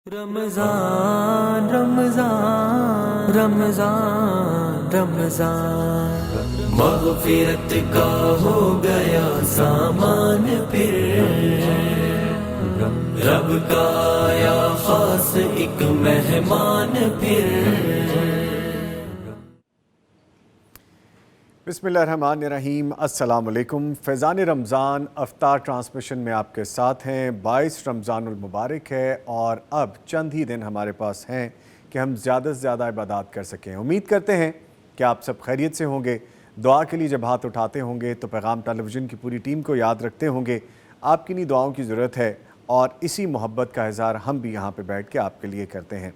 رمضان رمضان رمضان رمضان مغفرت کا ہو گیا سامان پھر رب کا آیا خاص ایک مہمان پھر۔ بسم اللہ الرحمن الرحیم، السلام علیکم۔ فیضان رمضان افطار ٹرانسمیشن میں آپ کے ساتھ ہیں۔ 22 رمضان المبارک ہے اور اب چند ہی دن ہمارے پاس ہیں کہ ہم زیادہ سے زیادہ عبادات کر سکیں۔ امید کرتے ہیں کہ آپ سب خیریت سے ہوں گے۔ دعا کے لیے جب ہاتھ اٹھاتے ہوں گے تو پیغام ٹیلی ویژن کی پوری ٹیم کو یاد رکھتے ہوں گے۔ آپ کی انہی دعاؤں کی ضرورت ہے اور اسی محبت کا اظہار ہم بھی یہاں پہ بیٹھ کے آپ کے لیے کرتے ہیں۔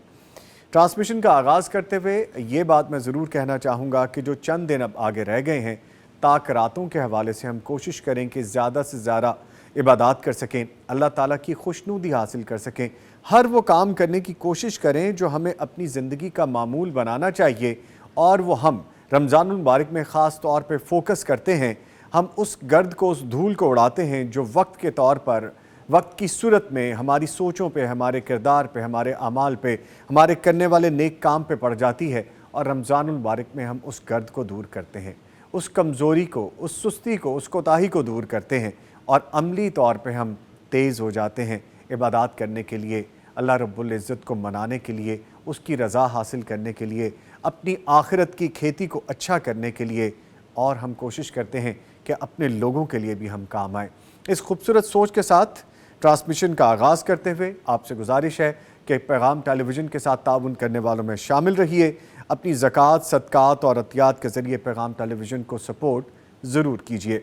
ٹرانسمیشن کا آغاز کرتے ہوئے یہ بات میں ضرور کہنا چاہوں گا کہ جو چند دن اب آگے رہ گئے ہیں، تاک راتوں کے حوالے سے ہم کوشش کریں کہ زیادہ سے زیادہ عبادات کر سکیں، اللہ تعالیٰ کی خوشنودی حاصل کر سکیں، ہر وہ کام کرنے کی کوشش کریں جو ہمیں اپنی زندگی کا معمول بنانا چاہیے، اور وہ ہم رمضان المبارک میں خاص طور پہ فوکس کرتے ہیں۔ ہم اس گرد کو، اس دھول کو اڑاتے ہیں جو وقت کے طور پر، وقت کی صورت میں ہماری سوچوں پہ، ہمارے کردار پہ، ہمارے اعمال پہ، ہمارے کرنے والے نیک کام پہ پڑ جاتی ہے، اور رمضان المبارک میں ہم اس گرد کو دور کرتے ہیں، اس کمزوری کو، اس سستی کو، اس کوتاہی کو دور کرتے ہیں، اور عملی طور پہ ہم تیز ہو جاتے ہیں عبادات کرنے کے لیے، اللہ رب العزت کو منانے کے لیے، اس کی رضا حاصل کرنے کے لیے، اپنی آخرت کی کھیتی کو اچھا کرنے کے لیے، اور ہم کوشش کرتے ہیں کہ اپنے لوگوں کے لیے بھی ہم کام آئیں۔ اس خوبصورت سوچ کے ساتھ ٹرانسمیشن کا آغاز کرتے ہوئے آپ سے گزارش ہے کہ پیغام ٹیلی ویژن کے ساتھ تعاون کرنے والوں میں شامل رہیے، اپنی زکوٰۃ، صدقات اور عطیات کے ذریعے پیغام ٹیلی ویژن کو سپورٹ ضرور کیجیے۔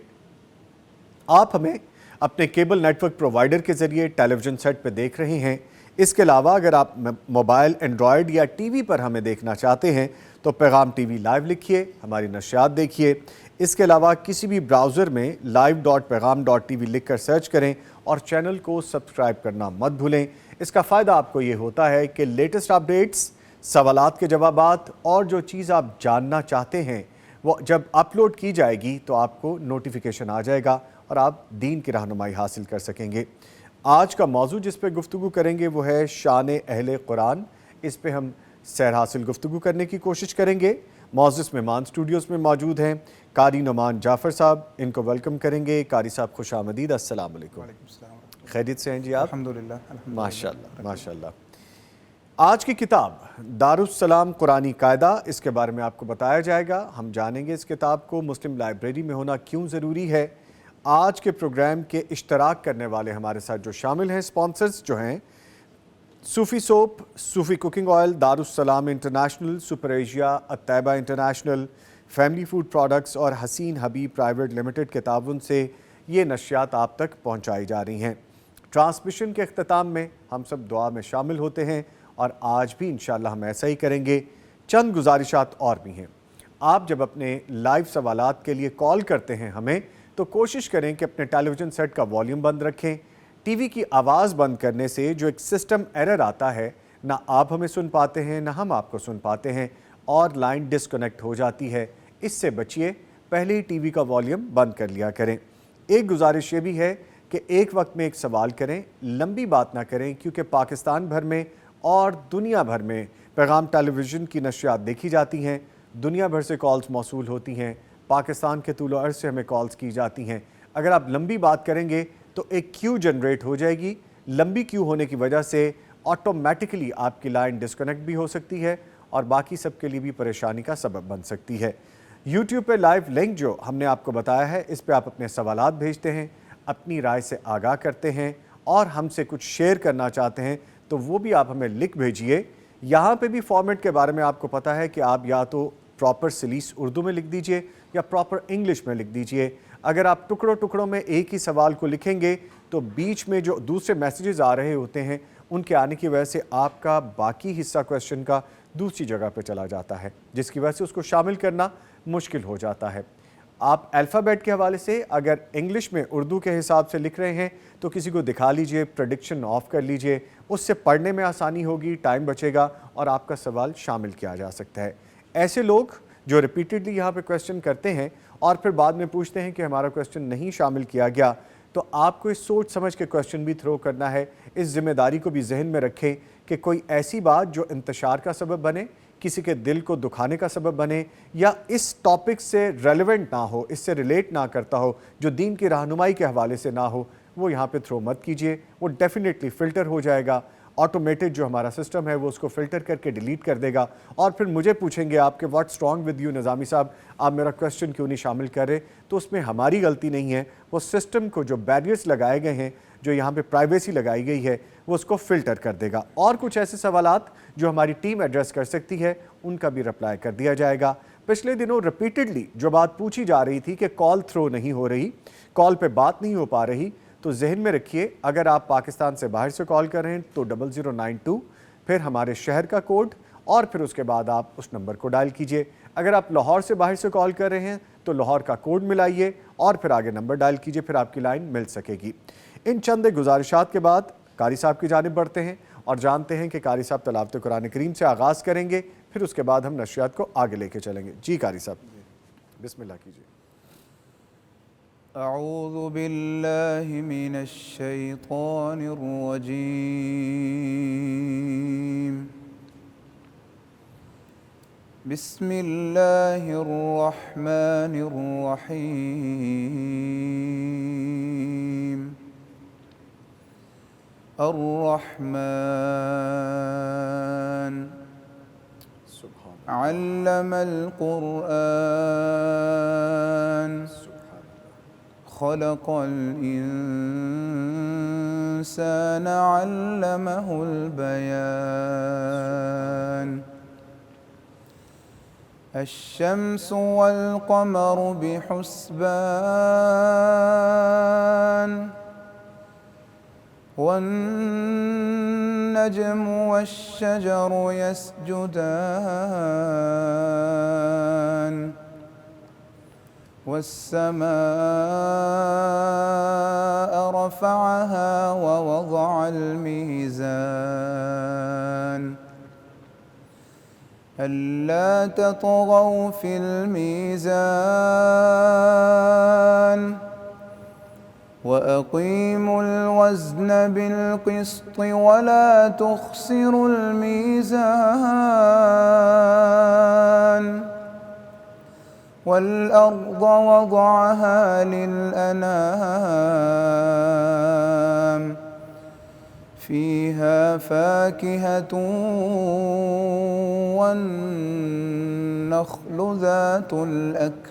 آپ ہمیں اپنے کیبل نیٹ ورک پرووائڈر کے ذریعے ٹیلی ویژن سیٹ پہ دیکھ رہے ہیں۔ اس کے علاوہ اگر آپ موبائل، اینڈرائیڈ یا ٹی وی پر ہمیں دیکھنا چاہتے ہیں تو پیغام ٹی وی لائیو لکھیے، ہماری نشریات دیکھیے۔ اس کے علاوہ کسی بھی براؤزر میں live.pegham.tv لکھ کر سرچ کریں اور چینل کو سبسکرائب کرنا مت بھولیں۔ اس کا فائدہ آپ کو یہ ہوتا ہے کہ لیٹسٹ اپڈیٹس، سوالات کے جوابات اور جو چیز آپ جاننا چاہتے ہیں وہ جب اپلوڈ کی جائے گی تو آپ کو نوٹیفیکیشن آ جائے گا اور آپ دین کی رہنمائی حاصل کر سکیں گے۔ آج کا موضوع جس پہ گفتگو کریں گے وہ ہے شان اہل قرآن۔ اس پہ ہم سیر حاصل گفتگو کرنے کی کوشش کریں گے۔ معزز مہمان اسٹوڈیوز میں موجود ہیں قاری نعمان جعفر صاحب، ان کو ویلکم کریں گے۔ قاری صاحب خوش آمدید، السلام علیکم۔ خیریت سے ہیں جی آپ؟ الحمدللہ۔ ماشاءاللہ ماشاءاللہ۔ آج کی کتاب دارالسلام قرآنی قاعدہ، اس کے بارے میں آپ کو بتایا جائے گا۔ ہم جانیں گے اس کتاب کو مسلم لائبریری میں ہونا کیوں ضروری ہے۔ آج کے پروگرام کے اشتراک کرنے والے ہمارے ساتھ جو شامل ہیں، سپانسرز جو ہیں، Sufi soap, Sufi cooking oil, Darussalam international, super Asia, Altaiba international, family food products اور حسین حبیب پرائیویٹ لمیٹڈ کے تعاون سے یہ نشریات آپ تک پہنچائی جا رہی ہیں۔ ٹرانسمیشن کے اختتام میں ہم سب دعا میں شامل ہوتے ہیں اور آج بھی انشاءاللہ ہم ایسا ہی کریں گے۔ چند گزارشات اور بھی ہیں۔ آپ جب اپنے لائیو سوالات کے لیے کال کرتے ہیں ہمیں تو کوشش کریں کہ اپنے ٹیلی ویژن سیٹ کا والیوم بند رکھیں۔ ٹی وی کی آواز بند کرنے سے جو ایک سسٹم ایرر آتا ہے، نہ آپ ہمیں سن پاتے ہیں نہ ہم آپ کو سن پاتے ہیں اور لائن ڈسکنیکٹ ہو جاتی ہے۔ اس سے بچیے، پہلے ہی ٹی وی کا والیوم بند کر لیا کریں۔ ایک گزارش یہ بھی ہے کہ ایک وقت میں ایک سوال کریں، لمبی بات نہ کریں، کیونکہ پاکستان بھر میں اور دنیا بھر میں پیغام ٹیلی ویژن کی نشریات دیکھی جاتی ہیں، دنیا بھر سے کالز موصول ہوتی ہیں، پاکستان کے طول و عرض سے ہمیں کالز کی جاتی ہیں۔ اگر آپ لمبی بات کریں گے تو ایک کیو جنریٹ ہو جائے گی، لمبی کیو ہونے کی وجہ سے آٹومیٹکلی آپ کی لائن ڈسکنیکٹ بھی ہو سکتی ہے اور باقی سب کے لیے بھی پریشانی کا سبب بن سکتی ہے۔ یوٹیوب پہ لائیو لنک جو ہم نے آپ کو بتایا ہے، اس پہ آپ اپنے سوالات بھیجتے ہیں، اپنی رائے سے آگاہ کرتے ہیں اور ہم سے کچھ شیئر کرنا چاہتے ہیں تو وہ بھی آپ ہمیں لکھ بھیجیے۔ یہاں پہ بھی فارمیٹ کے بارے میں آپ کو پتہ ہے کہ آپ یا تو پراپر سلیس اردو میں لکھ دیجئے یا پراپر انگلش میں لکھ دیجئے۔ اگر آپ ٹکڑوں ٹکڑوں میں ایک ہی سوال کو لکھیں گے تو بیچ میں جو دوسرے میسیجز آ رہے ہوتے ہیں ان کے آنے کی وجہ سے آپ کا باقی حصہ کویسچن کا دوسری جگہ پہ چلا جاتا ہے، جس کی وجہ سے اس کو شامل کرنا مشکل ہو جاتا ہے۔ آپ الفابیٹ کے حوالے سے اگر انگلش میں اردو کے حساب سے لکھ رہے ہیں تو کسی کو دکھا لیجئے، پریڈکشن آف کر لیجئے، اس سے پڑھنے میں آسانی ہوگی، ٹائم بچے گا اور آپ کا سوال شامل کیا جا سکتا ہے۔ ایسے لوگ جو ریپیٹڈلی یہاں پہ کویسچن کرتے ہیں اور پھر بعد میں پوچھتے ہیں کہ ہمارا کویسچن نہیں شامل کیا گیا، تو آپ کو اس سوچ سمجھ کے کویسچن بھی تھرو کرنا ہے۔ اس ذمہ داری کو بھی ذہن میں رکھیں کہ کوئی ایسی بات جو انتشار کا سبب بنے، کسی کے دل کو دکھانے کا سبب بنے، یا اس ٹاپک سے ریلیونٹ نہ ہو، اس سے ریلیٹ نہ کرتا ہو، جو دین کی رہنمائی کے حوالے سے نہ ہو، وہ یہاں پہ تھرو مت کیجئے. وہ ڈیفینیٹلی فلٹر ہو جائے گا. آٹومیٹڈ جو ہمارا سسٹم ہے وہ اس کو فلٹر کر کے ڈیلیٹ کر دے گا. اور پھر مجھے پوچھیں گے آپ کہ واٹ اسٹرانگ ود یو نظامی صاحب، آپ میرا کویسچن کیوں نہیں شامل کر رہے؟ تو اس میں ہماری غلطی نہیں ہے. وہ سسٹم کو جو بیریئرز لگائے گئے ہیں، جو یہاں پہ پرائیویسی لگائی گئی ہے، وہ اس کو فلٹر کر دے گا. اور کچھ ایسے سوالات جو ہماری ٹیم ایڈریس کر سکتی ہے، ان کا بھی رپلائی کر دیا جائے گا. پچھلے دنوں ریپیٹڈلی جو بات پوچھی جا رہی تھی کہ کال تھرو نہیں ہو رہی، کال پہ بات نہیں ہو پا رہی، تو ذہن میں رکھیے اگر آپ پاکستان سے باہر سے کال کر رہے ہیں تو 0092، پھر ہمارے شہر کا کوڈ، اور پھر اس کے بعد آپ اس نمبر کو ڈائل کیجئے. اگر آپ لاہور سے باہر سے کال کر رہے ہیں تو لاہور کا کوڈ ملائیے اور پھر آگے نمبر ڈائل کیجئے، پھر آپ کی لائن مل سکے گی. ان چند گزارشات کے بعد قاری صاحب کی جانب بڑھتے ہیں اور جانتے ہیں کہ قاری صاحب تلاوت قرآن کریم سے آغاز کریں گے، پھر اس کے بعد ہم نشریات کو آگے لے کے چلیں گے. جی قاری صاحب بسم اللہ کیجئے. اعوذ باللہ من الشیطان الرجیم. بسم اللہ الرحمن الرحیم. الرحمن علم القرآن خلق الإنسان علمه البيان. الشمس والقمر بحسبان والنجم والشجر يسجدان والسماء رفعها ووضع الميزان ألا تطغوا في الميزان وأقيموا الوزن بالقسط ولا تخسروا الميزان والأرض وضعها للأنام فيها فاكهة والنخل ذات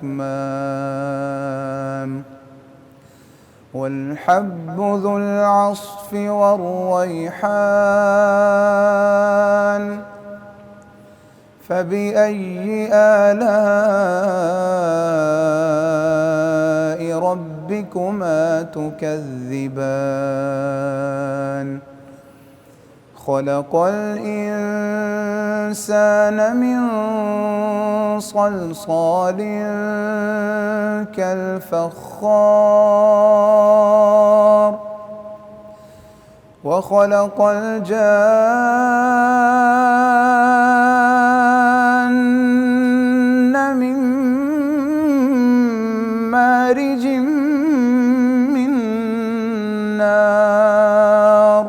الأكمام والحب ذو العصف والريحان فبأي آلاء ربكما تكذبان. خلق الإنسان من صلصال كالفخار وخلق الجان من مارج من نار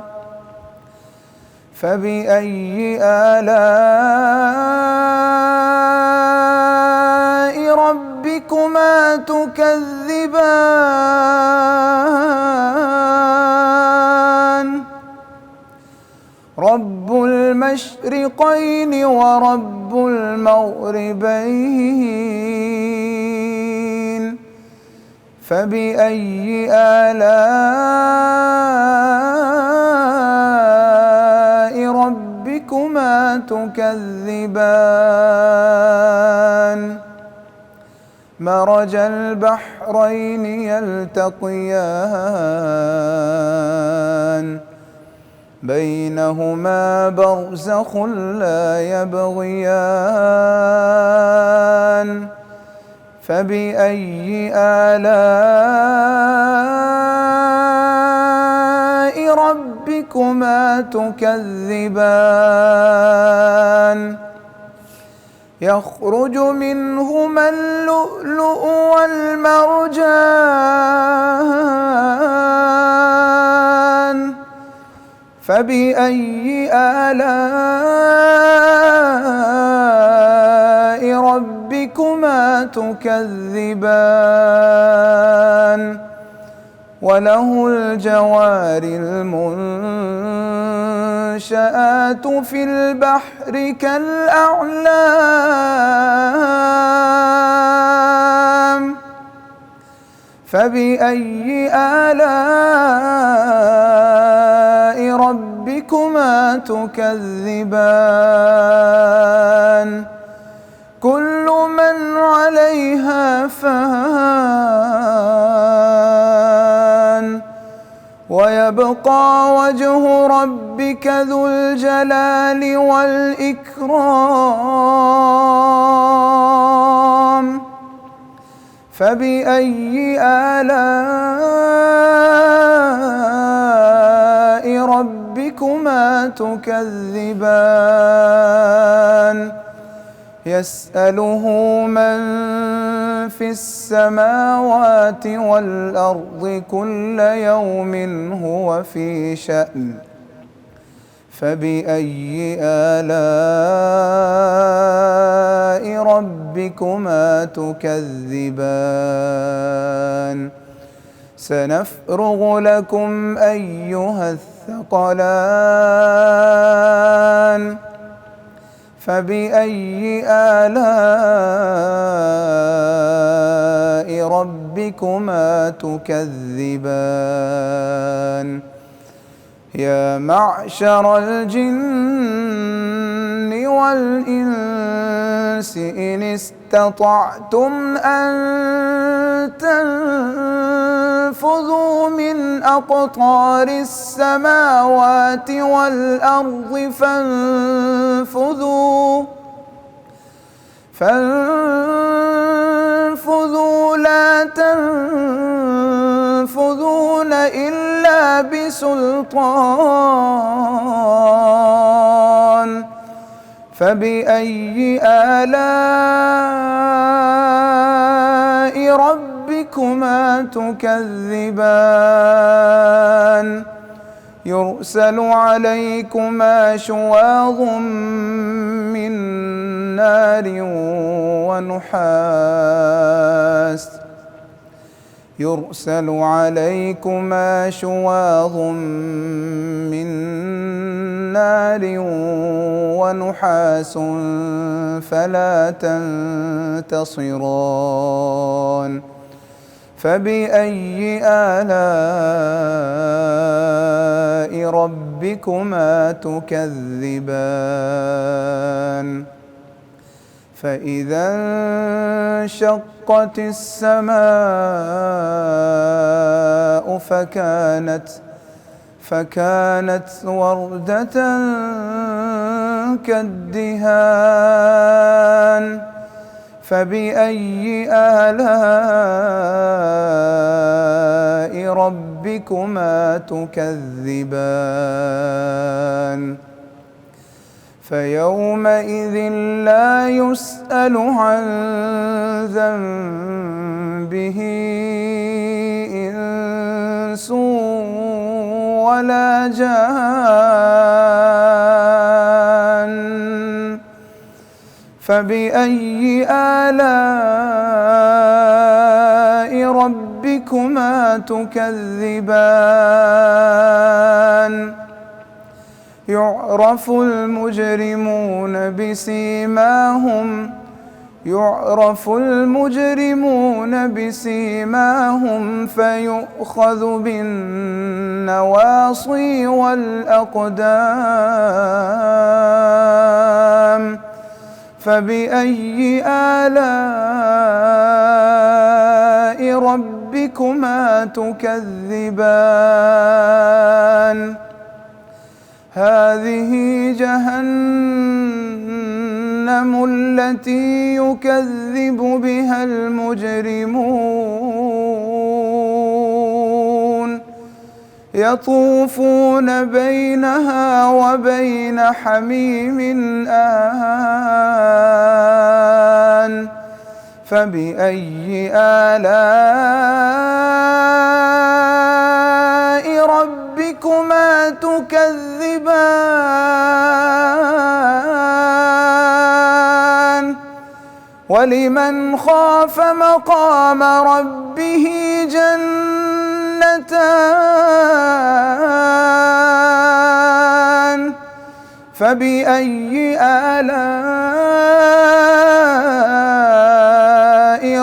فبأي آلاء ربكما تكذبان. رب المشرقين ورب المغربين فبأي آلاء ربكما تكذبان. مرج البحرين يلتقيان بينهما برزخ لا يبغيان فبأي آلاء ربكما تكذبان. يخرج منهما اللؤلؤ والمرجان فبأي آلاء ربكما تكذبان وله الجوار المنشآت في البحر كالأعلام فبأي آلاء ربكما تكذبان كل من عليها فان ويبقى وجه ربك ذو الجلال والإكرام فبأي آلاء ربكما تكذبان يسأله من في السماوات والأرض كل يوم هو في شأن فبأي آلاء ربكما تكذبان سنفرغ لكم أيها الثقلان فبأي آلاء ربكما تكذبان يا معشر الجن والإنس إن استطعتم أن تنفذوا من أقطار السماوات والأرض فانفذوا لا تنفذون إلا بسلطان فبأي آلاء ربكما تكذبان يرسل عليكما شواظ من نار ونحاس يرسل عليكما شواظ من نار ونحاس فلا تنتصران فبأي آلاء ربكما تكذبان فإذا انشقت السماء فكانت وردة كالدهان فبأي آلاء ربكما تكذبان فيومئذ لا يسأل عن ذنبه إنس ولا جان فبأي آلاء ربكما تكذبان يعرف المجرمون بسيماهم فيؤخذ بالنواصي والأقدام فبأي آلاء ربكما تكذبان هذه جهنم التي يكذب بها المجرمون يطوفون بينها وبين حميم آن فبأي آلاء ربكما ربكما تكذبان ولمن خاف مقام ربه جنتان فبأي آلاء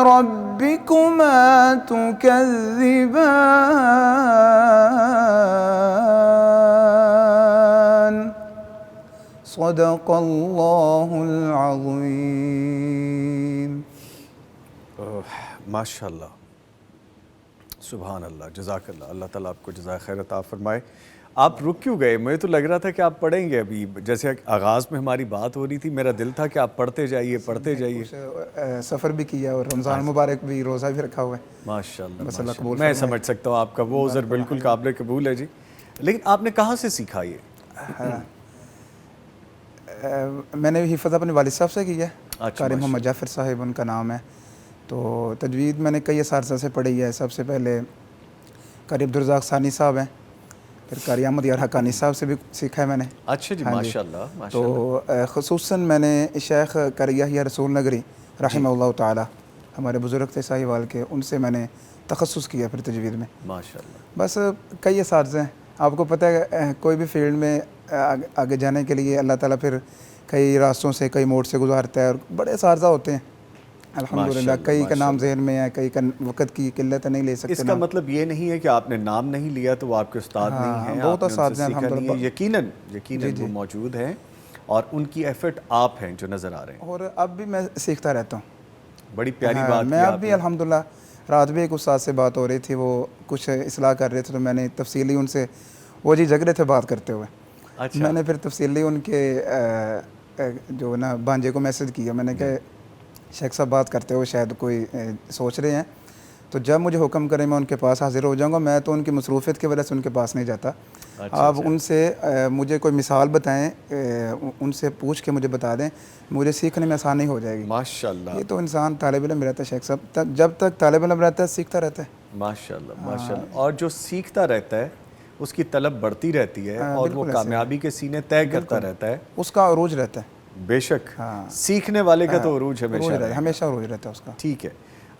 ربكما تكذبان صدق الله العظيم. ماشاء اللہ، سبحان اللہ، جزاک اللہ، اللہ تعالیٰ آپ کو جزائے خیر عطا فرمائے. آپ رک کیوں گئے؟ مجھے تو لگ رہا تھا کہ آپ پڑھیں گے. ابھی جیسے آغاز میں ہماری بات ہو رہی تھی، میرا دل تھا کہ آپ پڑھتے جائیے پڑھتے جائیے. سفر بھی کیا اور رمضان مبارک بھی، روزہ بھی رکھا ہوا ہے. ماشاء بس اللہ، اللہ قبول میں سمجھ سکتا ہوں آپ کا وہ عذر بالکل قابل قبول ہے جی. لیکن آپ نے کہاں سے سیکھا یہ؟ میں نے حفظ اپنے والد صاحب سے کی ہے. اچھا، قاری محمد جعفر صاحب ان کا نام ہے. تو تجوید میں نے کئی اساتذہ سے پڑھی ہے. سب سے پہلے قاری عبدالرزاق ثانی صاحب ہیں، پھر قاری احمد یار حقانی صاحب سے بھی سیکھا ہے میں نے. اچھا جی، ماشاء اللہ، ماشاء اللہ. تو خصوصاً میں نے شیخ قاری یحییٰ رسول نگری رحمہ اللہ تعالی، ہمارے بزرگ تھے ساہیوال کے، ان سے میں نے تخصص کیا پھر تجوید میں. ماشاء اللہ. بس کئی اساتذہ ہیں. آپ کو پتہ ہے کوئی بھی فیلڈ میں آگے جانے کے لیے اللہ تعالیٰ پھر کئی راستوں سے، کئی موڑ سے گزارتا ہے، اور بڑے اساتذہ ہوتے ہیں الحمدللہ. کئی کا نام ذہن میں ہے، کئی کا وقت کی قلت نہیں لے سکتے. اس کا مطلب یہ نہیں ہے کہ آپ نے نام نہیں لیا تو وہ آپ کے استاد نہیں ہیں. بہت اساتذہ ہیں الحمدللہ، یقیناً وہ موجود ہیں اور ان کی ایفرٹ آپ ہیں جو نظر آ رہے ہیں. اور اب بھی میں سیکھتا رہتا ہوں. بڑی پیاری بات. میں اب بھی الحمدللہ، رات بھی ایک استاد سے بات ہو رہی تھی، وہ کچھ اصلاح کر رہے تھے، تو میں نے تفصیلی ان سے، وہ جی جگ رہے تھے بات کرتے ہوئے. اچھا. میں نے پھر تفصیلی ان کے جو نا بانجے کو میسج کیا. میں نے کہا شیخ صاحب بات کرتے ہوئے شاید کوئی سوچ رہے ہیں، تو جب مجھے حکم کریں میں ان کے پاس حاضر ہو جاؤں گا. میں تو ان کی مصروفیت کی وجہ سے ان کے پاس نہیں جاتا. آپ ان سے مجھے کوئی مثال بتائیں، ان سے پوچھ کے مجھے بتا دیں، مجھے سیکھنے میں آسانی ہو جائے گی. ماشاءاللہ. یہ تو انسان طالب علم رہتا ہے شیخ صاحب، جب تک طالب علم رہتا ہے سیکھتا رہتا ہے. ماشاءاللہ، ماشاءاللہ. اور جو سیکھتا رہتا ہے اس کی طلب بڑھتی رہتی ہے اور وہ کامیابی کے سینے طے کرتا رہتا ہے، اس کا عروج رہتا ہے. بے شک. سیکھنے والے کا تو عروج ہمیشہ عروج رہتا ہے اس کا. ٹھیک ہے.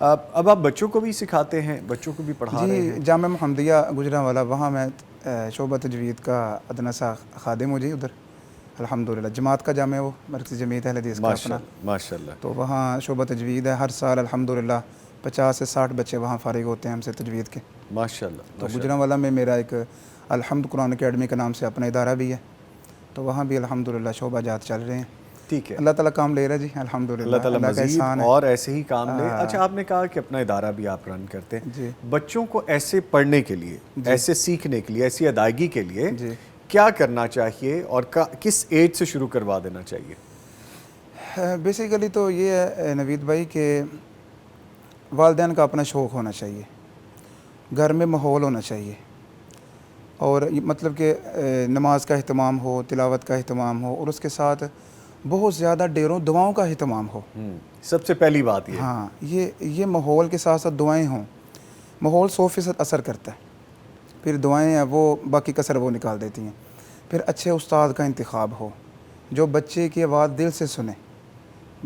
اب آپ بچوں کو بھی سکھاتے ہیں، بچوں کو بھی پڑھا رہے ہیں؟ جی، جامعہ محمدیہ گجرانوالہ، وہاں میں شعبہ تجوید کا ادنیٰ سا خادم ہوں جی. ادھر الحمدللہ جماعت کا جامعہ، وہ مرکزی جمعیت اہل حدیث کا اپنا. ماشاءاللہ. تو وہاں شعبہ تجوید ہے. ہر سال الحمدللہ 50 سے 60 بچے وہاں فارغ ہوتے ہیں ہم سے تجوید کے. ماشاءاللہ. تو گجرانوالہ میں میرا ایک الحمد قرآن اکیڈمی کے نام سے اپنا ادارہ بھی ہے، تو وہاں بھی الحمدللہ شعبہ جات چل رہے ہیں. ٹھیک ہے. اللہ تعالیٰ کام لے رہا ہے جی الحمدللہ. اللہ تعالیٰ مزید اور ایسے ہی کام لے. اچھا، آپ نے کہا کہ اپنا ادارہ بھی آپ رن کرتے ہیں. جی. بچوں کو ایسے پڑھنے کے لیے، ایسے سیکھنے کے لیے، ایسی ادائیگی کے لیے کیا کرنا چاہیے اور کس ایج سے شروع کروا دینا چاہیے؟ بیسیکلی تو یہ ہے نوید بھائی کہ والدین کا اپنا شوق ہونا چاہیے، گھر میں ماحول ہونا چاہیے، اور مطلب کہ نماز کا اہتمام ہو، تلاوت کا اہتمام ہو، اور اس کے ساتھ بہت زیادہ ڈیروں دعاؤں کا اہتمام ہو. سب سے پہلی بات یہ. ہاں، یہ ماحول کے ساتھ ساتھ دعائیں ہوں. ماحول 100% اثر کرتا ہے، پھر دعائیں ہیں وہ باقی کثر وہ نکال دیتی ہیں. پھر اچھے استاد کا انتخاب ہو جو بچے کی آواز دل سے سنے،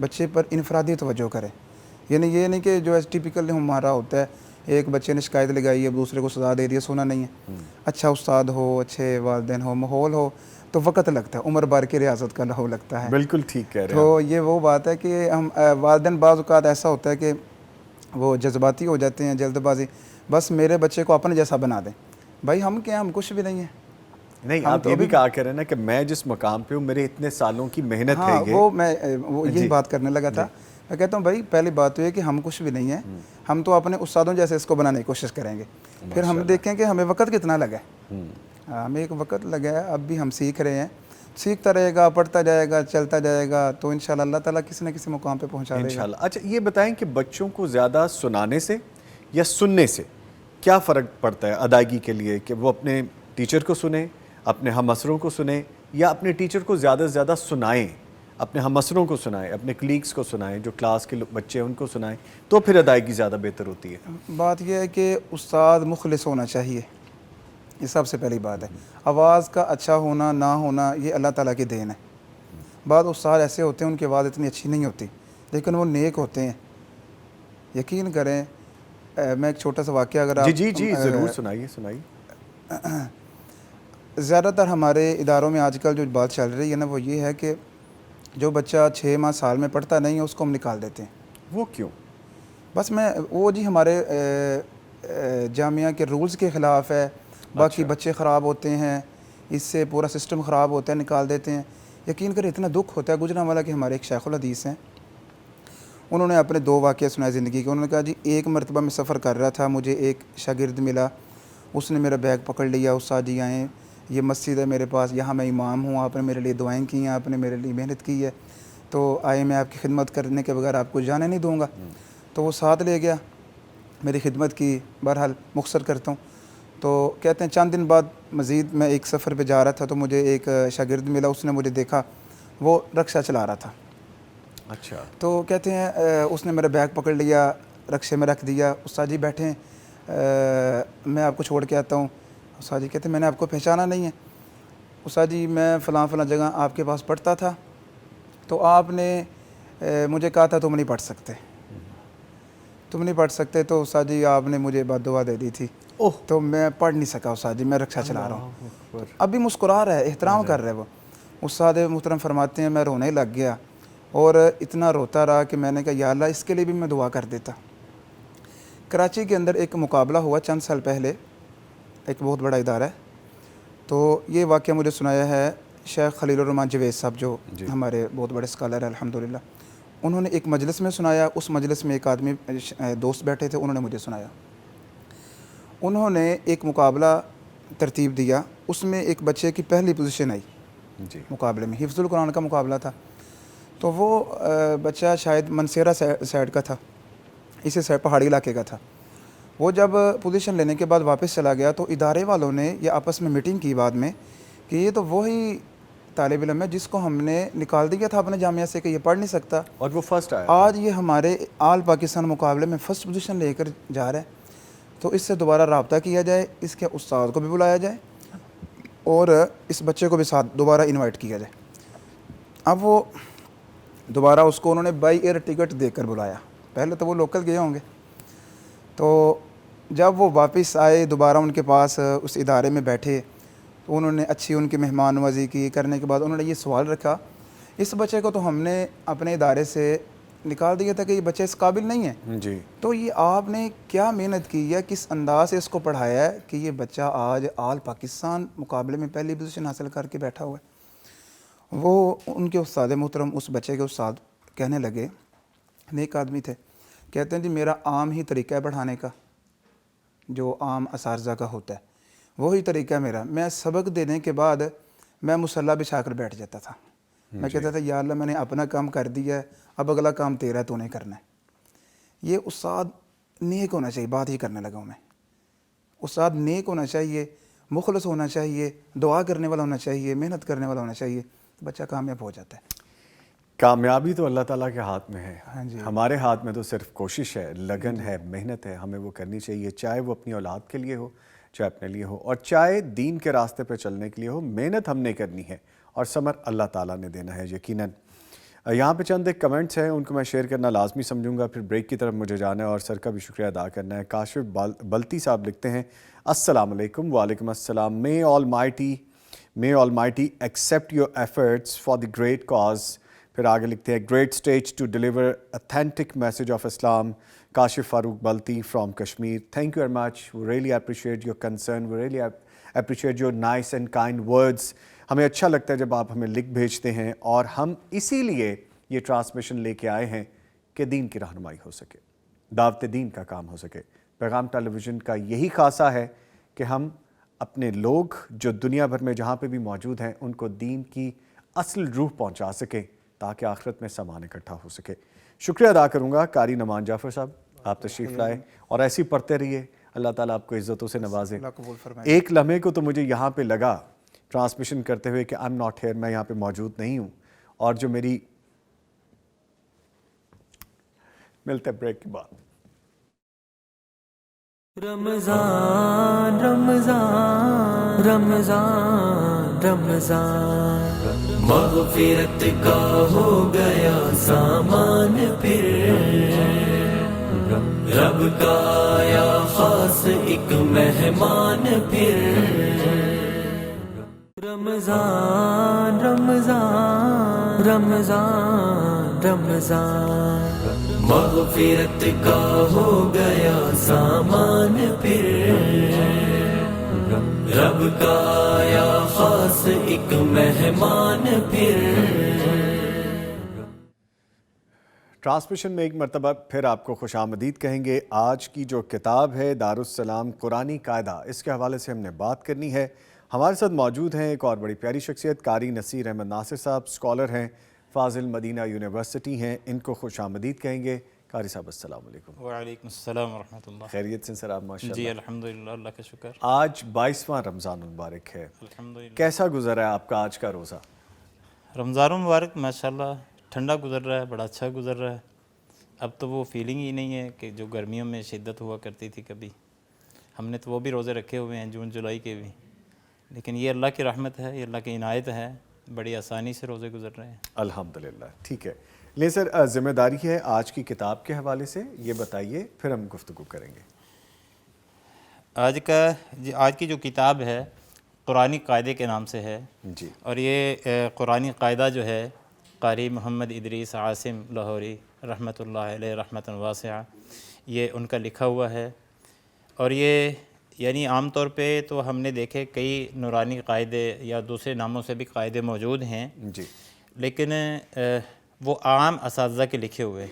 بچے پر انفرادی توجہ کرے. یعنی یہ نہیں کہ جو ٹیپیکل ہمارا ہوتا ہے، ایک بچے نے شکایت لگائی ہے دوسرے کو سزا دے دیا، سونا نہیں ہے. اچھا استاد ہو، اچھے والدین ہو، ماحول ہو، تو وقت لگتا ہے، عمر بھر کی ریاضت کا لہو لگتا ہے. بالکل ٹھیک کہہ رہے ہیں. تو یہ وہ بات ہے کہ ہم والدین بعض اوقات ایسا ہوتا ہے کہ وہ جذباتی ہو جاتے ہیں، جلد بازی، بس میرے بچے کو اپنے جیسا بنا دیں. بھائی ہم کیا، ہم کچھ بھی نہیں ہیں. نہیں، آپ یہ بھی کہا کر رہے ہیں نا کہ میں جس مقام پہ ہوں میرے اتنے سالوں کی محنت ہے. وہ یہی بات کرنے لگا تھا. میں کہتا ہوں بھائی پہلی بات تو یہ کہ ہم کچھ بھی نہیں ہیں، ہم تو اپنے استادوں جیسے اس کو بنانے کی کوشش کریں گے. پھر ہم دیکھیں کہ ہمیں وقت کتنا لگا ہے. ہمیں ایک وقت لگا ہے، اب بھی ہم سیکھ رہے ہیں. سیکھتا رہے گا، پڑھتا جائے گا، چلتا جائے گا، تو انشاءاللہ اللہ تعالیٰ کسی نہ کسی مقام پہ پہنچا دے گا انشاءاللہ. اچھا یہ بتائیں کہ بچوں کو زیادہ سنانے سے یا سننے سے کیا فرق پڑتا ہے ادائیگی کے لیے، کہ وہ اپنے ٹیچر کو سنیں، اپنے ہم عصروں کو سنیں، یا اپنے ٹیچر کو زیادہ سے زیادہ سنائیں، اپنے ہم عصروں کو سنائیں، اپنے کلیگس کو سنائیں، جو کلاس کے بچے ہیں ان کو سنائیں، تو پھر ادائیگی زیادہ بہتر ہوتی ہے؟ بات یہ ہے کہ استاد مخلص ہونا چاہیے. یہ سب سے پہلی بات ہے. آواز کا اچھا ہونا نہ ہونا یہ اللہ تعالیٰ کی دین ہے. بعض استاد ایسے ہوتے ہیں ان کی آواز اتنی اچھی نہیں ہوتی لیکن وہ نیک ہوتے ہیں. یقین کریں میں ایک چھوٹا سا واقعہ اگر آپ جی ضرور سنائیے. زیادہ تر ہمارے اداروں میں آج کل جو بات چل رہی ہے نا وہ یہ ہے کہ جو بچہ 6 ماہ سال میں پڑھتا نہیں ہے اس کو ہم نکال دیتے ہیں. وہ کیوں؟ بس وہ جی ہمارے جامعہ کے رولز کے خلاف ہے. باقی بچے خراب ہوتے ہیں, اس سے پورا سسٹم خراب ہوتا ہے, نکال دیتے ہیں. یقین کریں اتنا دکھ ہوتا ہے. گجرانوالہ کے ہمارے ایک شیخ الحدیث ہیں, انہوں نے اپنے 2 واقعہ سنائے زندگی کے. انہوں نے کہا جی ایک مرتبہ میں سفر کر رہا تھا, مجھے ایک شاگرد ملا, اس نے میرا بیگ پکڑ لیا, استاد جی آئیں, یہ مسجد ہے میرے پاس, یہاں میں امام ہوں, آپ نے میرے لیے دعائیں کی ہیں, آپ نے میرے لیے محنت کی ہے, تو آئے میں آپ کی خدمت کرنے کے بغیر آپ کو جانے نہیں دوں گا. تو وہ ساتھ لے گیا, میری خدمت کی. بہرحال مختصر کرتا ہوں, تو کہتے ہیں چند دن بعد مزید میں ایک سفر پہ جا رہا تھا تو مجھے ایک شاگرد ملا, اس نے مجھے دیکھا, وہ رکشہ چلا رہا تھا. اچھا. تو کہتے ہیں اس نے میرا بیگ پکڑ لیا, رکشے میں رکھ دیا. استاد جی بیٹھیں, میں آپ کو چھوڑ کے آتا ہوں. استاد جی کہتے ہیں میں نے آپ کو پہچانا نہیں ہے. استاد جی میں فلاں جگہ آپ کے پاس پڑھتا تھا, تو آپ نے مجھے کہا تھا تم نہیں پڑھ سکتے, تو استاد جی آپ نے مجھے بد دعا دے دی تھی, تو میں پڑھ نہیں سکا. استاد جی میں رکشہ چلا رہا ہوں. اب بھی مسکرا رہا ہے, احترام کر رہا ہے وہ. استاد محترم فرماتے ہیں میں رونے لگ گیا اور اتنا روتا رہا کہ میں نے کہا یا اللہ اس کے لیے بھی میں دعا کر دیتا. کراچی کے اندر ایک مقابلہ ہوا چند سال پہلے, ایک بہت بڑا ادارہ ہے, تو یہ واقعہ مجھے سنایا ہے شیخ خلیل الرحمن جویز صاحب, جو ہمارے بہت بڑے اسکالر ہیں الحمدللہ. انہوں نے ایک مجلس میں سنایا. اس مجلس میں ایک آدمی دوست بیٹھے تھے, انہوں نے مجھے سنایا. انہوں نے ایک مقابلہ ترتیب دیا, اس میں ایک بچے کی پہلی پوزیشن آئی مقابلے میں, حفظ القرآن کا مقابلہ تھا. تو وہ بچہ شاید منسیرہ سائڈ کا تھا, اسی سائڈ پہاڑی علاقے کا تھا. وہ جب پوزیشن لینے کے بعد واپس چلا گیا تو ادارے والوں نے یہ آپس میں میٹنگ کی بعد میں کہ یہ تو وہی طالب علم ہے جس کو ہم نے نکال دیا تھا اپنے جامعہ سے کہ یہ پڑھ نہیں سکتا, اور وہ فرسٹ آیا, آج یہ ہمارے آل پاکستان مقابلے میں فرسٹ پوزیشن لے کر جا رہا ہے. تو اس سے دوبارہ رابطہ کیا جائے, اس کے استاد کو بھی بلایا جائے اور اس بچے کو بھی ساتھ دوبارہ انوائٹ کیا جائے. اب وہ دوبارہ اس کو انہوں نے بائی ایئر ٹکٹ دے کر بلایا. پہلے تو وہ لوکل گئے ہوں گے, تو جب وہ واپس آئے دوبارہ ان کے پاس اس ادارے میں بیٹھے, تو انہوں نے اچھی ان کی مہمان نوازی کی. کرنے کے بعد انہوں نے یہ سوال رکھا, اس بچے کو تو ہم نے اپنے ادارے سے نکال دیا تھا کہ یہ بچہ اس قابل نہیں ہے, جی, تو یہ آپ نے کیا محنت کی ہے, کس انداز سے اس کو پڑھایا ہے کہ یہ بچہ آج آل پاکستان مقابلے میں پہلی پوزیشن حاصل کر کے بیٹھا ہوا ہے. وہ ان کے استاد محترم اس بچے کے استاد کہنے لگے, نیک آدمی تھے, کہتے ہیں جی میرا عام ہی طریقہ ہے پڑھانے کا, جو عام اساتذہ کا ہوتا ہے وہی طریقہ ہے میرا. میں سبق دینے کے بعد میں مصلی بچھا کر بیٹھ جاتا تھا. میں کہتا تھا یا اللہ میں نے اپنا کام کر دیا ہے, اب اگلا کام تیرا ہے, تو نہیں کرنا ہے. یہ استاد نیک ہونا چاہیے. بات ہی کرنے لگا ہوں میں. استاد نیک ہونا چاہیے, مخلص ہونا چاہیے, دعا کرنے والا ہونا چاہیے, محنت کرنے والا ہونا چاہیے, بچہ کامیاب ہو جاتا ہے. کامیابی تو اللہ تعالیٰ کے ہاتھ میں ہے. ہاں جی, ہمارے ہاتھ میں تو صرف کوشش ہے, لگن ہے, محنت ہے, ہمیں وہ کرنی چاہیے, چاہے وہ اپنی اولاد کے لیے ہو, چاہے اپنے لیے ہو, اور چاہے دین کے راستے پہ چلنے کے لیے ہو. محنت ہم نے کرنی ہے اور ثمر اللہ تعالیٰ نے دینا ہے یقیناً. یہاں پہ چند ایک کمنٹس ہیں, ان کو میں شیئر کرنا لازمی سمجھوں گا, پھر بریک کی طرف مجھے جانا ہے اور سر کا بھی شکریہ ادا کرنا ہے. کاشف بلتی صاحب لکھتے ہیں السلام علیکم. وعلیکم السلام. May Almighty accept your efforts for the great cause. پھر آگے لکھتے ہیں great stage to deliver authentic message of Islam. Kashif Farooq Balti from Kashmir. Thank you very much. We really appreciate your concern. We really appreciate your nice and kind words. ہمیں اچھا لگتا ہے جب آپ ہمیں لکھ بھیجتے ہیں, اور ہم اسی لیے یہ ٹرانسمیشن لے کے آئے ہیں کہ دین کی رہنمائی ہو سکے, دعوت دین کا کام ہو سکے. پیغام ٹیلی ویژن کا یہی خاصہ ہے کہ ہم اپنے لوگ جو دنیا بھر میں جہاں پہ بھی موجود ہیں ان کو دین کی اصل روح پہنچا سکیں تاکہ آخرت میں سامان اکٹھا ہو سکے. شکریہ ادا کروں گا قاری نعمان جعفر صاحب, آپ تشریف لائے اور ایسے ہی پڑھتے رہیے. اللہ تعالیٰ آپ کو عزتوں سے نوازے. ایک لمحے کو تو مجھے یہاں پہ لگا ٹرانسمیشن کرتے ہوئے کہ I'm not here, میں یہاں پہ موجود نہیں ہوں, اور جو میری ملتے بریک کے بعد رمضان رمضان رمضان رمضان مغفرت کا ہو گیا سامان پھر رب کا آیا خاص ایک مہمان پھر رمضان رمضان رمضان رمضان مغفرت کا ہو گیا سامان پھر رب کا آیا خاص ایک مہمان پھر ٹرانسمیشن میں ایک مرتبہ پھر آپ کو خوش آمدید کہیں گے. آج کی جو کتاب ہے دارالسلام قرآنی قاعدہ، اس کے حوالے سے ہم نے بات کرنی ہے. ہمارے ساتھ موجود ہیں ایک اور بڑی پیاری شخصیت، قاری نصیر احمد ناصر صاحب، اسکالر ہیں، فاضل مدینہ یونیورسٹی ہیں. ان کو خوش آمدید کہیں گے. قاری صاحب السلام علیکم. وعلیکم السلام ورحمۃ اللہ. خیریت سے سر آپ؟ ماشاء اللہ. جی الحمدللہ، اللہ کا شکر. آج 22واں رمضان المبارک ہے. الحمدللہ. کیسا گزرا ہے آپ کا آج کا روزہ؟ رمضان المبارک ماشاءاللہ ٹھنڈا گزر رہا ہے، بڑا اچھا گزر رہا ہے. اب تو وہ فیلنگ ہی نہیں ہے کہ جو گرمیوں میں شدت ہوا کرتی تھی کبھی. ہم نے تو وہ بھی روزے رکھے ہوئے ہیں جون جولائی کے بھی، لیکن یہ اللہ کی رحمت ہے، یہ اللہ کی عنایت ہے، بڑی آسانی سے روزے گزر رہے ہیں الحمدللہ. ٹھیک ہے. لیں سر، ذمہ داری ہے آج کی کتاب کے حوالے سے یہ بتائیے، پھر ہم گفتگو کریں گے. آج کی جو کتاب ہے قرآنی قاعدے کے نام سے ہے جی. اور یہ قرآنی قاعدہ جو ہے قاری محمد ادریس عاصم لاہوری رحمۃ اللہ علیہ رحمۃ واسعہ، یہ ان کا لکھا ہوا ہے. اور یہ یعنی عام طور پہ تو ہم نے دیکھے کئی نورانی قاعدے یا دوسرے ناموں سے بھی قاعدے موجود ہیں، جی. لیکن وہ عام اساتذہ کے لکھے ہوئے.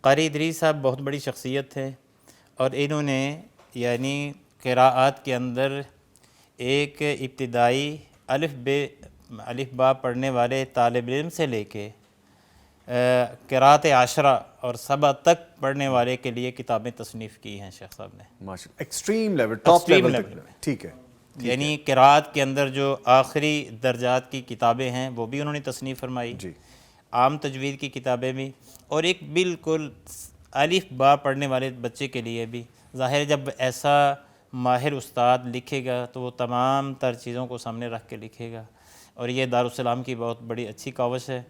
قاری ادریس صاحب بہت بڑی شخصیت تھے اور انہوں نے یعنی قراءات کے اندر ایک ابتدائی الف با پڑھنے والے طالب علم سے لے کے قراءت عشرہ اور سبع تک پڑھنے والے کے لیے کتابیں تصنیف کی ہیں شیخ صاحب نے. ماشاءاللہ. ایکسٹریم لیول، ٹاپ لیول تک. ٹھیک ہے. یعنی قراءت کے اندر جو آخری درجات کی کتابیں ہیں وہ بھی انہوں نے تصنیف فرمائی، جی. عام تجوید کی کتابیں بھی، اور ایک بالکل الف با پڑھنے والے بچے کے لیے بھی. ظاہر ہے جب ایسا ماہر استاد لکھے گا تو وہ تمام تر چیزوں کو سامنے رکھ کے لکھے گا، اور یہ دارالسلام کی بہت بڑی اچھی کاوش ہے.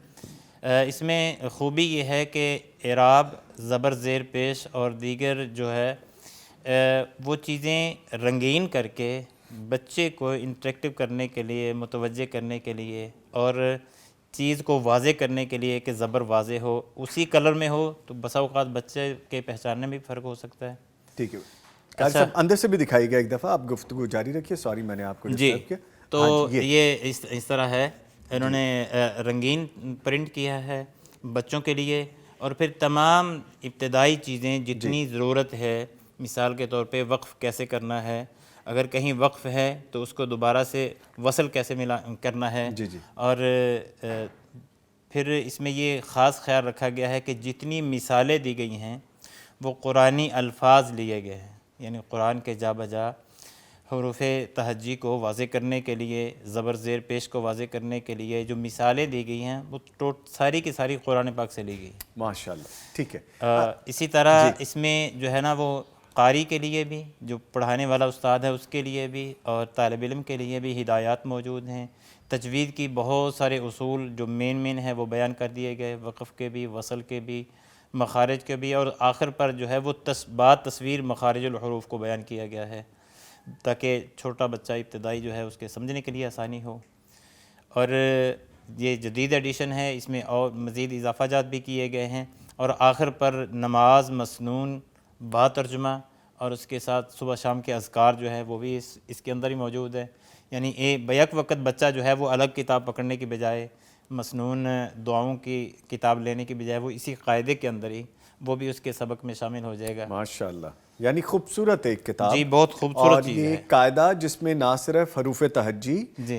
اس میں خوبی یہ ہے کہ اعراب، زبر زیر پیش اور دیگر جو ہے وہ چیزیں رنگین کر کے بچے کو انٹریکٹیو کرنے کے لیے، متوجہ کرنے کے لیے اور چیز کو واضح کرنے کے لیے کہ زبر واضح ہو، اسی کلر میں ہو، تو بسا اوقات بچے کے پہچاننے میں بھی فرق ہو سکتا ہے. ٹھیک ہے. قاری صاحب اندر سے بھی دکھائی گیا ایک دفعہ، آپ گفتگو جاری رکھیے. سوری میں نے آپ کو ڈسٹرب کیا. تو یہ اس طرح ہے، انہوں نے رنگین پرنٹ کیا ہے بچوں کے لیے، اور پھر تمام ابتدائی چیزیں جتنی ضرورت ہے، مثال کے طور پہ وقف کیسے کرنا ہے، اگر کہیں وقف ہے تو اس کو دوبارہ سے وصل کیسے کرنا ہے. جی جی. اور پھر اس میں یہ خاص خیال رکھا گیا ہے کہ جتنی مثالیں دی گئی ہیں وہ قرآنی الفاظ لیے گئے ہیں، یعنی قرآن کے جا بجا حروف تہجی کو واضح کرنے کے لیے، زبر زیر پیش کو واضح کرنے کے لیے جو مثالیں دی گئی ہیں وہ ساری کی ساری قرآن پاک سے لی گئی. ماشاءاللہ. ٹھیک ہے. اسی طرح اس میں جو ہے نا وہ قاری کے لیے بھی، جو پڑھانے والا استاد ہے اس کے لیے بھی، اور طالب علم کے لیے بھی ہدایات موجود ہیں. تجوید کی بہت سارے اصول جو مین ہیں وہ بیان کر دیے گئے، وقف کے بھی، وصل کے بھی، مخارج کے بھی، اور آخر پر جو ہے وہ تصویر مخارج الحروف کو بیان کیا گیا ہے تاکہ چھوٹا بچہ ابتدائی جو ہے اس کے سمجھنے کے لیے آسانی ہو. اور یہ جدید ایڈیشن ہے، اس میں اور مزید اضافہ جات بھی کیے گئے ہیں. اور آخر پر نماز مسنون با ترجمہ اور اس کے ساتھ صبح شام کے اذکار جو ہے وہ بھی اس کے اندر ہی موجود ہے. یعنی بیک وقت بچہ جو ہے وہ الگ کتاب پکڑنے کی بجائے، مسنون دعاؤں کی کتاب لینے کی بجائے، وہ اسی قاعدے کے اندر ہی وہ بھی اس کے سبق میں شامل ہو جائے گا. ماشاءاللہ. یعنی خوبصورت ایک کتاب. جی بہت خوبصورت چیز ہے. اور یہ قاعدہ جس میں نہ صرف حروف تہجی،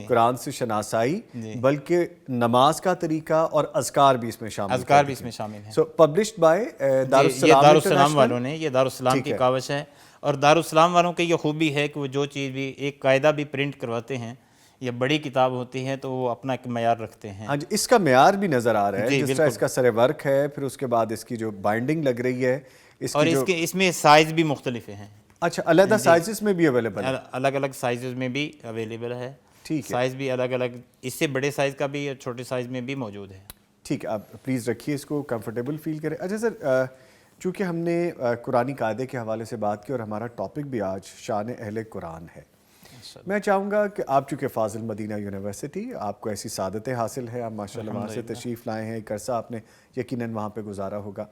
قرآن سے شناسائی، بلکہ نماز کا طریقہ اور اذکار بھی اس میں شامل ہیں. سو پبلشڈ بائی دارالسلام والوں نے، یہ دارالسلام کی کاوش ہے. اور دارالسلام والوں کی یہ خوبی ہے کہ وہ جو چیز بھی ایک قاعدہ بھی پرنٹ کرواتے ہیں یا بڑی کتاب ہوتی ہے تو وہ اپنا ایک معیار رکھتے ہیں. ہاں جی. اس کا معیار بھی نظر آ رہا ہے، جس طرح اس کا سر ورک ہے، پھر اس کے بعد اس کی جو بائنڈنگ لگ رہی ہے، اور اس میں سائز بھی مختلف ہیں. اچھا علیحدہ سائزز میں بھی اویلیبل ہے؟ الگ الگ سائزز میں بھی اویلیبل ہے. ٹھیک ہے. سائز بھی الگ الگ، اس سے بڑے سائز کا بھی اور چھوٹے سائز میں بھی موجود ہے. ٹھیک ہے، آپ پلیز رکھیے اس کو، کمفرٹیبل فیل کریں. اچھا سر، چونکہ ہم نے قرآنی قاعدے کے حوالے سے بات کی اور ہمارا ٹاپک بھی آج شان اہل قرآن ہے، میں چاہوں گا کہ آپ چونکہ فاضل مدینہ یونیورسٹی، آپ کو ایسی سعادتیں حاصل ہے، آپ ماشاءاللہ وہاں سے تشریف لائے ہیں، ایک عرصہ آپ نے یقیناً وہاں پہ گزارا ہوگا.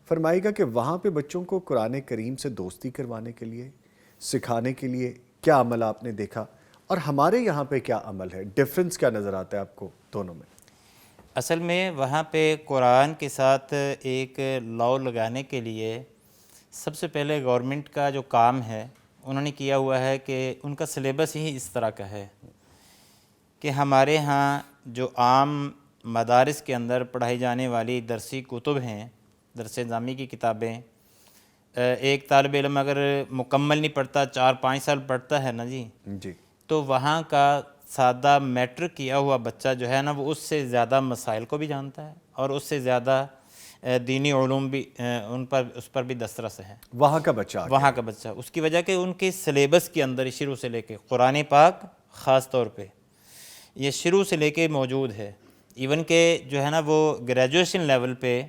فرمائیے گا کہ وہاں پہ بچوں کو قرآن کریم سے دوستی کروانے کے لیے، سکھانے کے لیے کیا عمل آپ نے دیکھا، اور ہمارے یہاں پہ کیا عمل ہے، ڈفرینس کیا نظر آتا ہے آپ کو دونوں میں؟ اصل میں وہاں پہ قرآن کے ساتھ ایک لاؤ لگانے کے لیے سب سے پہلے گورنمنٹ کا جو کام ہے انہوں نے کیا ہوا ہے کہ ان کا سلیبس ہی اس طرح کا ہے کہ ہمارے ہاں جو عام مدارس کے اندر پڑھائی جانے والی درسی کتب ہیں، درس نظامی کی کتابیں، ایک طالب علم اگر مکمل نہیں پڑھتا، 4-5 سال پڑھتا ہے نا جی، تو وہاں کا سادہ میٹرک کیا ہوا بچہ جو ہے نا وہ اس سے زیادہ مسائل کو بھی جانتا ہے اور اس سے زیادہ دینی علوم بھی اس پر بھی دسترس ہے. وہاں کا بچہ اس کی وجہ کہ ان کے سلیبس کے اندر شروع سے لے کے قرآن پاک خاص طور پہ یہ شروع سے لے کے موجود ہے. ایون کہ جو ہے نا وہ گریجویشن لیول پہ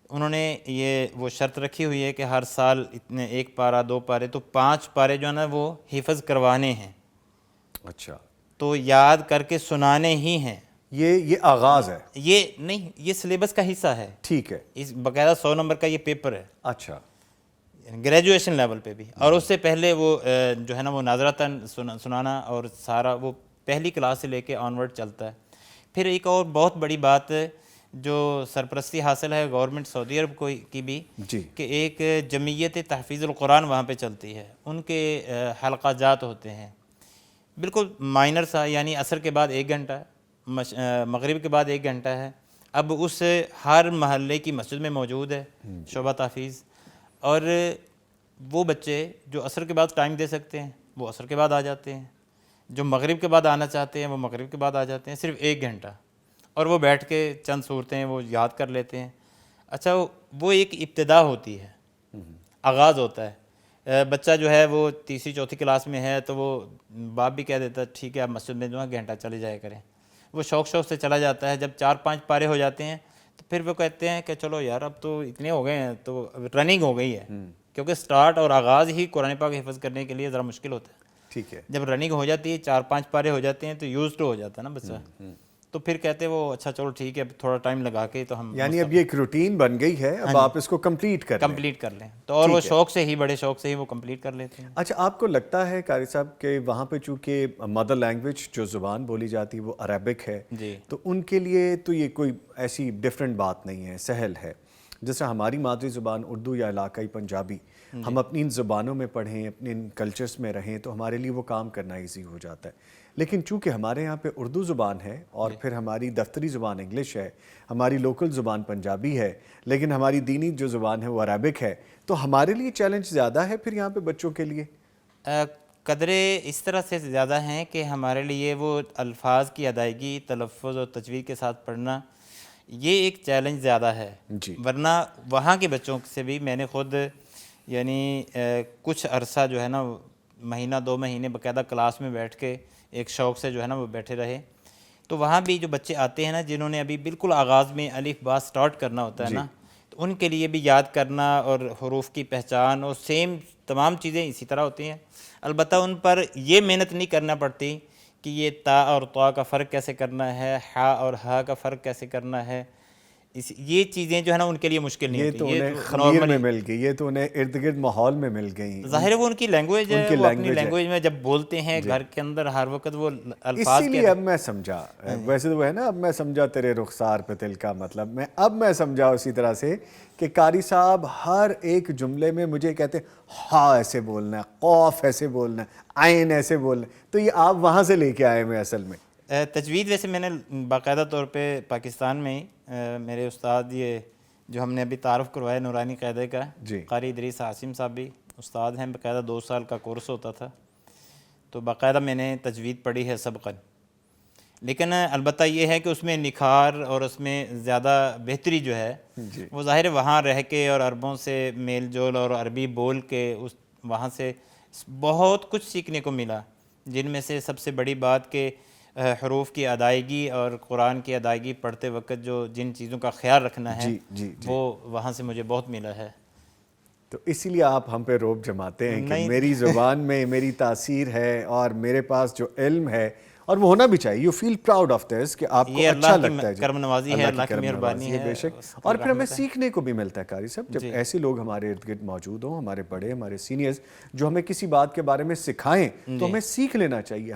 انہوں نے یہ وہ شرط رکھی ہوئی ہے کہ ہر سال اتنے 1 پارہ 2 پارے تو 5 پارے جو ہے نا وہ حفظ کروانے ہیں. اچھا، تو یاد کر کے سنانے ہی ہیں. یہ آغاز ہے؟ یہ نہیں، یہ سلیبس کا حصہ ہے. ٹھیک ہے. اس باقاعدہ 100 نمبر کا یہ پیپر ہے. اچھا، گریجویشن لیول پہ بھی. اور اس سے پہلے وہ جو ہے نا وہ ناظراتاً سنانا اور سارا وہ پہلی کلاس سے لے کے آنورڈ چلتا ہے. پھر ایک اور بہت بڑی بات جو سرپرستی حاصل ہے گورنمنٹ سعودی عرب کو کی بھی، کہ ایک جمعیت تحفیظ القرآن وہاں پہ چلتی ہے. ان کے حلقہ جات ہوتے ہیں بالکل مائنر سا، یعنی عصر کے بعد 1 گھنٹہ، مغرب کے بعد 1 گھنٹہ ہے. اب اس ہر محلے کی مسجد میں موجود ہے شعبہ تحفیظ، اور وہ بچے جو عصر کے بعد ٹائم دے سکتے ہیں وہ عصر کے بعد آ جاتے ہیں، جو مغرب کے بعد آنا چاہتے ہیں وہ مغرب کے بعد آ جاتے ہیں. صرف 1 گھنٹہ، اور وہ بیٹھ کے چند صورتیں وہ یاد کر لیتے ہیں. اچھا، وہ ایک ابتدا ہوتی ہے، آغاز ہوتا ہے. بچہ جو ہے وہ 3ری-4تھی کلاس میں ہے تو وہ باپ بھی کہہ دیتا ہے ٹھیک ہے آپ مسجد میں جو ہے گھنٹہ چلے جایا کریں. وہ شوق سے چلا جاتا ہے. جب 4-5 پارے ہو جاتے ہیں تو پھر وہ کہتے ہیں کہ چلو یار اب تو اتنے ہو گئے ہیں، تو رننگ ہو گئی ہے. کیونکہ سٹارٹ اور آغاز ہی قرآن پاک حفظ کرنے کے لیے ذرا مشکل ہوتا ہے. ٹھیک ہے. جب رننگ ہو جاتی ہے، 4-5 پارے ہو جاتے ہیں تو یوزڈ ہو جاتا ہے نا بچہ. تو پھر کہتے ہیں وہ اچھا چلو ٹھیک ہے تھوڑا ٹائم لگا کے تو ہم، یعنی اب یہ ایک روٹین بن گئی ہے، اب آپ اس کو کمپلیٹ کر لیں. تو اور وہ شوق سے ہی، بڑے شوق سے ہی وہ کمپلیٹ کر لیتے ہیں. اچھا، آپ کو لگتا ہے قاری صاحب کہ وہاں پہ چونکہ مدر لینگویج جو زبان بولی جاتی ہے وہ عربک ہے، تو ان کے لیے تو یہ کوئی ایسی ڈفرینٹ بات نہیں ہے، سہل ہے. جس طرح ہماری مادری زبان اردو یا علاقائی پنجابی، ہم اپنی ان زبانوں میں پڑھیں، اپنے ان کلچرز میں رہیں تو ہمارے لیے وہ کام کرنا ایزی ہو جاتا ہے. لیکن چونکہ ہمارے یہاں پہ اردو زبان ہے اور پھر ہماری دفتری زبان انگلش ہے، ہماری لوکل زبان پنجابی ہے، لیکن ہماری دینی جو زبان ہے وہ عربک ہے، تو ہمارے لیے چیلنج زیادہ ہے پھر یہاں پہ بچوں کے لیے؟ قدرے اس طرح سے زیادہ ہیں کہ ہمارے لیے وہ الفاظ کی ادائیگی، تلفظ اور تجوید کے ساتھ پڑھنا یہ ایک چیلنج زیادہ ہے. ورنہ وہاں کے بچوں سے بھی میں نے خود یعنی کچھ عرصہ جو ہے نا 1-2 مہینے باقاعدہ کلاس میں بیٹھ کے ایک شوق سے جو ہے نا وہ بیٹھے رہے. تو وہاں بھی جو بچے آتے ہیں نا جنہوں نے ابھی بالکل آغاز میں الف با سٹارٹ کرنا ہوتا ہے نا، تو ان کے لیے بھی یاد کرنا اور حروف کی پہچان اور سیم تمام چیزیں اسی طرح ہوتی ہیں. البتہ ان پر یہ محنت نہیں کرنا پڑتی کہ یہ تا اور طا کا فرق کیسے کرنا ہے، ہا اور ہا کا فرق کیسے کرنا ہے. یہ چیزیں جو ہے نا ان کے لیے مشکل نہیں ہوتی. یہ تو انہیں خمیر میں مل گئی، یہ تو انہیں ارد گرد ماحول میں مل گئی. ظاہر ہے وہ ان کی لینگویج ہے، وہ اپنی لینگویج میں جب بولتے ہیں گھر کے اندر ہر وقت وہ الفاظ. اسی لیے اب میں سمجھا، ویسے تو وہ ہے نا اب میں سمجھا تیرے رخسار پہ دل کا مطلب، اب میں سمجھا اسی طرح سے کہ قاری صاحب ہر ایک جملے میں مجھے کہتے ہا ایسے بولنا ہے، قوف ایسے بولنا ہے، عین ایسے بولنا ہے. تو یہ آپ وہاں سے لے کے آئے میں اصل میں تجوید. ویسے میں نے باقاعدہ طور پہ پاکستان میں میرے استاد یہ جو ہم نے ابھی تعارف کروایا نورانی قاعدے کا، قاری ادریس عاصم صاحب بھی استاد ہیں. باقاعدہ 2 سال کا کورس ہوتا تھا، تو باقاعدہ میں نے تجوید پڑھی ہے سبقاً. لیکن البتہ یہ ہے کہ اس میں نکھار اور اس میں زیادہ بہتری جو ہے وہ ظاہر وہاں رہ کے اور عربوں سے میل جول اور عربی بول کے وہاں سے بہت کچھ سیکھنے کو ملا، جن میں سے سب سے بڑی بات کہ حروف کی ادائیگی اور قرآن کی ادائیگی پڑھتے وقت جو جن چیزوں کا خیال رکھنا ہے وہ وہاں سے مجھے بہت ملا ہے۔ تو اسی لیے آپ ہم پہ روب جماتے ہیں کہ میری زبان میں میری تاثیر ہے اور میرے پاس جو علم ہے، اور وہ ہونا بھی چاہیے، you feel proud of this کہ آپ کو اچھا لگتا ہے جی، کرم نوازی ہے، اللہ کی مہربانی ہے بے شک، اور پھر ہمیں سیکھنے کو بھی ملتا ہے قاری صاحب جب ایسے لوگ ہمارے ارد گرد موجود ہوں، ہمارے بڑے، ہمارے سینئرز جو ہمیں کسی بات کے بارے میں سکھائیں تو ہمیں سیکھ لینا چاہیے،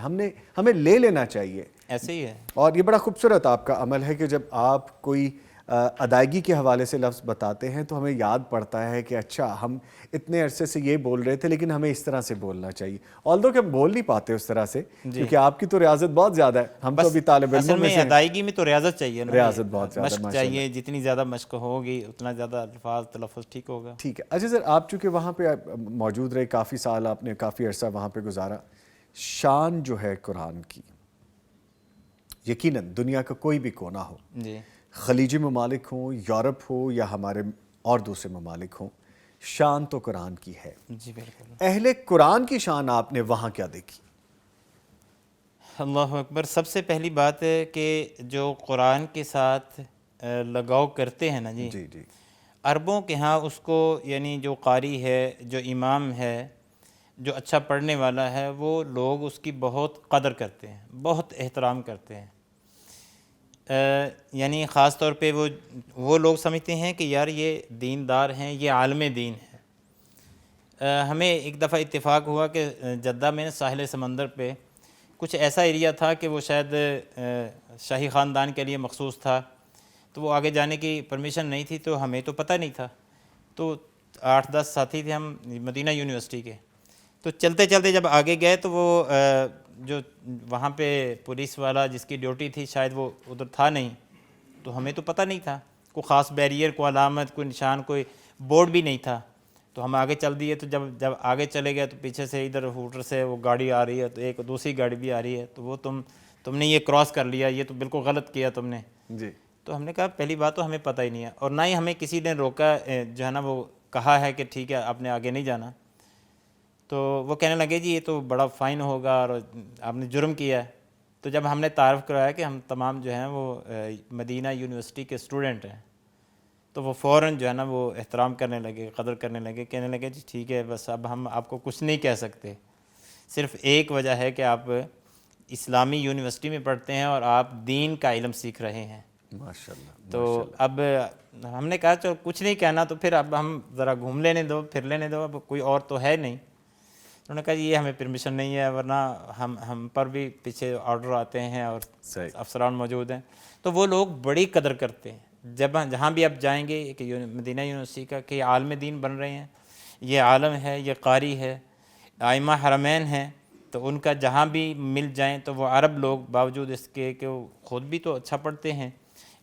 ہمیں لے لینا چاہیے۔ ایسے ہی ہے، اور یہ بڑا خوبصورت آپ کا عمل ہے کہ جب آپ کوئی ادائیگی کے حوالے سے لفظ بتاتے ہیں تو ہمیں یاد پڑتا ہے کہ اچھا ہم اتنے عرصے سے یہ بول رہے تھے لیکن ہمیں اس طرح سے بولنا چاہیے، آلدو کہ ہم بول نہیں پاتے اس طرح سے کیونکہ آپ کی تو ریاضت بہت زیادہ ہے، ہم تو ابھی طالب علموں میں سے ہیں۔ ادائیگی میں تو ریاضت چاہیے نا، ریاضت بہت زیادہ مشق چاہیے، جتنی زیادہ مشق ہوگی اتنا زیادہ الفاظ تلفظ ٹھیک ہوگا۔ ٹھیک ہے، اچھا سر، آپ چونکہ وہاں پہ موجود رہے کافی سال، آپ نے کافی عرصہ وہاں پہ گزارا، شان جو ہے قرآن کی، یقیناً دنیا کا کوئی بھی کونا ہو، جی، خلیجی ممالک ہوں، یورپ ہو یا ہمارے اور دوسرے ممالک ہوں، شان تو قرآن کی ہے۔ جی بالکل۔ اہل قرآن کی شان آپ نے وہاں کیا دیکھی؟ اللہ اکبر، سب سے پہلی بات ہے کہ جو قرآن کے ساتھ لگاؤ کرتے ہیں نا جی، جی جی، عربوں کے ہاں اس کو یعنی جو قاری ہے، جو امام ہے، جو اچھا پڑھنے والا ہے، وہ لوگ اس کی بہت قدر کرتے ہیں، بہت احترام کرتے ہیں۔ یعنی خاص طور پہ وہ لوگ سمجھتے ہیں کہ یار یہ دیندار ہیں، یہ عالم دین ہے۔ ہمیں ایک دفعہ اتفاق ہوا کہ جدہ میں ساحل سمندر پہ کچھ ایسا ایریا تھا کہ وہ شاید شاہی خاندان کے لیے مخصوص تھا، تو وہ آگے جانے کی پرمیشن نہیں تھی، تو ہمیں تو پتہ نہیں تھا، تو 8-10 ساتھی تھے ہم مدینہ یونیورسٹی کے، تو چلتے چلتے جب آگے گئے تو وہ جو وہاں پہ پولیس والا جس کی ڈیوٹی تھی شاید وہ ادھر تھا نہیں، تو ہمیں تو پتہ نہیں تھا، کوئی خاص بیریئر، کوئی علامت، کوئی نشان، کوئی بورڈ بھی نہیں تھا، تو ہم آگے چل دیے۔ تو جب آگے چلے گئے تو پیچھے سے ادھر ہوٹر سے وہ گاڑی آ رہی ہے، تو ایک دوسری گاڑی بھی آ رہی ہے، تو وہ تم نے یہ کراس کر لیا، یہ تو بالکل غلط کیا تم نے۔ جی، تو ہم نے کہا پہلی بات تو ہمیں پتہ ہی نہیں ہے، اور نہ ہی ہمیں کسی نے روکا، جو ہے نا وہ کہا ہے کہ ٹھیک ہے آپ نے آگے نہیں جانا۔ تو وہ کہنے لگے جی یہ تو بڑا فائن ہوگا اور آپ نے جرم کیا ہے۔ تو جب ہم نے تعارف کرایا کہ ہم تمام جو ہیں وہ مدینہ یونیورسٹی کے اسٹوڈنٹ ہیں، تو وہ فوراً جو ہے نا وہ احترام کرنے لگے، قدر کرنے لگے، کہنے لگے جی ٹھیک ہے، بس اب ہم آپ کو کچھ نہیں کہہ سکتے، صرف ایک وجہ ہے کہ آپ اسلامی یونیورسٹی میں پڑھتے ہیں اور آپ دین کا علم سیکھ رہے ہیں۔ ماشاءاللہ۔ تو اب ہم نے کہا چلو کچھ نہیں کہنا تو پھر اب ہم ذرا گھوم لینے دو، پھر لینے دو، اب کوئی اور تو ہے نہیں۔ انہوں نے کہا جی یہ ہمیں پرمیشن نہیں ہے، ورنہ ہم پر بھی پیچھے آرڈر آتے ہیں اور افسران موجود ہیں۔ تو وہ لوگ بڑی قدر کرتے ہیں، جہاں بھی آپ جائیں گے کہ مدینہ یونیورسٹی کا کہ یہ عالم دین بن رہے ہیں، یہ عالم ہے، یہ قاری ہے، ائمہ حرمین ہیں، تو ان کا جہاں بھی مل جائیں تو وہ عرب لوگ باوجود اس کے کہ وہ خود بھی تو اچھا پڑھتے ہیں،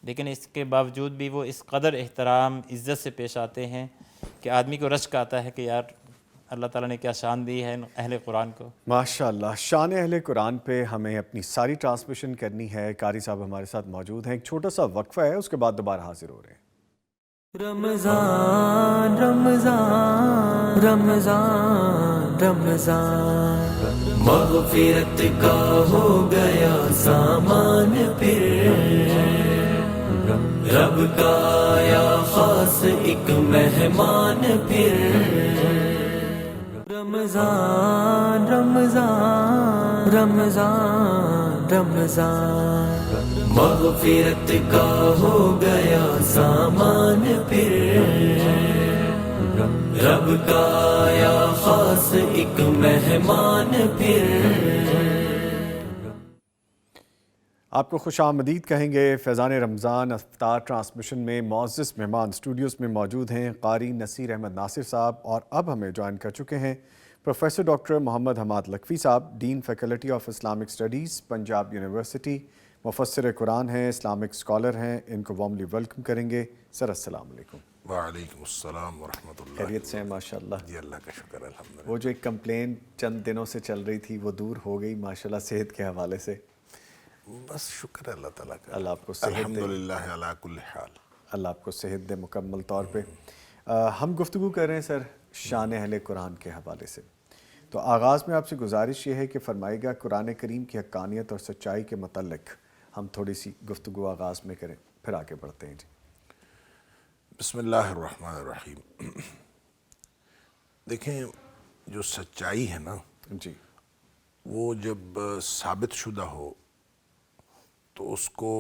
لیکن اس کے باوجود بھی وہ اس قدر احترام عزت سے پیش آتے ہیں کہ آدمی کو رشک آتا ہے کہ یار اللہ تعالیٰ نے کیا شان دی ہے اہل قرآن کو۔ ماشاءاللہ، شان اہل قرآن پہ ہمیں اپنی ساری ٹرانسمیشن کرنی ہے۔ قاری صاحب ہمارے ساتھ موجود ہیں، ایک چھوٹا سا وقفہ ہے، اس کے بعد دوبارہ حاضر ہو رہے ہیں۔ رمضان رمضان رمضان رمضان، مغفرت کا ہو گیا سامان پھر، رب کا آیا خاص ایک مہمان پھر، رمضان رمضان رمضان رمضان، مغفرت کا ہو گیا سامان پھر، رب کا آیا خاص ایک مہمان پھر۔ آپ کو خوش آمدید کہیں گے فیضان رمضان افطار ٹرانسمیشن میں۔ معزز مہمان اسٹوڈیوز میں موجود ہیں قاری نصیر احمد ناصر صاحب، اور اب ہمیں جوائن کر چکے ہیں professor doctor Muhammad Hammad Lakhvi Sahib, dean faculty of Islamic studies Punjab university, مفسر قرآن ہیں، اسلامک اسکالر ہیں۔ ان کو وارملی ویلکم کریں گے۔ سر السلام علیکم۔ وعلیکم السلام ورحمۃ اللہ۔ خیریت سے ہیں؟ ماشاءاللہ جی اللہ کا شکر الحمدللہ۔ وہ جو ایک کمپلین چند دنوں سے چل رہی تھی وہ دور ہو گئی ماشاءاللہ صحت کے حوالے سے؟ بس شکر ہے اللہ تعالیٰ کا، اللہ آپ کو صحت دے، الحمدللہ علی کل حال۔ اللہ آپ کو صحت دے مکمل طور پہ۔ ہم گفتگو کر رہے ہیں سر شان اہل قرآن کے حوالے سے۔ تو آغاز میں آپ سے گزارش یہ ہے کہ فرمائے گا قرآن کریم کی حقانیت اور سچائی کے متعلق ہم تھوڑی سی گفتگو آغاز میں کریں، پھر آگے بڑھتے ہیں۔ جی بسم اللہ الرحمن الرحیم۔ دیکھیں، جو سچائی ہے نا، جی وہ جب ثابت شدہ ہو تو اس کو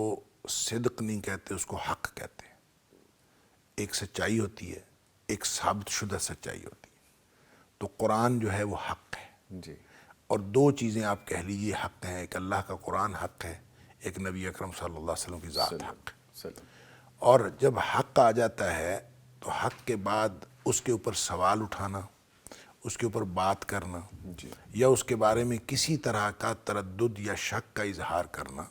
صدق نہیں کہتے، اس کو حق کہتے ہیں۔ ایک سچائی ہوتی ہے، ایک ثابت شدہ سچائی ہوتی ہے۔ تو قرآن جو ہے وہ حق ہے، جی اور دو چیزیں آپ کہہ لیجئے حق ہیں، ایک اللہ کا قرآن حق ہے، ایک نبی اکرم صلی اللہ علیہ وسلم کی ذات حق ہے۔ اور جب حق آ جاتا ہے تو حق کے بعد اس کے اوپر سوال اٹھانا، اس کے اوپر بات کرنا، یا اس کے بارے میں کسی طرح کا تردد یا شک کا اظہار کرنا،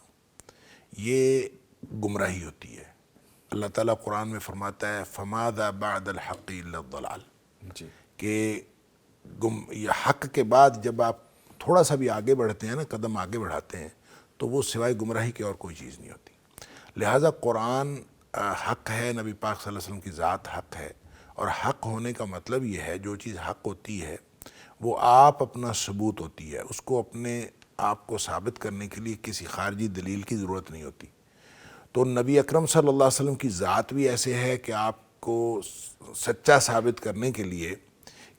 یہ گمراہی ہوتی ہے۔ اللہ تعالیٰ قرآن میں فرماتا ہے فَمَاذَا بَعْدَ الْحَقِّ إِلَّا الضَّلَالُ، جی کہ یہ حق کے بعد جب آپ تھوڑا سا بھی آگے بڑھتے ہیں نا، قدم آگے بڑھاتے ہیں، تو وہ سوائے گمراہی کے اور کوئی چیز نہیں ہوتی۔ لہٰذا قرآن حق ہے، نبی پاک صلی اللہ علیہ وسلم کی ذات حق ہے، اور حق ہونے کا مطلب یہ ہے جو چیز حق ہوتی ہے وہ آپ اپنا ثبوت ہوتی ہے، اس کو اپنے آپ کو ثابت کرنے کے لیے کسی خارجی دلیل کی ضرورت نہیں ہوتی۔ تو نبی اکرم صلی اللہ علیہ وسلم کی ذات بھی ایسے ہے کہ آپ کو سچا ثابت کرنے کے لیے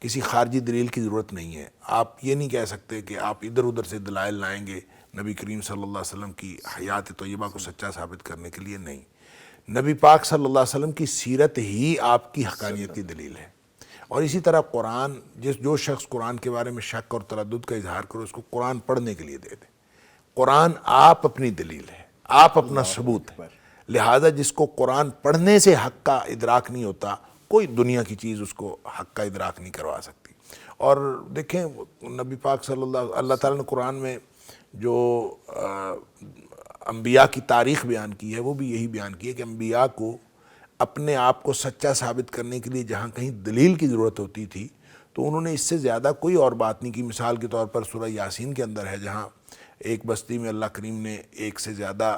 کسی خارجی دلیل کی ضرورت نہیں ہے۔ آپ یہ نہیں کہہ سکتے کہ آپ ادھر ادھر سے دلائل لائیں گے نبی کریم صلی اللہ علیہ وسلم کی حیات طیبہ کو سچا ثابت کرنے کے لیے، نہیں۔ نبی پاک صلی اللہ علیہ وسلم کی سیرت ہی آپ کی حقانیت کی دلیل ہے۔ اور اسی طرح قرآن، جو شخص قرآن کے بارے میں شک اور تردد کا اظہار کرو، اس کو قرآن پڑھنے کے لیے دے دے۔ قرآن آپ اپنی دلیل ہے، آپ اپنا ثبوت ہے۔ لہٰذا جس کو قرآن پڑھنے سے حق کا ادراک نہیں ہوتا، کوئی دنیا کی چیز اس کو حق کا ادراک نہیں کروا سکتی۔ اور دیکھیں، نبی پاک صلی اللہ تعالیٰ نے قرآن میں جو انبیاء کی تاریخ بیان کی ہے، وہ بھی یہی بیان کی ہے کہ انبیاء کو اپنے آپ کو سچا ثابت کرنے کے لیے جہاں کہیں دلیل کی ضرورت ہوتی تھی تو انہوں نے اس سے زیادہ کوئی اور بات نہیں کی۔ مثال کے طور پر سورہ یاسین کے اندر ہے، جہاں ایک بستی میں اللہ کریم نے ایک سے زیادہ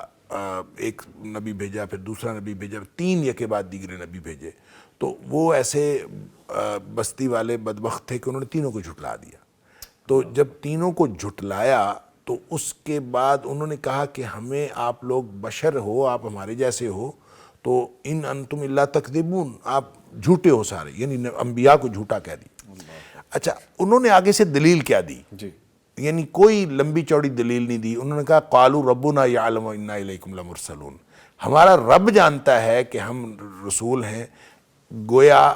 ایک نبی بھیجا، پھر دوسرا نبی بھیجا، 3 یکے بعد دیگرے نبی بھیجے، تو وہ ایسے بستی والے بدبخت تھے کہ انہوں نے تینوں کو جھٹلا دیا۔ تو جب تینوں کو جھٹلایا تو اس کے بعد انہوں نے کہا کہ ہمیں آپ لوگ بشر ہو، آپ ہمارے جیسے ہو، تو ان انتم الا تکذبون، آپ جھوٹے ہو سارے، یعنی انبیاء کو جھوٹا کہہ دی۔ اچھا، انہوں نے آگے سے دلیل کیا دی؟ جی یعنی کوئی لمبی چوڑی دلیل نہیں دی۔ انہوں نے کہا قالوا ربنا یعلم انا الیکم لمرسلون، ہمارا رب جانتا ہے کہ ہم رسول ہیں، گویا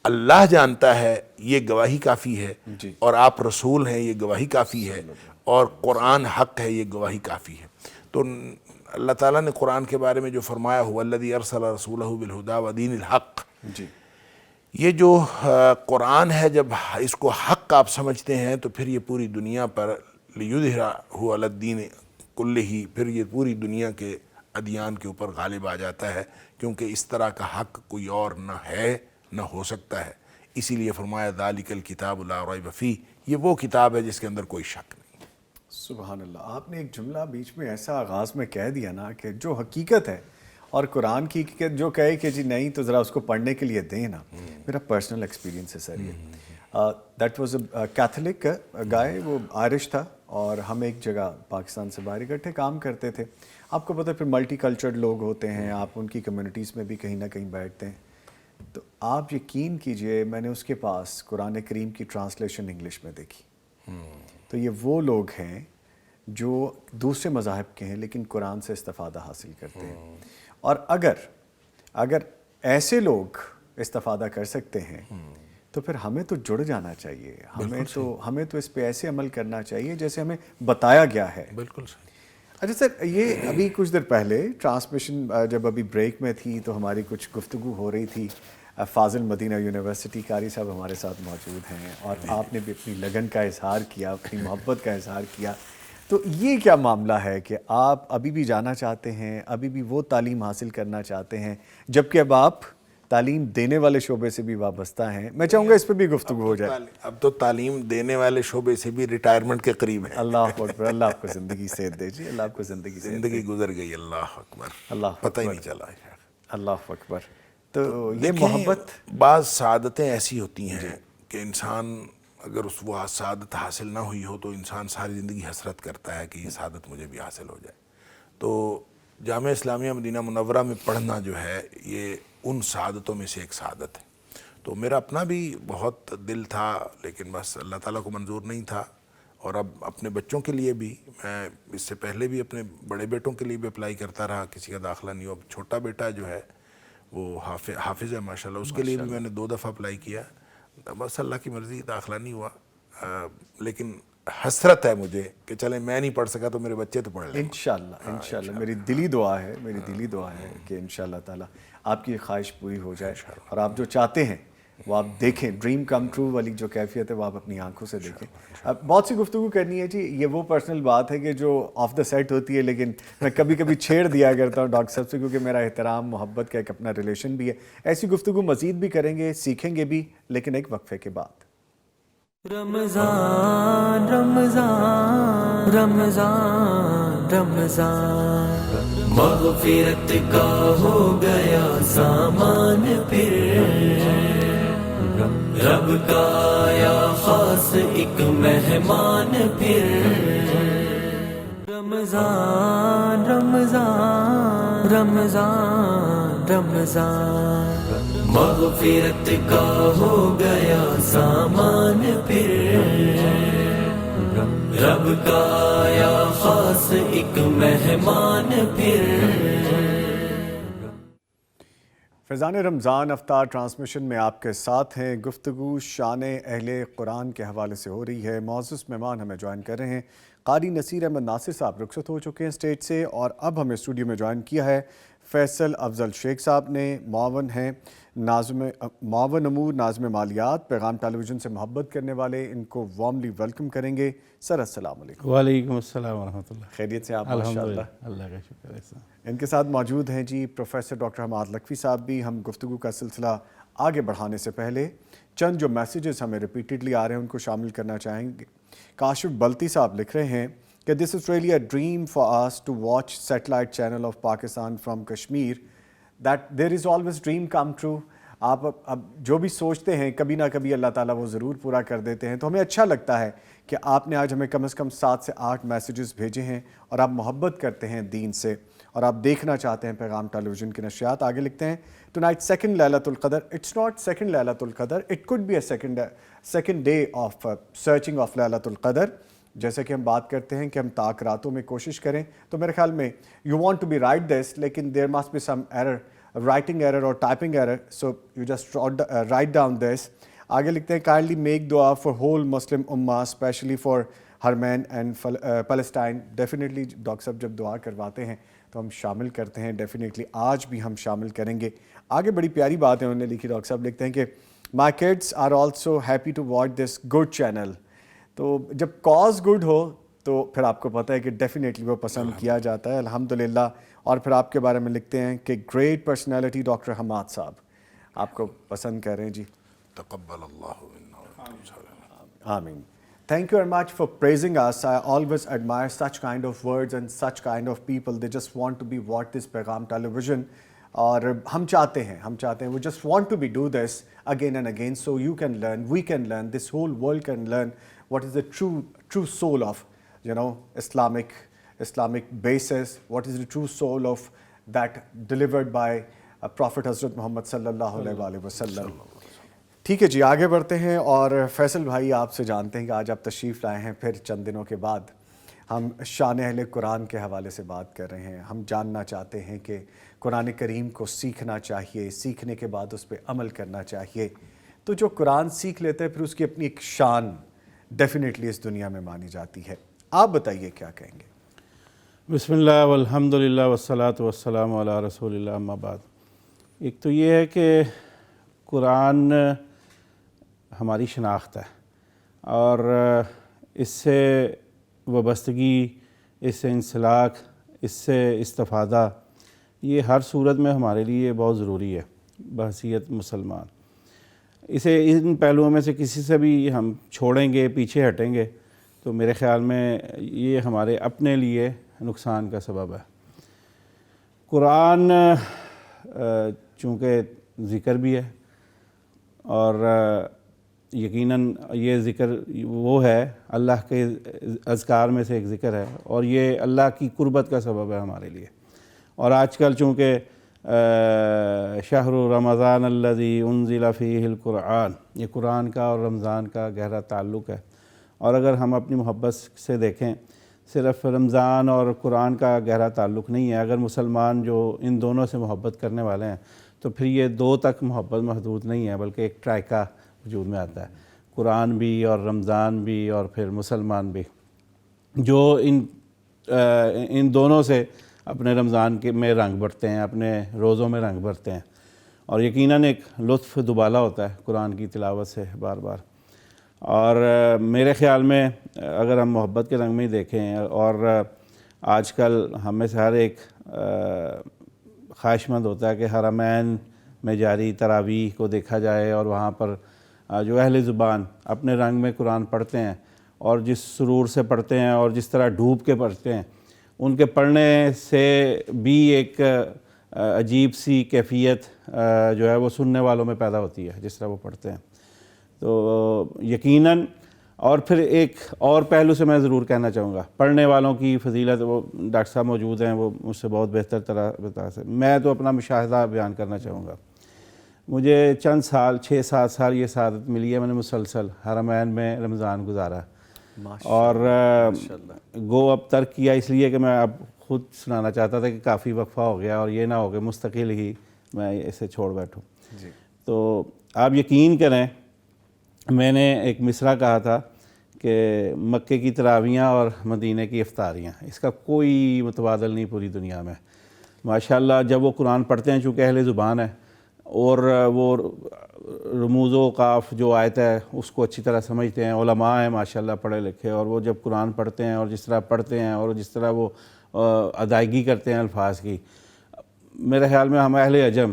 اللہ جانتا ہے، یہ گواہی کافی ہے، اور آپ رسول ہیں، یہ گواہی کافی ہے، اور قرآن حق ہے، یہ گواہی کافی ہے۔ تو اللہ تعالیٰ نے قرآن کے بارے میں جو فرمایا هو الذی ارسل رسولہ بالہدی ودین الحق، جی یہ جو قرآن ہے، جب اس کو حق آپ سمجھتے ہیں تو پھر یہ پوری دنیا پر لیظہرہ علی الدین کلہ، پھر یہ پوری دنیا کے ادیان کے اوپر غالب آ جاتا ہے، کیونکہ اس طرح کا حق کوئی اور نہ ہے نہ ہو سکتا ہے۔ اسی لیے فرمایا ذالک الکتاب لا ریب فیہ، یہ وہ کتاب ہے جس کے اندر کوئی شک نہیں۔ سبحان اللہ، آپ نے ایک جملہ بیچ میں ایسا آغاز میں کہہ دیا نا کہ جو حقیقت ہے اور قرآن کی حقیقت جو کہے کہ جی نہیں تو ذرا اس کو پڑھنے کے لیے دیں نا، میرا پرسنل ایکسپیرینس ہے سر یہ۔ دیٹ واز اے کیتھولک گائے، وہ آئرش تھا، اور ہم ایک جگہ پاکستان سے باہر اکٹھے کام کرتے تھے۔ آپ کو پتہ ہے پھر ملٹی کلچرڈ لوگ ہوتے ہیں، آپ ان کی کمیونٹیز میں بھی کہیں نہ کہیں بیٹھتے ہیں، تو آپ یقین کیجئے میں نے اس کے پاس قرآن کریم کی ٹرانسلیشن انگلش میں دیکھی۔ تو یہ وہ لوگ ہیں جو دوسرے مذاہب کے ہیں لیکن قرآن سے استفادہ حاصل کرتے ہیں، اور اگر ایسے لوگ استفادہ کر سکتے ہیں تو پھر ہمیں تو جڑ جانا چاہیے، ہمیں تو اس پہ ایسے عمل کرنا چاہیے جیسے ہمیں بتایا گیا ہے۔ بالکل صحیح۔ اچھا سر، یہ ابھی کچھ دیر پہلے ٹرانسمیشن جب ابھی بریک میں تھی تو ہماری کچھ گفتگو ہو رہی تھی، فاضل مدینہ یونیورسٹی قاری صاحب ہمارے ساتھ موجود ہیں، اور آپ نے بھی اپنی لگن کا اظہار کیا، اپنی محبت کا اظہار کیا، تو یہ کیا معاملہ ہے کہ آپ ابھی بھی جانا چاہتے ہیں، ابھی بھی وہ تعلیم حاصل کرنا چاہتے ہیں، جبکہ اب آپ تعلیم دینے والے شعبے سے بھی وابستہ ہیں؟ میں چاہوں گا اس پہ بھی گفتگو ہو جائے۔ اب تو تعلیم دینے والے شعبے سے بھی ریٹائرمنٹ کے قریب ہے۔ اللہ اکبر، اللہ آپ کو زندگی صحت دے جی، اللہ آپ کو زندگی صحت دے۔ زندگی گزر گئی، اللہ اکبر، اللہ پتہ ہی اکبر، نہیں چلا۔ اللہ اکبر۔ تو یہ دیکھیں، محبت، بعض سعادتیں ایسی ہوتی ہیں کہ انسان اگر وہ سعادت حاصل نہ ہوئی ہو تو انسان ساری زندگی حسرت کرتا ہے کہ یہ سعادت مجھے بھی حاصل ہو جائے. تو جامعہ اسلامیہ مدینہ منورہ میں پڑھنا جو ہے یہ ان سعادتوں میں سے ایک سعادت ہے. تو میرا اپنا بھی بہت دل تھا لیکن بس اللہ تعالیٰ کو منظور نہیں تھا. اور اب اپنے بچوں کے لیے بھی، میں اس سے پہلے بھی اپنے بڑے بیٹوں کے لیے بھی اپلائی کرتا رہا، کسی کا داخلہ نہیں ہوا. اب چھوٹا بیٹا جو ہے وہ حافظ ہے ماشاءاللہ، اس کے لیے بھی میں نے 2 دفعہ اپلائی کیا. بس اللہ کی مرضی داخلہ نہیں ہوا. لیکن حسرت ہے مجھے کہ چلیں میں نہیں پڑھ سکا تو میرے بچے تو پڑھ لیں. انشاءاللہ میری دلی دعا ہے کہ انشاءاللہ تعالیٰ آپ کی خواہش پوری ہو جائے اور آپ جو چاہتے ہیں وہ آپ دیکھیں. ڈریم کم ٹرو والی جو کیفیت ہے وہ آپ اپنی آنکھوں سے دیکھیں. اب بہت سی گفتگو کرنی ہے جی. یہ وہ پرسنل بات ہے کہ جو آف دا سیٹ ہوتی ہے لیکن میں کبھی کبھی چھیڑ دیا کرتا ہوں ڈاکٹر صاحب سے، کیونکہ میرا احترام محبت کا ایک اپنا ریلیشن بھی ہے. ایسی گفتگو مزید بھی کریں گے، سیکھیں گے بھی، لیکن ایک وقفے کے بعد. رمضان رمضان رمضان رمضان مغفرت کا ہو گیا سامان پھر، رب کا آیا خاص ایک مہمان پھر. رمضان رمضان رمضان رمضان مغفرت کا ہو گیا سامان پھر، رب کا آیا خاص ایک مہمان پھر. فیضان رمضان افطار ٹرانسمیشن میں آپ کے ساتھ ہیں. گفتگو شان اہل قرآن کے حوالے سے ہو رہی ہے. معزز مہمان ہمیں جوائن کر رہے ہیں. قاری نصیر احمد ناصر صاحب رخصت ہو چکے ہیں اسٹیج سے، اور اب ہمیں اسٹوڈیو میں جوائن کیا ہے فیصل افضل شیخ صاحب نے. معاون ہیں معاون امور ناظم مالیات. پیغام ٹیلی ویژن سے محبت کرنے والے ان کو وارملی ویلکم کریں گے. سر السلام علیکم. وعلیکم السلام ورحمۃ اللہ. خیریت سے آپ؟ ماشاءاللہ اللہ کا شکر ہے. ان کے ساتھ موجود ہیں جی پروفیسر ڈاکٹر حماد لکھوی صاحب بھی. ہم گفتگو کا سلسلہ آگے بڑھانے سے پہلے چند جو میسیجز ہمیں ریپیٹڈلی آ رہے ہیں ان کو شامل کرنا چاہیں گے. کاشف بلتی صاحب لکھ رہے ہیں کہ this is really a dream for us to watch satellite channel of Pakistan from Kashmir. That there is always dream come true. آپ اب جو بھی سوچتے ہیں کبھی نہ کبھی اللہ تعالیٰ وہ ضرور پورا کر دیتے ہیں. تو ہمیں اچھا لگتا ہے کہ آپ نے آج ہمیں کم از کم 7 سے 8 میسیجز بھیجے ہیں اور آپ محبت کرتے ہیں دین سے اور آپ دیکھنا چاہتے ہیں پیغام ٹیلی ویژن کی نشریات. آگے لکھتے ہیں ٹو نائٹ سیکنڈ لیلۃ القدر. اٹس ناٹ سیکنڈ لیلۃ القدر, it could be a second day of searching of لیلۃ القدر. جیسے کہ ہم بات کرتے ہیں کہ ہم تاک راتوں میں کوشش کریں, تو میرے خیال میں you want to be right this, لیکن there must be some error, writing error or typing error, so you just write down this. آگے لکھتے ہیں kindly make dua for whole Muslim ummah especially for Harman and Palestine. definitely doctor صاحب جب دعا کرواتے ہیں تو ہم شامل کرتے ہیں, definitely آج بھی ہم شامل کریں گے. آگے بڑی پیاری بات ہے انہوں نے لکھی, ڈاکٹر صاحب لکھتے ہیں کہ my kids are also happy to watch this good channel. تو جب کاز گڈ ہو تو پھر آپ کو پتہ ہے کہ ڈیفینیٹلی وہ پسند کیا جاتا ہے, الحمدللہ. اور پھر آپ کے بارے میں لکھتے ہیں کہ گریٹ پرسنالٹی ڈاکٹر حماد صاحب آپ کو پسند کر رہے ہیں جی. تقبل اللہ منا. آمین. Thank you very much for praising us. I always admire such kind of words and such kind of people. They just want to be what this Pegham television. اور ہم چاہتے ہیں we just want to be do this again and again so you can learn, we can learn, this whole world can learn what is the true soul of, you know, Islamic basis, what is the true soul of that delivered by Prophet Hazrat Muhammad sallallahu alaihi wasallam. ٹھیک ہے جی, آگے بڑھتے ہیں. اور فیصل بھائی آپ سے جانتے ہیں کہ آج آپ تشریف لائے ہیں پھر چند دنوں کے بعد. ہم شان اہل قرآن کے حوالے سے بات کر رہے ہیں. ہم جاننا چاہتے ہیں کہ قرآن کریم کو سیکھنا چاہیے, سیکھنے کے بعد اس پہ عمل کرنا چاہیے. تو جو قرآن سیکھ لیتا ہے پھر اس کی اپنی ایک شان ڈیفینیٹلی اس دنیا میں مانی جاتی ہے. آپ بتائیے کیا کہیں گے؟ بسم اللہ والحمد للہ والصلاۃ والسلام علی رسول اللہ, اما بعد. ایک تو یہ ہے کہ قرآن ہماری شناخت ہے اور اس سے وابستگی, اس سے انسلاک, اس سے استفادہ یہ ہر صورت میں ہمارے لیے بہت ضروری ہے بحیثیت مسلمان. اسے ان پہلوؤں میں سے کسی سے بھی ہم چھوڑیں گے, پیچھے ہٹیں گے تو میرے خیال میں یہ ہمارے اپنے لیے نقصان کا سبب ہے. قرآن چونکہ ذکر بھی ہے اور یقیناً یہ ذکر وہ ہے اللہ کے اذکار میں سے ایک ذکر ہے، اور یہ اللہ کی قربت کا سبب ہے ہمارے لیے۔ اور آج کل چونکہ شہر رمضان الذی انزل فیہ القرآن، یہ قرآن کا اور رمضان کا گہرا تعلق ہے، اور اگر ہم اپنی محبت سے دیکھیں صرف رمضان اور قرآن کا گہرا تعلق نہیں ہے، اگر مسلمان جو ان دونوں سے محبت کرنے والے ہیں تو پھر یہ دو تک محبت محدود نہیں ہے، بلکہ ایک ٹرائکا وجود میں آتا ہے، قرآن بھی اور رمضان بھی اور پھر مسلمان بھی، جو ان دونوں سے اپنے رمضان کے میں رنگ بھرتے ہیں، اپنے روزوں میں رنگ بھرتے ہیں، اور یقیناً ایک لطف دوبالا ہوتا ہے قرآن کی تلاوت سے بار بار۔ اور میرے خیال میں اگر ہم محبت کے رنگ میں ہی دیکھیں، اور آج کل ہم میں سے ہر ایک خواہش مند ہوتا ہے کہ حرمین میں جاری تراویح کو دیکھا جائے، اور وہاں پر جو اہل زبان اپنے رنگ میں قرآن پڑھتے ہیں اور جس سرور سے پڑھتے ہیں اور جس طرح ڈوب کے پڑھتے ہیں، ان کے پڑھنے سے بھی ایک عجیب سی کیفیت جو ہے وہ سننے والوں میں پیدا ہوتی ہے جس طرح وہ پڑھتے ہیں۔ تو یقیناً، اور پھر ایک اور پہلو سے میں ضرور کہنا چاہوں گا، پڑھنے والوں کی فضیلت، وہ ڈاکٹر صاحب موجود ہیں، وہ مجھ سے بہت بہتر طرح بتا سکتے، میں تو اپنا مشاہدہ بیان کرنا چاہوں گا۔ مجھے چند سال 6-7 سال یہ سعادت ملی ہے، میں نے مسلسل حرمین میں رمضان گزارا، اور گو اب ترک کیا اس لیے کہ میں اب خود سنانا چاہتا تھا کہ کافی وقفہ ہو گیا اور یہ نہ ہو کہ مستقل ہی میں اسے چھوڑ بیٹھوں۔ تو آپ یقین کریں، میں نے ایک مصرع کہا تھا کہ مکے کی تراویحاں اور مدینہ کی افطاریاں، اس کا کوئی متبادل نہیں پوری دنیا میں۔ ماشاءاللہ جب وہ قرآن پڑھتے ہیں، چونکہ اہل زبان ہے اور وہ رموز و اوقاف جو آیت ہے اس کو اچھی طرح سمجھتے ہیں، علماء ہیں ماشاءاللہ پڑھے لکھے، اور وہ جب قرآن پڑھتے ہیں اور جس طرح پڑھتے ہیں اور جس طرح وہ ادائیگی کرتے ہیں الفاظ کی، میرے خیال میں ہم اہل عجم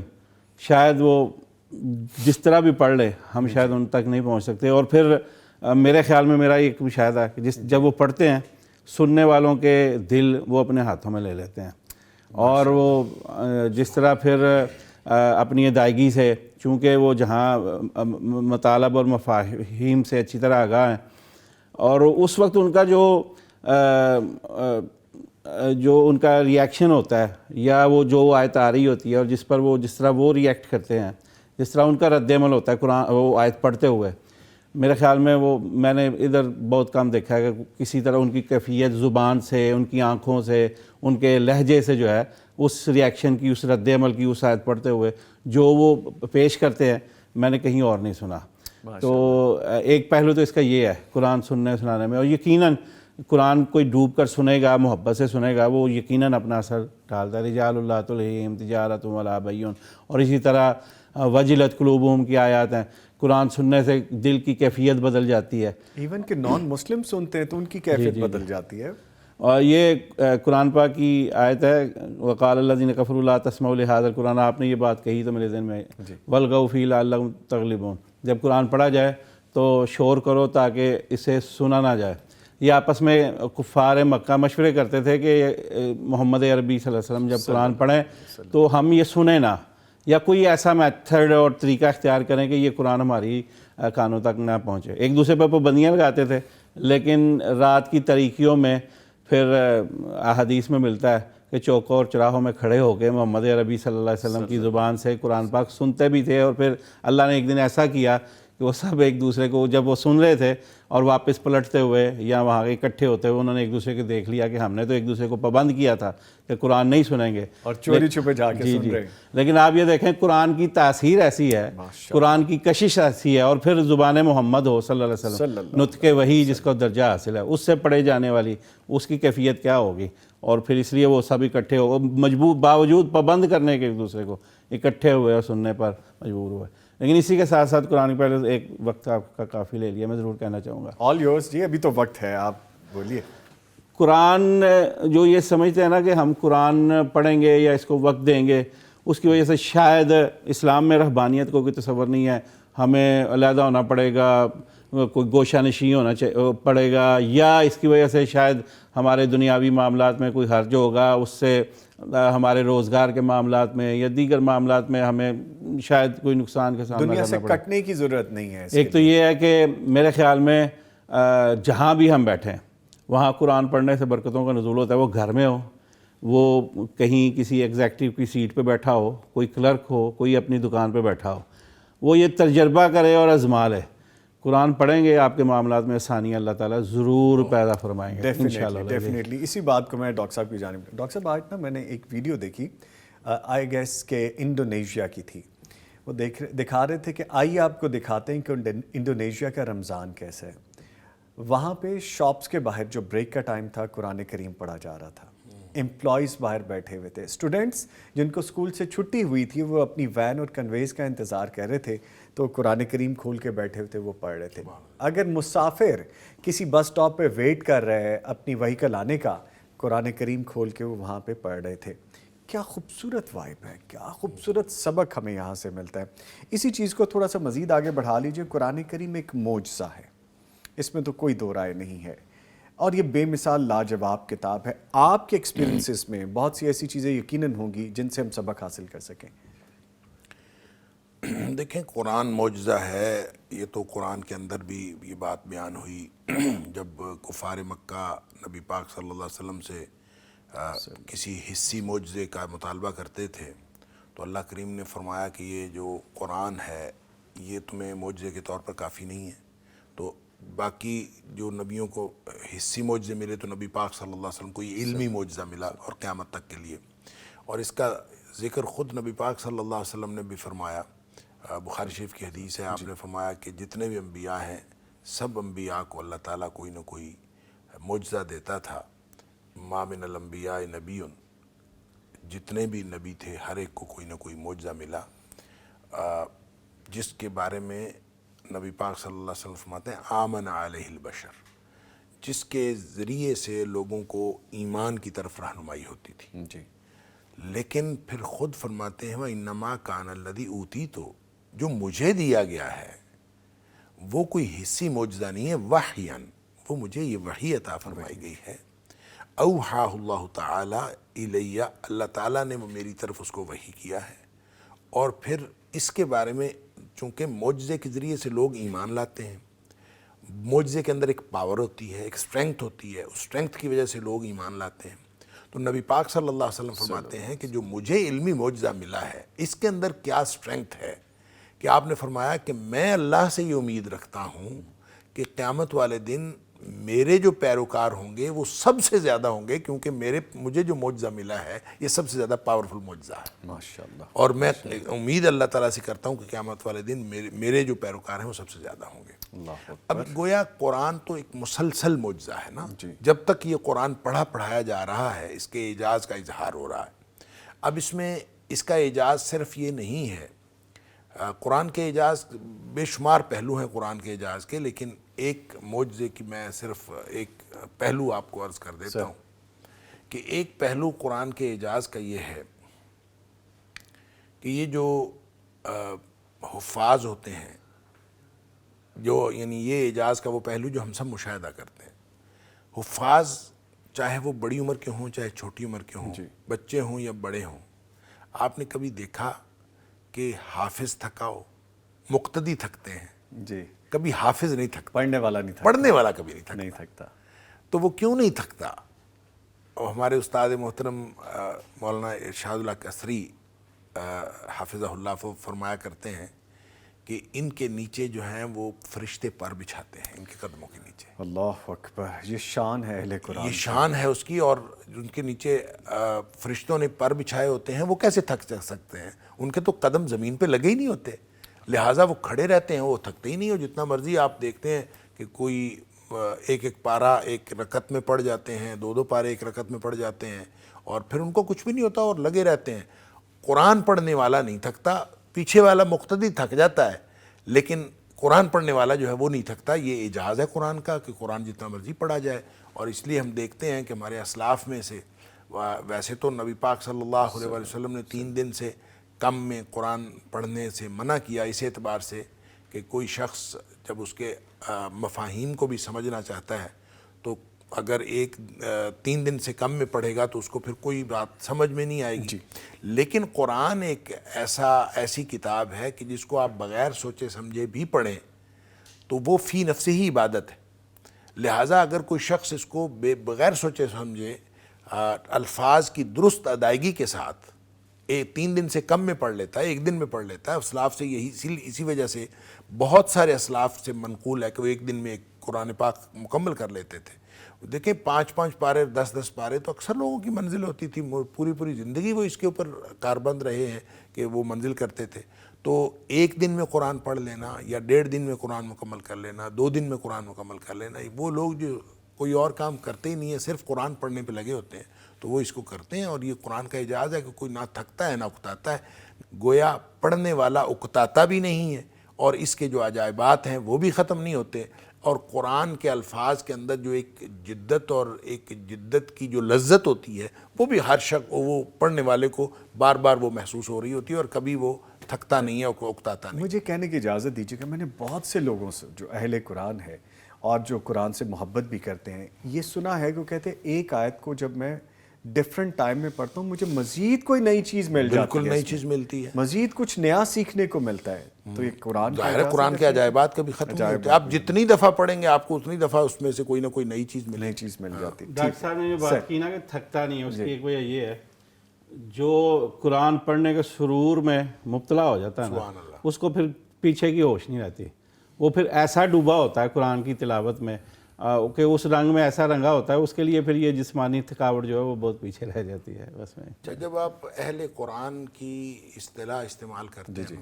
شاید وہ جس طرح بھی پڑھ لے ہم شاید ان تک نہیں پہنچ سکتے۔ اور پھر میرے خیال میں میرا ایک مشاہدہ ہے کہ جب وہ پڑھتے ہیں، سننے والوں کے دل وہ اپنے ہاتھوں میں لے لیتے ہیں، اور وہ جس طرح پھر اپنی ادائیگی سے، چونکہ وہ جہاں مطالب اور مفاہیم سے اچھی طرح آگاہ ہیں، اور اس وقت ان کا جو ان کا ریاکشن ہوتا ہے، یا وہ جو آیت آ رہی ہوتی ہے اور جس طرح وہ ریئیکٹ کرتے ہیں، جس طرح ان کا رد عمل ہوتا ہے قرآن وہ آیت پڑھتے ہوئے، میرے خیال میں وہ میں نے ادھر بہت کم دیکھا ہے کہ کسی طرح ان کی کیفیت زبان سے، ان کی آنکھوں سے، ان کے لہجے سے جو ہے اس ریاکشن کی، اس رد عمل کی، اس آیت پڑھتے ہوئے جو وہ پیش کرتے ہیں، میں نے کہیں اور نہیں سنا۔ تو ایک پہلو تو اس کا یہ ہے قرآن سننے سنانے میں، اور یقیناً قرآن کوئی ڈوب کر سنے گا، محبت سے سنے گا، وہ یقیناً اپنا اثر ڈالتا ہے۔ رجال اللہ تلہیہم تجارۃ ولا بیع، اور اسی طرح وجلت قلوبہم کی آیات ہیں، قرآن سننے سے دل کی کیفیت بدل جاتی ہے۔ ایون کہ نان مسلم سنتے ہیں تو ان کی کیفیت بدل جاتی ہے۔ اور یہ قرآن پاک کی آیت ہے، وقال الذین کفروا لا تسمعوا لہذا القرآن، آپ نے یہ بات کہی تو میرے ذہن میں والغوا فیہ لعلکم تغلبون، جب قرآن پڑھا جائے تو شور کرو تاکہ اسے سنا نہ جائے۔ یہ آپس میں کفار مکہ مشورے کرتے تھے کہ محمد عربی صلی اللہ علیہ وسلم جب قرآن پڑھیں تو ہم یہ سنیں نہ، یا کوئی ایسا میتھڈ اور طریقہ اختیار کریں کہ یہ قرآن ہماری کانوں تک نہ پہنچے۔ ایک دوسرے پر پابندیاں لگاتے تھے، لیکن رات کی تاریکیوں میں پھر احادیث میں ملتا ہے کہ چوکوں اور چراہوں میں کھڑے ہو کے محمد عربی صلی اللہ علیہ وسلم کی زبان سے قرآن پاک سنتے بھی تھے، اور پھر اللہ نے ایک دن ایسا کیا کہ وہ سب ایک دوسرے کو جب وہ سن رہے تھے اور واپس پلٹتے ہوئے یا وہاں اکٹھے ہوتے ہوئے، انہوں نے ایک دوسرے کو دیکھ لیا کہ ہم نے تو ایک دوسرے کو پابند کیا تھا کہ قرآن نہیں سنیں گے، اور چوری چھپے جا کے سن رہے ہیں۔ لیکن آپ یہ دیکھیں قرآن کی تاثیر ایسی ہے، قرآن کی کشش ایسی ہے، اور پھر زبان محمد ہو صلی اللہ علیہ وسلم، نطق وحی جس کو درجہ حاصل ہے، اس سے پڑھے جانے والی اس کی کیفیت کیا ہوگی۔ اور پھر اس لیے وہ سب اکٹھے ہو، مجبور باوجود پابند کرنے کے ایک دوسرے کو اکٹھے ہوئے اور سننے پر مجبور ہوئے۔ لیکن اسی کے ساتھ ساتھ قرآن پہلے ایک وقت آپ کا کافی لے لیا، میں ضرور کہنا چاہوں گا آل یورز جی، ابھی تو وقت ہے، آپ بولیے۔ قرآن جو یہ سمجھتے ہیں نا کہ ہم قرآن پڑھیں گے یا اس کو وقت دیں گے، اس کی وجہ سے شاید اسلام میں رہبانیت کو کوئی تصور نہیں ہے، ہمیں علیحدہ ہونا پڑے گا، کوئی گوشہ نشین ہونا پڑے گا، یا اس کی وجہ سے شاید ہمارے دنیاوی معاملات میں کوئی حرج ہوگا، اس سے ہمارے روزگار کے معاملات میں یا دیگر معاملات میں ہمیں شاید کوئی نقصان کا سامنا دنیا سے کرنا پڑے۔ کٹنے کی ضرورت نہیں ہے۔ ایک تو یہ ہے کہ میرے خیال میں جہاں بھی ہم بیٹھیں وہاں قرآن پڑھنے سے برکتوں کا نزول ہوتا ہے، وہ گھر میں ہو، وہ کہیں کسی ایگزیکٹو کی سیٹ پہ بیٹھا ہو، کوئی کلرک ہو، کوئی اپنی دکان پہ بیٹھا ہو، وہ یہ تجربہ کرے اور آزما لے۔ قرآن پڑھیں گے آپ کے معاملات میں آسانیاں اللہ تعالیٰ ضرور پیدا فرمائیں گے انشاءاللہ۔ ڈیفینیٹلی۔ اسی بات کو میں ڈاکٹر صاحب کی جانب، ڈاکٹر صاحب آج نا میں نے ایک ویڈیو دیکھی، آئی گیس کہ انڈونیشیا کی تھی، وہ دکھا رہے تھے کہ آئیے آپ کو دکھاتے ہیں کہ انڈونیشیا کا رمضان کیسا ہے۔ وہاں پہ شاپس کے باہر جو بریک کا ٹائم تھا قرآن کریم پڑھا جا رہا تھا، امپلائیز باہر بیٹھے ہوئے تھے، اسٹوڈنٹس جن کو اسکول سے چھٹی ہوئی تھی وہ اپنی وین اور کنویز کا انتظار کر رہے تھے تو قرآن کریم کھول کے بیٹھے ہوئے تھے، وہ پڑھ رہے تھے۔ اگر مسافر کسی بس سٹاپ پہ ویٹ کر رہے ہیں اپنی وہیکل آنے کا، قرآن کریم کھول کے وہ وہاں پہ پڑھ رہے تھے۔ کیا خوبصورت وائب ہے، کیا خوبصورت سبق ہمیں یہاں سے ملتا ہے۔ اسی چیز کو تھوڑا سا مزید آگے بڑھا لیجئے، قرآن کریم ایک معجزہ ہے، اس میں تو کوئی دو رائے نہیں ہے، اور یہ بے مثال لاجواب کتاب ہے۔ آپ کے ایکسپیرینسز میں بہت سی ایسی چیزیں یقیناً ہوں گی جن سے ہم سبق حاصل کر سکیں۔ دیکھیں قرآن معجزہ ہے، یہ تو قرآن کے اندر بھی یہ بات بیان ہوئی جب کفار مکہ نبی پاک صلی اللہ علیہ وسلم سے کسی حصی معجزے کا مطالبہ کرتے تھے تو اللہ کریم نے فرمایا کہ یہ جو قرآن ہے یہ تمہیں معجزے کے طور پر کافی نہیں ہے۔ تو باقی جو نبیوں کو حصی معجزے ملے تو نبی پاک صلی اللہ علیہ وسلم کو یہ علمی معجزہ ملا اور قیامت تک کے لیے، اور اس کا ذکر خود نبی پاک صلی اللہ علیہ وسلم نے بھی فرمایا۔ بخاری شریف کی حدیث ہے، آپ نے فرمایا کہ جتنے بھی انبیاء ہیں سب انبیاء کو اللہ تعالیٰ کوئی نہ کوئی معجزہ دیتا تھا۔ ما من الانبیاء نبی، جتنے بھی نبی تھے ہر ایک کو کوئی نہ کوئی معجزہ ملا، جس کے بارے میں نبی پاک صلی اللہ علیہ وسلم فرماتے ہیں آمن علیہ البشر، جس کے ذریعے سے لوگوں کو ایمان کی طرف رہنمائی ہوتی تھی۔ جی، لیکن پھر خود فرماتے ہیں وَإِنَّمَا كَانَ الَّذِي أُوتِيتُ، جو مجھے دیا گیا ہے وہ کوئی حصی معجزہ نہیں ہے، وحیاً، وہ مجھے یہ وحی عطا فرمائی گئی ہے۔ اوحاہ اللہ تعالیٰ الیہ، اللہ تعالیٰ نے میری طرف اس کو وحی کیا ہے، اور پھر اس کے بارے میں چونکہ معجزے کے ذریعے سے لوگ ایمان لاتے ہیں، معجزے کے اندر ایک پاور ہوتی ہے، ایک اسٹرینگتھ ہوتی ہے، اس اسٹرینگتھ کی وجہ سے لوگ ایمان لاتے ہیں۔ تو نبی پاک صلی اللہ علیہ وسلم فرماتے ہیں کہ جو مجھے علمی معجزہ ملا ہے اس کے اندر کیا اسٹرینگتھ ہے، کہ آپ نے فرمایا کہ میں اللہ سے یہ امید رکھتا ہوں کہ قیامت والے دن میرے جو پیروکار ہوں گے وہ سب سے زیادہ ہوں گے، کیونکہ مجھے جو معجزہ ملا ہے یہ سب سے زیادہ پاورفل معجزہ ہے، ماشاءاللہ۔ اور میں امید اللہ تعالیٰ سے کرتا ہوں کہ قیامت والے دن میرے جو پیروکار ہیں وہ سب سے زیادہ ہوں گے۔ اللہ اب گویا قرآن تو ایک مسلسل معجزہ ہے نا، جی۔ جب تک یہ قرآن پڑھایا جا رہا ہے اس کے اعجاز کا اظہار ہو رہا ہے۔ اب اس میں اس کا اعجاز صرف یہ نہیں ہے، قرآن کے اعجاز بے شمار پہلو ہیں قرآن کے اعجاز کے، لیکن ایک معجزے کی میں صرف ایک پہلو آپ کو عرض کر دیتا ہوں کہ ایک پہلو قرآن کے اعجاز کا یہ ہے کہ یہ جو حفاظ ہوتے ہیں، جو یعنی یہ اعجاز کا وہ پہلو جو ہم سب مشاہدہ کرتے ہیں، حفاظ چاہے وہ بڑی عمر کے ہوں چاہے چھوٹی عمر کے ہوں، بچے ہوں یا بڑے ہوں، آپ نے کبھی دیکھا کہ حافظ تھکا ہو؟ مقتدی تھکتے ہیں، جی، کبھی حافظ نہیں تھکتا، پڑھنے والا نہیں تھا، پڑھنے والا کبھی نہیں تھکتا۔ تو وہ کیوں نہیں تھکتا؟ اور ہمارے استاد محترم مولانا ارشاد اللہ قصری حافظہ اللہ فرمایا کرتے ہیں کہ ان کے نیچے جو ہیں وہ فرشتے پر بچھاتے ہیں، ان کے قدموں کے نیچے۔ اللہ اکبر، یہ شان ہے اہل قرآن، یہ شان ہے اس کی، اور ان کے نیچے فرشتوں نے پر بچھائے ہوتے ہیں، وہ کیسے تھک سکتے ہیں؟ ان کے تو قدم زمین پہ لگے ہی نہیں ہوتے، لہٰذا وہ کھڑے رہتے ہیں، وہ تھکتے ہی نہیں ہو۔ جتنا مرضی آپ دیکھتے ہیں کہ کوئی ایک پارہ ایک رکعت میں پڑھ جاتے ہیں، دو پارے ایک رکعت میں پڑھ جاتے ہیں، اور پھر ان کو کچھ بھی نہیں ہوتا اور لگے رہتے ہیں۔ قرآن پڑھنے والا نہیں تھکتا، پیچھے والا مقتدی تھک جاتا ہے، لیکن قرآن پڑھنے والا جو ہے وہ نہیں تھکتا۔ یہ اعجاز ہے قرآن کا کہ قرآن جتنا مرضی پڑھا جائے، اور اس لیے ہم دیکھتے ہیں کہ ہمارے اسلاف میں سے ویسے تو نبی پاک صلی اللہ علیہ وسلم نے 3 دن سے کم میں قرآن پڑھنے سے منع کیا، اس اعتبار سے کہ کوئی شخص جب اس کے مفاہیم کو بھی سمجھنا چاہتا ہے تو اگر 3 دن سے کم میں پڑھے گا تو اس کو پھر کوئی بات سمجھ میں نہیں آئے گی. لیکن قرآن ایک ایسی کتاب ہے کہ جس کو آپ بغیر سوچے سمجھے بھی پڑھیں تو وہ فی نفسہ ہی عبادت ہے. لہٰذا اگر کوئی شخص اس کو بغیر سوچے سمجھے الفاظ کی درست ادائیگی کے ساتھ 3 دن سے کم میں پڑھ لیتا ہے، 1 دن میں پڑھ لیتا ہے. اسلاف سے اسی وجہ سے بہت سارے اسلاف سے منقول ہے کہ وہ 1 دن میں قرآن پاک مکمل کر لیتے تھے. دیکھیں 5 پارے 10 پارے تو اکثر لوگوں کی منزل ہوتی تھی، پوری زندگی وہ اس کے اوپر کاربند رہے ہیں کہ وہ منزل کرتے تھے. تو 1 دن میں قرآن پڑھ لینا یا 1.5 دن میں قرآن مکمل کر لینا، 2 دن میں قرآن مکمل کر لینا، وہ لوگ جو کوئی اور کام کرتے ہی نہیں ہے، صرف قرآن پڑھنے پہ لگے ہوتے ہیں تو وہ اس کو کرتے ہیں. اور یہ قرآن کا اعجاز ہے کہ کوئی نہ تھکتا ہے نہ اکتاتا ہے. گویا پڑھنے والا اکتاتا بھی نہیں ہے اور اس کے جو عجائبات ہیں وہ بھی ختم نہیں ہوتے. اور قرآن کے الفاظ کے اندر جو ایک جدت کی جو لذت ہوتی ہے وہ بھی ہر شخص وہ پڑھنے والے کو بار بار وہ محسوس ہو رہی ہوتی ہے اور کبھی وہ تھکتا نہیں ہے اور اکتاتا نہیں. مجھے کہنے کی اجازت دیجیے کہ میں نے بہت سے لوگوں سے جو اہل قرآن ہے اور جو قرآن سے محبت بھی کرتے ہیں یہ سنا ہے کہ وہ کہتے ہیں ایک آیت کو جب میں ڈیفرنٹ ٹائم میں پڑھتا ہوں مجھے مزید کوئی نئی چیز مل جاتی ہے، بالکل نئی چیز ملتی ہے، مزید کچھ نیا سیکھنے کو ملتا ہے. تو یہ قرآن ظاہر ہے قرآن کے عجائبات کبھی ختم نہیں ہوتے. آپ جتنی دفعہ پڑھیں گے آپ کو اتنی دفعہ اس میں سے کوئی نہ کوئی نئی چیز مل جاتی. ڈاکٹر صاحب نے جو بات کی نا کہ تھکتا نہیں ہے، اس کی ایک وجہ یہ ہے جو قرآن پڑھنے کے سرور میں مبتلا ہو جاتا ہے نا اس کو پھر پیچھے کی ہوش نہیں رہتی. وہ پھر ایسا ڈوبا ہوتا ہے قرآن کی تلاوت میں کہ اس رنگ میں ایسا رنگا ہوتا ہے، اس کے لیے پھر یہ جسمانی تھکاوٹ جو ہے وہ بہت پیچھے رہ جاتی ہے بس میں. جب آپ اہل قرآن کی اصطلاح استعمال کرتے ہیں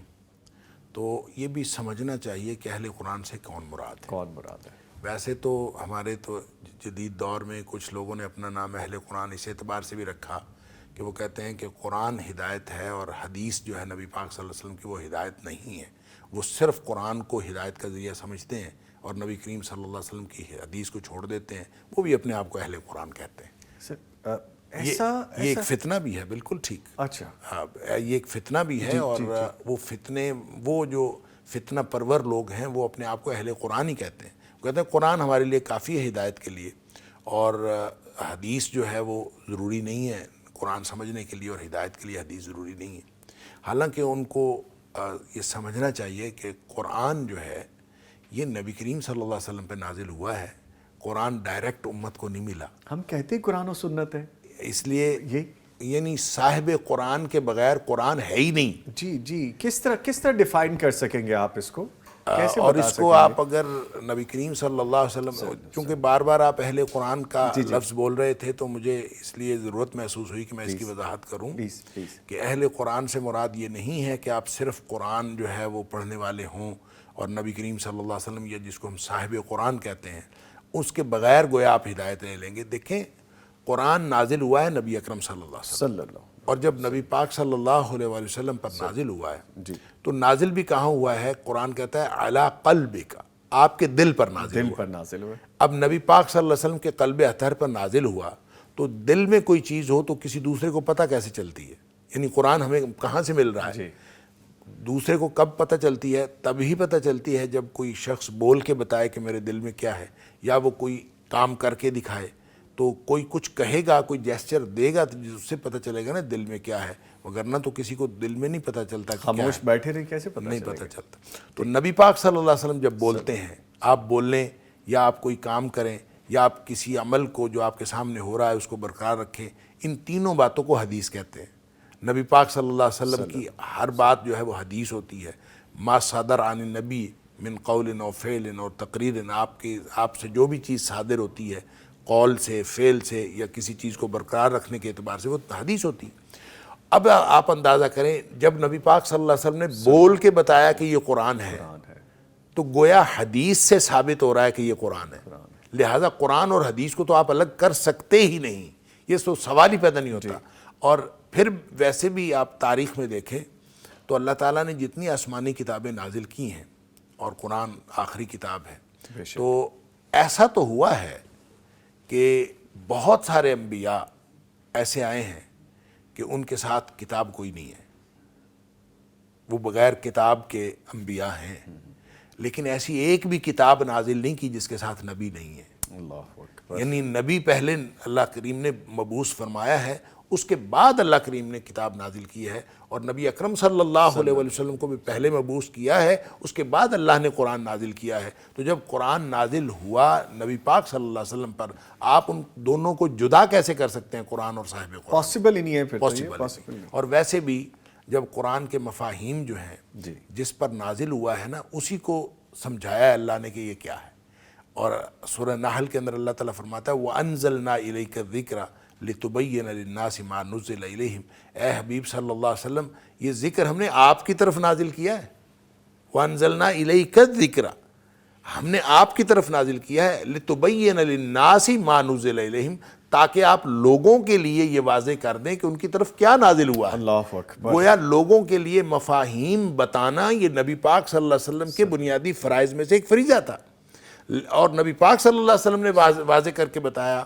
تو یہ بھی سمجھنا چاہیے کہ اہل قرآن سے کون مراد ہے. ویسے تو ہمارے تو جدید دور میں کچھ لوگوں نے اپنا نام اہل قرآن اس اعتبار سے بھی رکھا کہ وہ کہتے ہیں کہ قرآن ہدایت ہے اور حدیث جو ہے نبی پاک صلی اللہ علیہ وسلم کی وہ ہدایت نہیں ہے. وہ صرف قرآن کو ہدایت کا ذریعہ سمجھتے ہیں اور نبی کریم صلی اللہ علیہ وسلم کی حدیث کو چھوڑ دیتے ہیں. وہ بھی اپنے آپ کو اہل قرآن کہتے ہیں. یہ ایک فتنہ بھی ہے. بالکل ٹھیک. اچھا ہاں یہ ایک فتنہ بھی ہے اور وہ جو فتنہ پرور لوگ ہیں وہ اپنے آپ کو اہل قرآن ہی کہتے ہیں. وہ کہتے ہیں قرآن ہمارے لیے کافی ہے ہدایت کے لیے اور حدیث جو ہے وہ ضروری نہیں ہے قرآن سمجھنے کے لیے اور ہدایت کے لیے حدیث ضروری نہیں ہے. حالانکہ ان کو یہ سمجھنا چاہیے کہ قرآن جو ہے یہ نبی کریم صلی اللہ علیہ وسلم پہ نازل ہوا ہے. قرآن ڈائریکٹ امت کو نہیں ملا. ہم کہتے ہیں قرآن و سنت ہے اس لیے یعنی صاحب قرآن کے بغیر قرآن ہے ہی نہیں. جی کس طرح ڈیفائن کر سکیں گے آپ اس کو کیسے اور بتا اس کو آپ اگر نبی کریم صلی اللہ علیہ وسلم چونکہ بار بار آپ اہل قرآن کا لفظ بول رہے تھے تو مجھے اس لیے ضرورت محسوس ہوئی کہ میں اس کی وضاحت کروں کہ اہل قرآن سے مراد یہ نہیں ہے کہ آپ صرف قرآن جو ہے وہ پڑھنے والے ہوں اور نبی کریم صلی اللہ علیہ وسلم یا جس کو ہم صاحب قرآن کہتے ہیں اس کے بغیر گویا آپ ہدایت نہیں لیں گے. دیکھیں قرآن نازل ہوا ہے نبی اکرم صلی اللہ علیہ وسلم اور جب نبی پاک صلی اللہ علیہ وسلم پر نازل ہوا ہے تو نازل بھی کہاں ہوا ہے؟ قرآن کہتا ہے علی قلبک، آپ کے دل پر نازل ہوا. اب نبی پاک صلی اللہ علیہ وسلم کے قلب اطہر پر نازل ہوا تو دل میں کوئی چیز ہو تو کسی دوسرے کو پتہ کیسے چلتی ہے؟ یعنی قرآن ہمیں کہاں سے مل رہا ہے؟ دوسرے کو کب پتہ چلتی ہے؟ تب ہی پتہ چلتی ہے جب کوئی شخص بول کے بتائے کہ میرے دل میں کیا ہے یا وہ کوئی کام کر کے دکھائے. تو کوئی کچھ کہے گا، کوئی جیسچر دے گا تو اس سے پتہ چلے گا نا دل میں کیا ہے، وگرنہ تو کسی کو دل میں نہیں پتہ چلتا کہ خاموش بیٹھے رہے کیسے نہیں پتہ چلتا. تو نبی پاک صلی اللہ علیہ وسلم جب بولتے ہیں، آپ بولیں یا آپ کوئی کام کریں یا آپ کسی عمل کو جو آپ کے سامنے ہو رہا ہے اس کو برقرار رکھیں، ان تینوں باتوں کو حدیث کہتے ہیں. نبی پاک صلی اللہ علیہ وسلم کی ہر بات جو ہے وہ حدیث ہوتی ہے. ما صادر عن النبی من قول و فعل اور تقریر، آپ سے جو بھی چیز صادر ہوتی ہے قول سے، فعل سے یا کسی چیز کو برقرار رکھنے کے اعتبار سے وہ حدیث ہوتی. اب آپ اندازہ کریں جب نبی پاک صلی اللہ علیہ وسلم نے بول کے بتایا کہ یہ قرآن ہے تو گویا حدیث سے ثابت ہو رہا ہے کہ یہ قرآن ہے. لہٰذا قرآن اور حدیث کو تو آپ الگ کر سکتے ہی نہیں، یہ تو سوال ہی پیدا نہیں ہوتا. اور پھر ویسے بھی آپ تاریخ میں دیکھیں تو اللہ تعالیٰ نے جتنی آسمانی کتابیں نازل کی ہیں اور قرآن آخری کتاب ہے تو ایسا تو ہوا ہے کہ بہت سارے انبیاء ایسے آئے ہیں کہ ان کے ساتھ کتاب کوئی نہیں ہے، وہ بغیر کتاب کے انبیاء ہیں، لیکن ایسی ایک بھی کتاب نازل نہیں کی جس کے ساتھ نبی نہیں ہے. اللہ اکبر. یعنی نبی پہلے اللہ کریم نے مبعوث فرمایا ہے، اس کے بعد اللہ کریم نے کتاب نازل کی ہے، اور نبی اکرم صلی اللہ علیہ وسلم کو بھی پہلے مبعوث کیا ہے، اس کے بعد اللہ نے قرآن نازل کیا ہے. تو جب قرآن نازل ہوا نبی پاک صلی اللہ علیہ وسلم پر، آپ ان دونوں کو جدا کیسے کر سکتے ہیں، قرآن اور صاحب قرآن؟ پاسبل ہی نہیں ہے پھر تو یہ پاسبل نہیں. اور ویسے بھی جب قرآن کے مفاہیم جو ہیں جی. جس پر نازل ہوا ہے نا، اسی کو سمجھایا ہے اللہ نے کہ یہ کیا ہے. اور سورہ نحل کے اندر اللہ تعالیٰ فرماتا ہے وَأَنزَلْنَا إِلَيْكَ الذِّكْرَ لِتُبَيِّنَ لِلنَّاسِ مَا نُزِّلَ إِلَيْهِمْ. اے حبیب صلی اللہ علیہ وسلم، یہ ذکر ہم نے آپ کی طرف نازل کیا ہے. وَأَنزَلْنَا إِلَيْكَ الذِّكْرَ، ہم نے آپ کی طرف نازل کیا ہے، لِتُبَيِّنَ لِلنَّاسِ مَا نُزِّلَ إِلَيْهِمْ، تاکہ آپ لوگوں کے لیے یہ واضح کر دیں کہ ان کی طرف کیا نازل ہوا ہے. اللہ اکبر. گویا لوگوں کے لیے مفاہیم بتانا یہ نبی پاک صلی اللہ علیہ وسلم کے بنیادی فرائض میں سے ایک فریضہ تھا. اور نبی پاک صلی اللہ علیہ وسلم نے واضح کر کے بتایا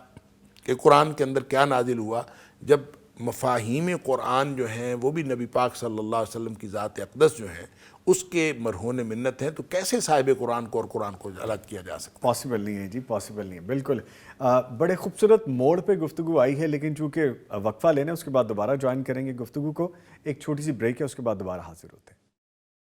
کہ قرآن کے اندر کیا نازل ہوا. جب مفاہیم قرآن جو ہیں وہ بھی نبی پاک صلی اللہ علیہ وسلم کی ذات اقدس جو ہیں اس کے مرہون منت ہیں، تو کیسے صاحب قرآن کو اور قرآن کو الگ کیا جا سکتا؟ پاسبل نہیں ہے جی، پاسبل نہیں ہے بالکل. بڑے خوبصورت موڑ پہ گفتگو آئی ہے، لیکن چونکہ وقفہ لینا اس کے بعد دوبارہ جوائن کریں گے گفتگو کو. ایک چھوٹی سی بریک ہے، اس کے بعد دوبارہ حاضر ہوتے ہیں.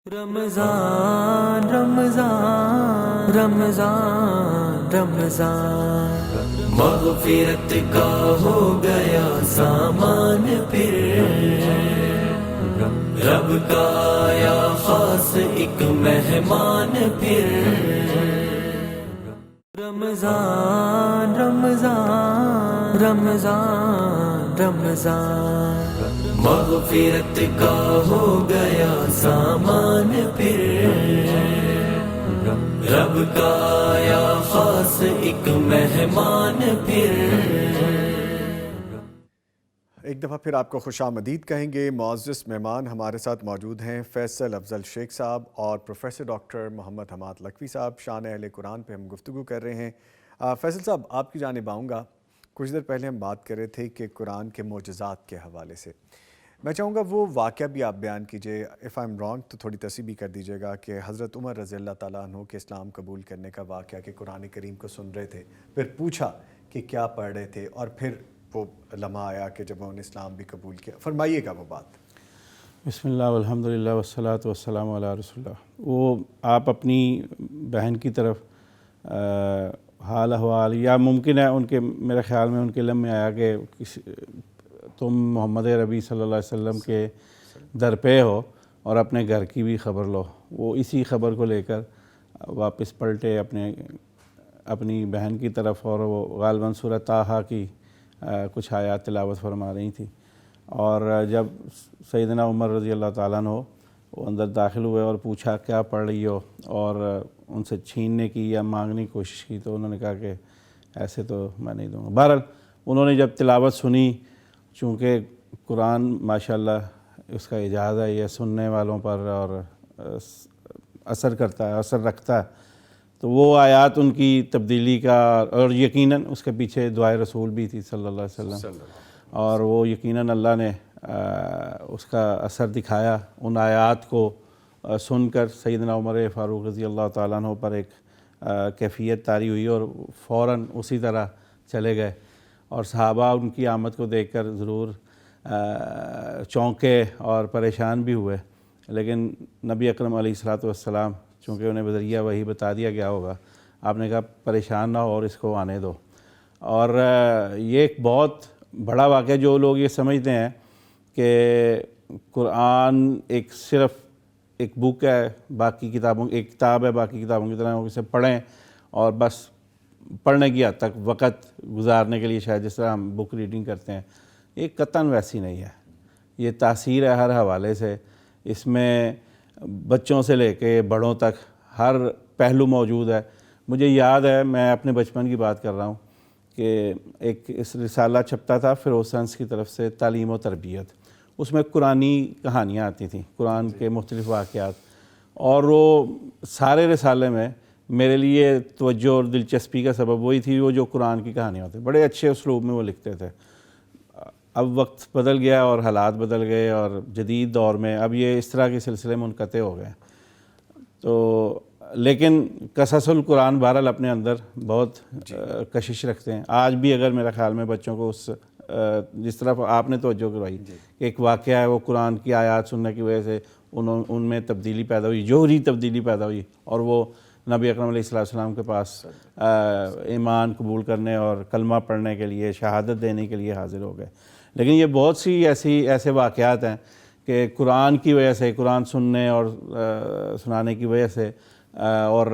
رمضان رمضان رمضان رمضان مغفرت کا ہو گیا سامان، پھر رب کا آیا خاص ایک مہمان، پھر رمضان رمضان رمضان رمضان مغفرت کا ہو گیا سامان، پھر رب کا آیا خاص ایک مہمان، پھر ایک دفعہ پھر آپ کو خوش آمدید کہیں گے. معزز مہمان ہمارے ساتھ موجود ہیں فیصل افضل شیخ صاحب اور پروفیسر ڈاکٹر محمد حماد لکھوی صاحب. شان اہل قرآن پہ ہم گفتگو کر رہے ہیں. فیصل صاحب آپ کی جانب آؤں گا. کچھ دیر پہلے ہم بات کر رہے تھے کہ قرآن کے معجزات کے حوالے سے میں چاہوں گا وہ واقعہ بھی آپ بیان کیجئے. اف آئی ایم رانگ تو تھوڑی تصحیح بھی کر دیجیے گا کہ حضرت عمر رضی اللہ تعالیٰ عنہ کے اسلام قبول کرنے کا واقعہ کہ قرآن کریم کو سن رہے تھے، پھر پوچھا کہ کیا پڑھ رہے تھے، اور پھر وہ لمحہ آیا کہ جب انہوں نے اسلام بھی قبول کیا. فرمائیے گا وہ بات. بسم اللہ والحمدللہ والصلاۃ والسلام علی رسول اللہ. وہ آپ اپنی بہن کی طرف حال احوال، یا ممکن ہے ان کے، میرے خیال میں ان کے علم میں آیا کہ تم محمد ربی صلی اللہ علیہ وسلم کے در پہ ہو اور اپنے گھر کی بھی خبر لو. وہ اسی خبر کو لے کر واپس پلٹے اپنی بہن کی طرف، اور وہ غالباً سورہ طٰہٰ کی کچھ آیات تلاوت فرما رہی تھیں. اور جب سیدنا عمر رضی اللہ تعالیٰ عنہ وہ اندر داخل ہوئے اور پوچھا کیا پڑھ رہی ہو، اور ان سے چھیننے کی یا مانگنے کی کوشش کی، تو انہوں نے کہا کہ ایسے تو میں نہیں دوں گا. بہرحال انہوں نے جب تلاوت سنی، چونکہ قرآن ماشاءاللہ اس کا اعجاز ہے، یہ سننے والوں پر اور اثر کرتا ہے، اثر رکھتا ہے، تو وہ آیات ان کی تبدیلی کا، اور یقیناً اس کے پیچھے دعائے رسول بھی تھی صلی اللہ علیہ وسلم، اور وہ یقیناً اللہ نے اس کا اثر دکھایا. ان آیات کو سن کر سیدنا عمر فاروق رضی اللہ تعالیٰ عنہ پر ایک کیفیت طاری ہوئی، اور فوراً اسی طرح چلے گئے. اور صحابہ ان کی آمد کو دیکھ کر ضرور چونکے اور پریشان بھی ہوئے، لیکن نبی اکرم علیہ الصلوۃ والسلام چونکہ انہیں بذریعہ وحی بتا دیا گیا ہوگا، آپ نے کہا پریشان نہ ہو اور اس کو آنے دو. اور یہ ایک بہت بڑا واقعہ، جو لوگ یہ سمجھتے ہیں کہ قرآن ایک صرف ایک بک ہے، باقی کتابوں ایک کتاب ہے، باقی کتابوں کی طرح اسے پڑھیں اور بس پڑھنے کی حد تک وقت گزارنے کے لیے، شاید جس طرح ہم بک ریڈنگ کرتے ہیں، یہ قطعاً ویسی نہیں ہے. یہ تاثیر ہے ہر حوالے سے، اس میں بچوں سے لے کے بڑوں تک ہر پہلو موجود ہے. مجھے یاد ہے، میں اپنے بچپن کی بات کر رہا ہوں، کہ ایک اس رسالہ چھپتا تھا فیروز سنس کی طرف سے، تعلیم و تربیت. اس میں قرآنی کہانیاں آتی تھیں، قرآن کے مختلف واقعات، اور وہ سارے رسالے میں میرے لیے توجہ اور دلچسپی کا سبب وہی تھی، وہ جو قرآن کی کہانیاں ہوتی، بڑے اچھے اسلوب میں وہ لکھتے تھے. اب وقت بدل گیا اور حالات بدل گئے، اور جدید دور میں اب یہ اس طرح کے سلسلے منقطع ہو گئے. تو لیکن قصص القرآن بہرحال اپنے اندر بہت کشش رکھتے ہیں. آج بھی اگر میرا خیال میں بچوں کو اس جس طرف آپ نے توجہ کروائی کہ ایک واقعہ ہے وہ قرآن کی آیات سننے کی وجہ سے ان میں تبدیلی پیدا ہوئی, جوہری تبدیلی پیدا ہوئی, اور وہ نبی اکرم علیہ السلام کے پاس ایمان قبول کرنے اور کلمہ پڑھنے کے لیے, شہادت دینے کے لیے حاضر ہو گئے. لیکن یہ بہت سی ایسے واقعات ہیں کہ قرآن کی وجہ سے, قرآن سننے اور سنانے کی وجہ سے اور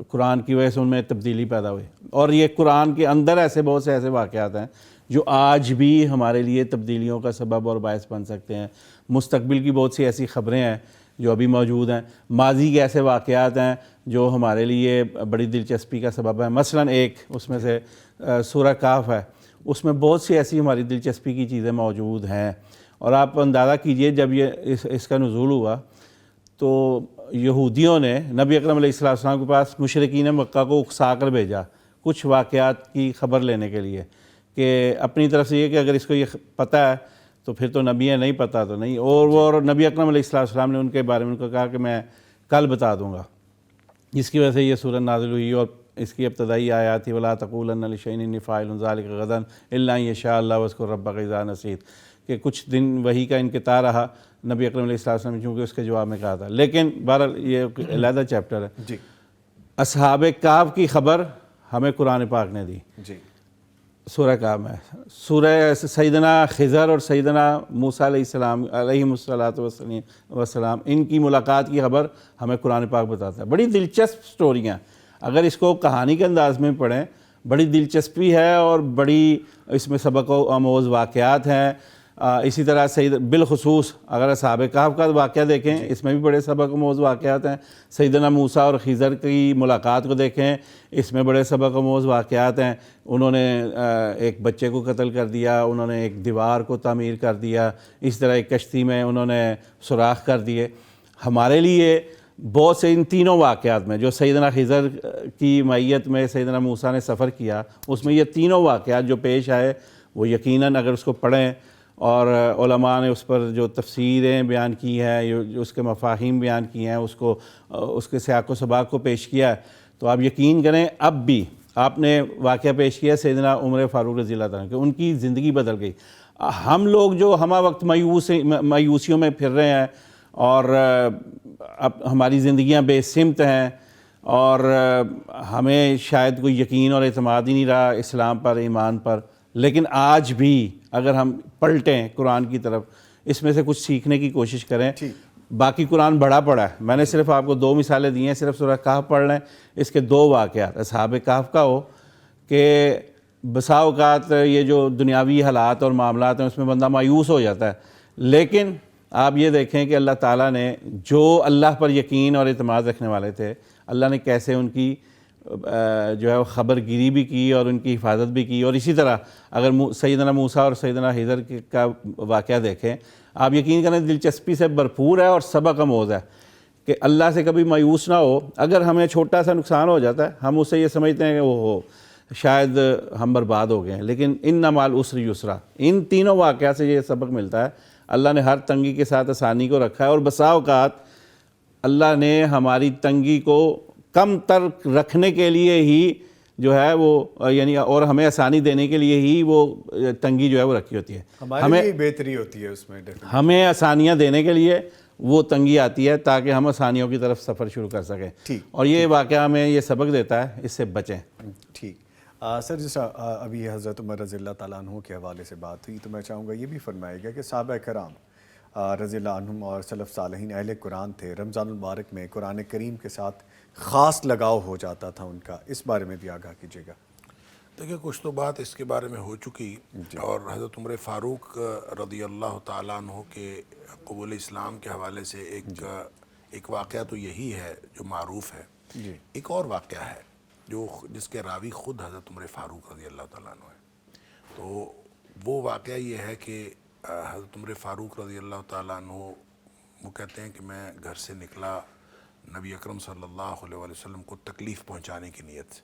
قرآن کی وجہ سے ان میں تبدیلی پیدا ہوئی. اور یہ قرآن کے اندر ایسے بہت سے ایسے واقعات ہیں جو آج بھی ہمارے لیے تبدیلیوں کا سبب اور باعث بن سکتے ہیں. مستقبل کی بہت سی ایسی خبریں ہیں جو ابھی موجود ہیں, ماضی کے ایسے واقعات ہیں جو ہمارے لیے بڑی دلچسپی کا سبب ہے. مثلا ایک اس میں سے سورہ کہف ہے, اس میں بہت سی ایسی ہماری دلچسپی کی چیزیں موجود ہیں. اور آپ اندازہ کیجئے جب یہ اس کا نزول ہوا تو یہودیوں نے نبی اکرم علیہ السلام کے پاس مشرکین مکہ کو اکسا کر بھیجا کچھ واقعات کی خبر لینے کے لیے, کہ اپنی طرف سے یہ کہ اگر اس کو یہ پتہ ہے تو پھر تو نبی ہے, نہیں پتہ تو نہیں. اور نبی اکرم علیہ السلام نے ان کے بارے میں ان کو کہا کہ میں کل بتا دوں گا, جس کی وجہ سے یہ سورہ نازل ہوئی. اور اس کی ابتدائی آیات تھی وَلَا تَقُولَنَّ لِشَيْءٍ إِنِّي فَاعِلٌ ذَلِكَ غَدًا إِلَّا أَن يَشَاءَ اللَّهُ وَاذْكُر رَّبَّكَ إِذَا نَسِيتَ, کہ کچھ دن وحی کا انقطاع رہا نبی اکرم علیہ السلام نے چونکہ اس کے جواب میں کہا تھا. لیکن بہرحال یہ ایک علیحدہ چیپٹر ہے. جی اصحاب کہف کی خبر ہمیں قرآن پاک نے دی. جی سورہ کہف میں سورہ سیدنا خضر اور سیدنا موسیٰ علیہ السلام علیہم السلام ان کی ملاقات کی خبر ہمیں قرآن پاک بتاتا ہے. بڑی دلچسپ سٹوریاں, اگر اس کو کہانی کے انداز میں پڑھیں بڑی دلچسپی ہے اور بڑی اس میں سبق و آموز واقعات ہیں. اسی طرح بالخصوص اگر اصحاب کہف کا واقعہ دیکھیں اس میں بھی بڑے سبق آموز واقعات ہیں. سیدنا موسیٰ اور خضر کی ملاقات کو دیکھیں, اس میں بڑے سبق آموز واقعات ہیں. انہوں نے ایک بچے کو قتل کر دیا, انہوں نے ایک دیوار کو تعمیر کر دیا, اس طرح ایک کشتی میں انہوں نے سوراخ کر دیے. ہمارے لیے بہت سے ان تینوں واقعات میں جو سیدنا خضر کی معیت میں سیدنا موسیٰ نے سفر کیا, اس میں یہ تینوں واقعات جو پیش آئے وہ یقیناً اگر اس کو پڑھیں اور علماء نے اس پر جو تفسیریں بیان کی ہیں, جو اس کے مفاہیم بیان کیے ہیں, اس کے سیاق و سباق کو پیش کیا ہے, تو آپ یقین کریں اب بھی آپ نے واقعہ پیش کیا سیدنا عمر فاروق رضی اللہ تعالیٰ کہ ان کی زندگی بدل گئی. ہم لوگ جو ہمہ وقت مایوسیوں میں پھر رہے ہیں اور اب ہماری زندگیاں بے سمت ہیں اور ہمیں شاید کوئی یقین اور اعتماد ہی نہیں رہا اسلام پر, ایمان پر, لیکن آج بھی اگر ہم پلٹیں قرآن کی طرف, اس میں سے کچھ سیکھنے کی کوشش کریں. باقی قرآن بڑا پڑا ہے, میں نے صرف آپ کو 2 مثالیں دی ہیں, صرف سورہ کہف پڑھ لیں, اس کے 2 واقعات اصحاب کہف کا ہو کہ بسا اوقات یہ جو دنیاوی حالات اور معاملات ہیں اس میں بندہ مایوس ہو جاتا ہے, لیکن آپ یہ دیکھیں کہ اللہ تعالیٰ نے جو اللہ پر یقین اور اعتماد رکھنے والے تھے, اللہ نے کیسے ان کی جو ہے وہ خبر گیری بھی کی اور ان کی حفاظت بھی کی. اور اسی طرح اگر سیدنا موسیٰ اور سیدنا خضر کا واقعہ دیکھیں آپ یقین کریں دلچسپی سے بھرپور ہے اور سبق آموز ہے کہ اللہ سے کبھی مایوس نہ ہو. اگر ہمیں چھوٹا سا نقصان ہو جاتا ہے ہم اسے یہ سمجھتے ہیں کہ وہ شاید ہم برباد ہو گئے ہیں, لیکن ان مع العسر یسرا, ان تینوں واقعات سے یہ سبق ملتا ہے اللہ نے ہر تنگی کے ساتھ آسانی کو رکھا ہے. اور بسا اوقات اللہ نے ہماری تنگی کو کم تر رکھنے کے لیے ہی جو ہے وہ یعنی اور ہمیں آسانی دینے کے لیے ہی وہ تنگی جو ہے وہ رکھی ہوتی ہے. ہمیں بہتری ہوتی ہے اس میں, ہمیں آسانیاں دینے کے لیے وہ تنگی آتی ہے تاکہ ہم آسانیوں کی طرف سفر شروع کر سکیں. اور یہ واقعہ ہمیں یہ سبق دیتا ہے, اس سے بچیں. ٹھیک سر, جیسا ابھی حضرت عمر رضی اللہ تعالیٰ عنہ کے حوالے سے بات ہوئی تو میں چاہوں گا یہ بھی فرمائے گا کہ صحابہ کرام رضی اللہ عنہم اور سلف صالحین اہل قرآن تھے, رمضان المبارک میں قرآن کریم کے ساتھ خاص لگاؤ ہو جاتا تھا ان کا, اس بارے میں بھی آگاہ کیجیے گا. دیکھیں کچھ تو بات اس کے بارے میں ہو چکی, اور حضرت عمر فاروق رضی اللہ تعالیٰ عنہ کے قبول اسلام کے حوالے سے ایک واقعہ تو یہی ہے جو معروف ہے. ایک اور واقعہ ہے جس کے راوی خود حضرت عمر فاروق رضی اللہ تعالیٰ عنہ ہے. تو وہ واقعہ یہ ہے کہ حضرت عمر فاروق رضی اللہ تعالیٰ عنہ وہ کہتے ہیں کہ میں گھر سے نکلا نبی اکرم صلی اللہ علیہ وسلم کو تکلیف پہنچانے کی نیت سے.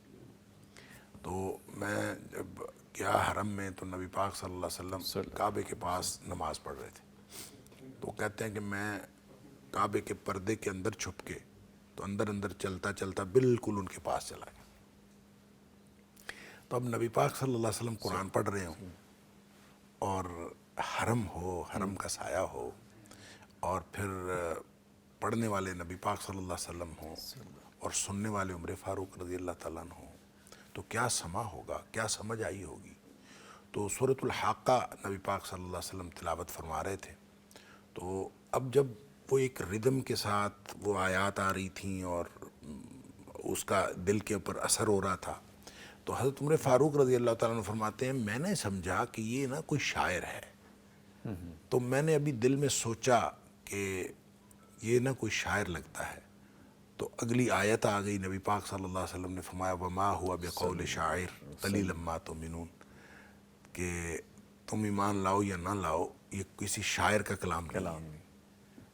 تو میں جب گیا حرم میں تو نبی پاک صلی اللہ علیہ وسلم کعبے کے پاس نماز پڑھ رہے تھے. تو کہتے ہیں کہ میں کعبے کے پردے کے اندر چھپ کے تو اندر اندر چلتا چلتا بالکل ان کے پاس چلا گیا. تو اب نبی پاک صلی اللہ علیہ وسلم قرآن پڑھ رہے ہوں اور حرم ہو، حرم کا سایہ ہو، اور پھر پڑھنے والے نبی پاک صلی اللہ علیہ وسلم ہوں اور سننے والے عمر فاروق رضی اللہ تعالیٰ عنہ ہوں، تو کیا سما ہوگا، کیا سمجھ آئی ہوگی. تو سورۃ الحاقہ نبی پاک صلی اللہ علیہ وسلم تلاوت فرما رہے تھے. تو اب جب وہ ایک ردم کے ساتھ وہ آیات آ رہی تھیں اور اس کا دل کے اوپر اثر ہو رہا تھا، تو حضرت عمر فاروق رضی اللہ تعالیٰ عنہ فرماتے ہیں میں نے سمجھا کہ یہ نا کوئی شاعر ہے. تو میں نے ابھی دل میں سوچا کہ یہ نا کوئی شاعر لگتا ہے. تو اگلی آیت آ گئی، نبی پاک صلی اللہ علیہ وسلم نے فرمایا وما ہوا بقول شاعر قلیلا ما تؤمنون، کہ تم ایمان لاؤ یا نہ لاؤ یہ کسی شاعر کا کلام نہیں.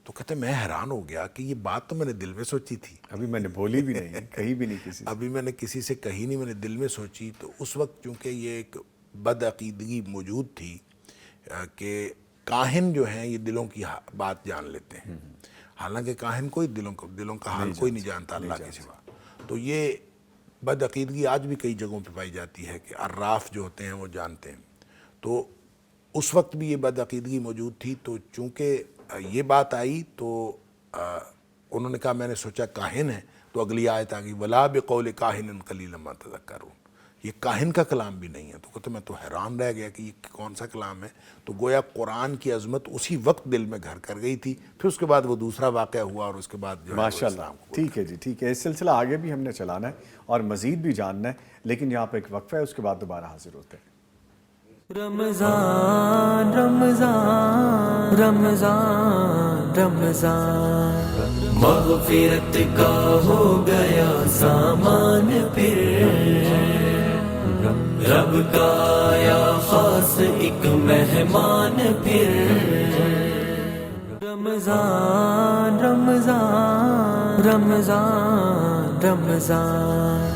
تو کہتے میں حیران ہو گیا کہ یہ بات تو میں نے دل میں سوچی تھی، ابھی میں نے بولی بھی نہیں، کہیں بھی نہیں کسی سے. ابھی میں نے کسی سے کہی نہیں، میں نے دل میں سوچی. تو اس وقت چونکہ یہ ایک بدعقیدگی موجود تھی کہ کاہن جو ہیں یہ دلوں کی بات جان لیتے ہیں، حالانکہ کاہن کوئی دلوں کا حال کوئی نہیں جانتا اللہ کے سوا. تو یہ بدعقیدگی آج بھی کئی جگہوں پہ پائی جاتی ہے کہ عراف جو ہوتے ہیں وہ جانتے ہیں. تو اس وقت بھی یہ بدعقیدگی موجود تھی. تو چونکہ یہ بات آئی تو انہوں نے کہا میں نے سوچا کاہن ہے. تو اگلی آیت آ گئی ولا بقول کاہن قلیلا ما تذکرون، یہ کاہن کا کلام بھی نہیں ہے. تو کہتے میں تو حیران رہ گیا کہ یہ کون سا کلام ہے. تو گویا قرآن کی عظمت اسی وقت دل میں گھر کر گئی تھی. پھر اس کے بعد وہ دوسرا واقعہ ہوا اور اس کے بعد جو ہے ماشاء اللہ. اسلام کو ٹھیک ہے جی، ٹھیک ہے. اس سلسلہ آگے بھی ہم نے چلانا ہے اور مزید بھی جاننا ہے، لیکن یہاں پہ ایک وقفہ ہے، اس کے بعد دوبارہ حاضر ہوتے ہیں. رمضان رمضان رمضان رمضان مغفرت کا ہو گیا سامان، پھر رب کا آیا خاص ایک مہمان. پھر رمضان رمضان رمضان رمضان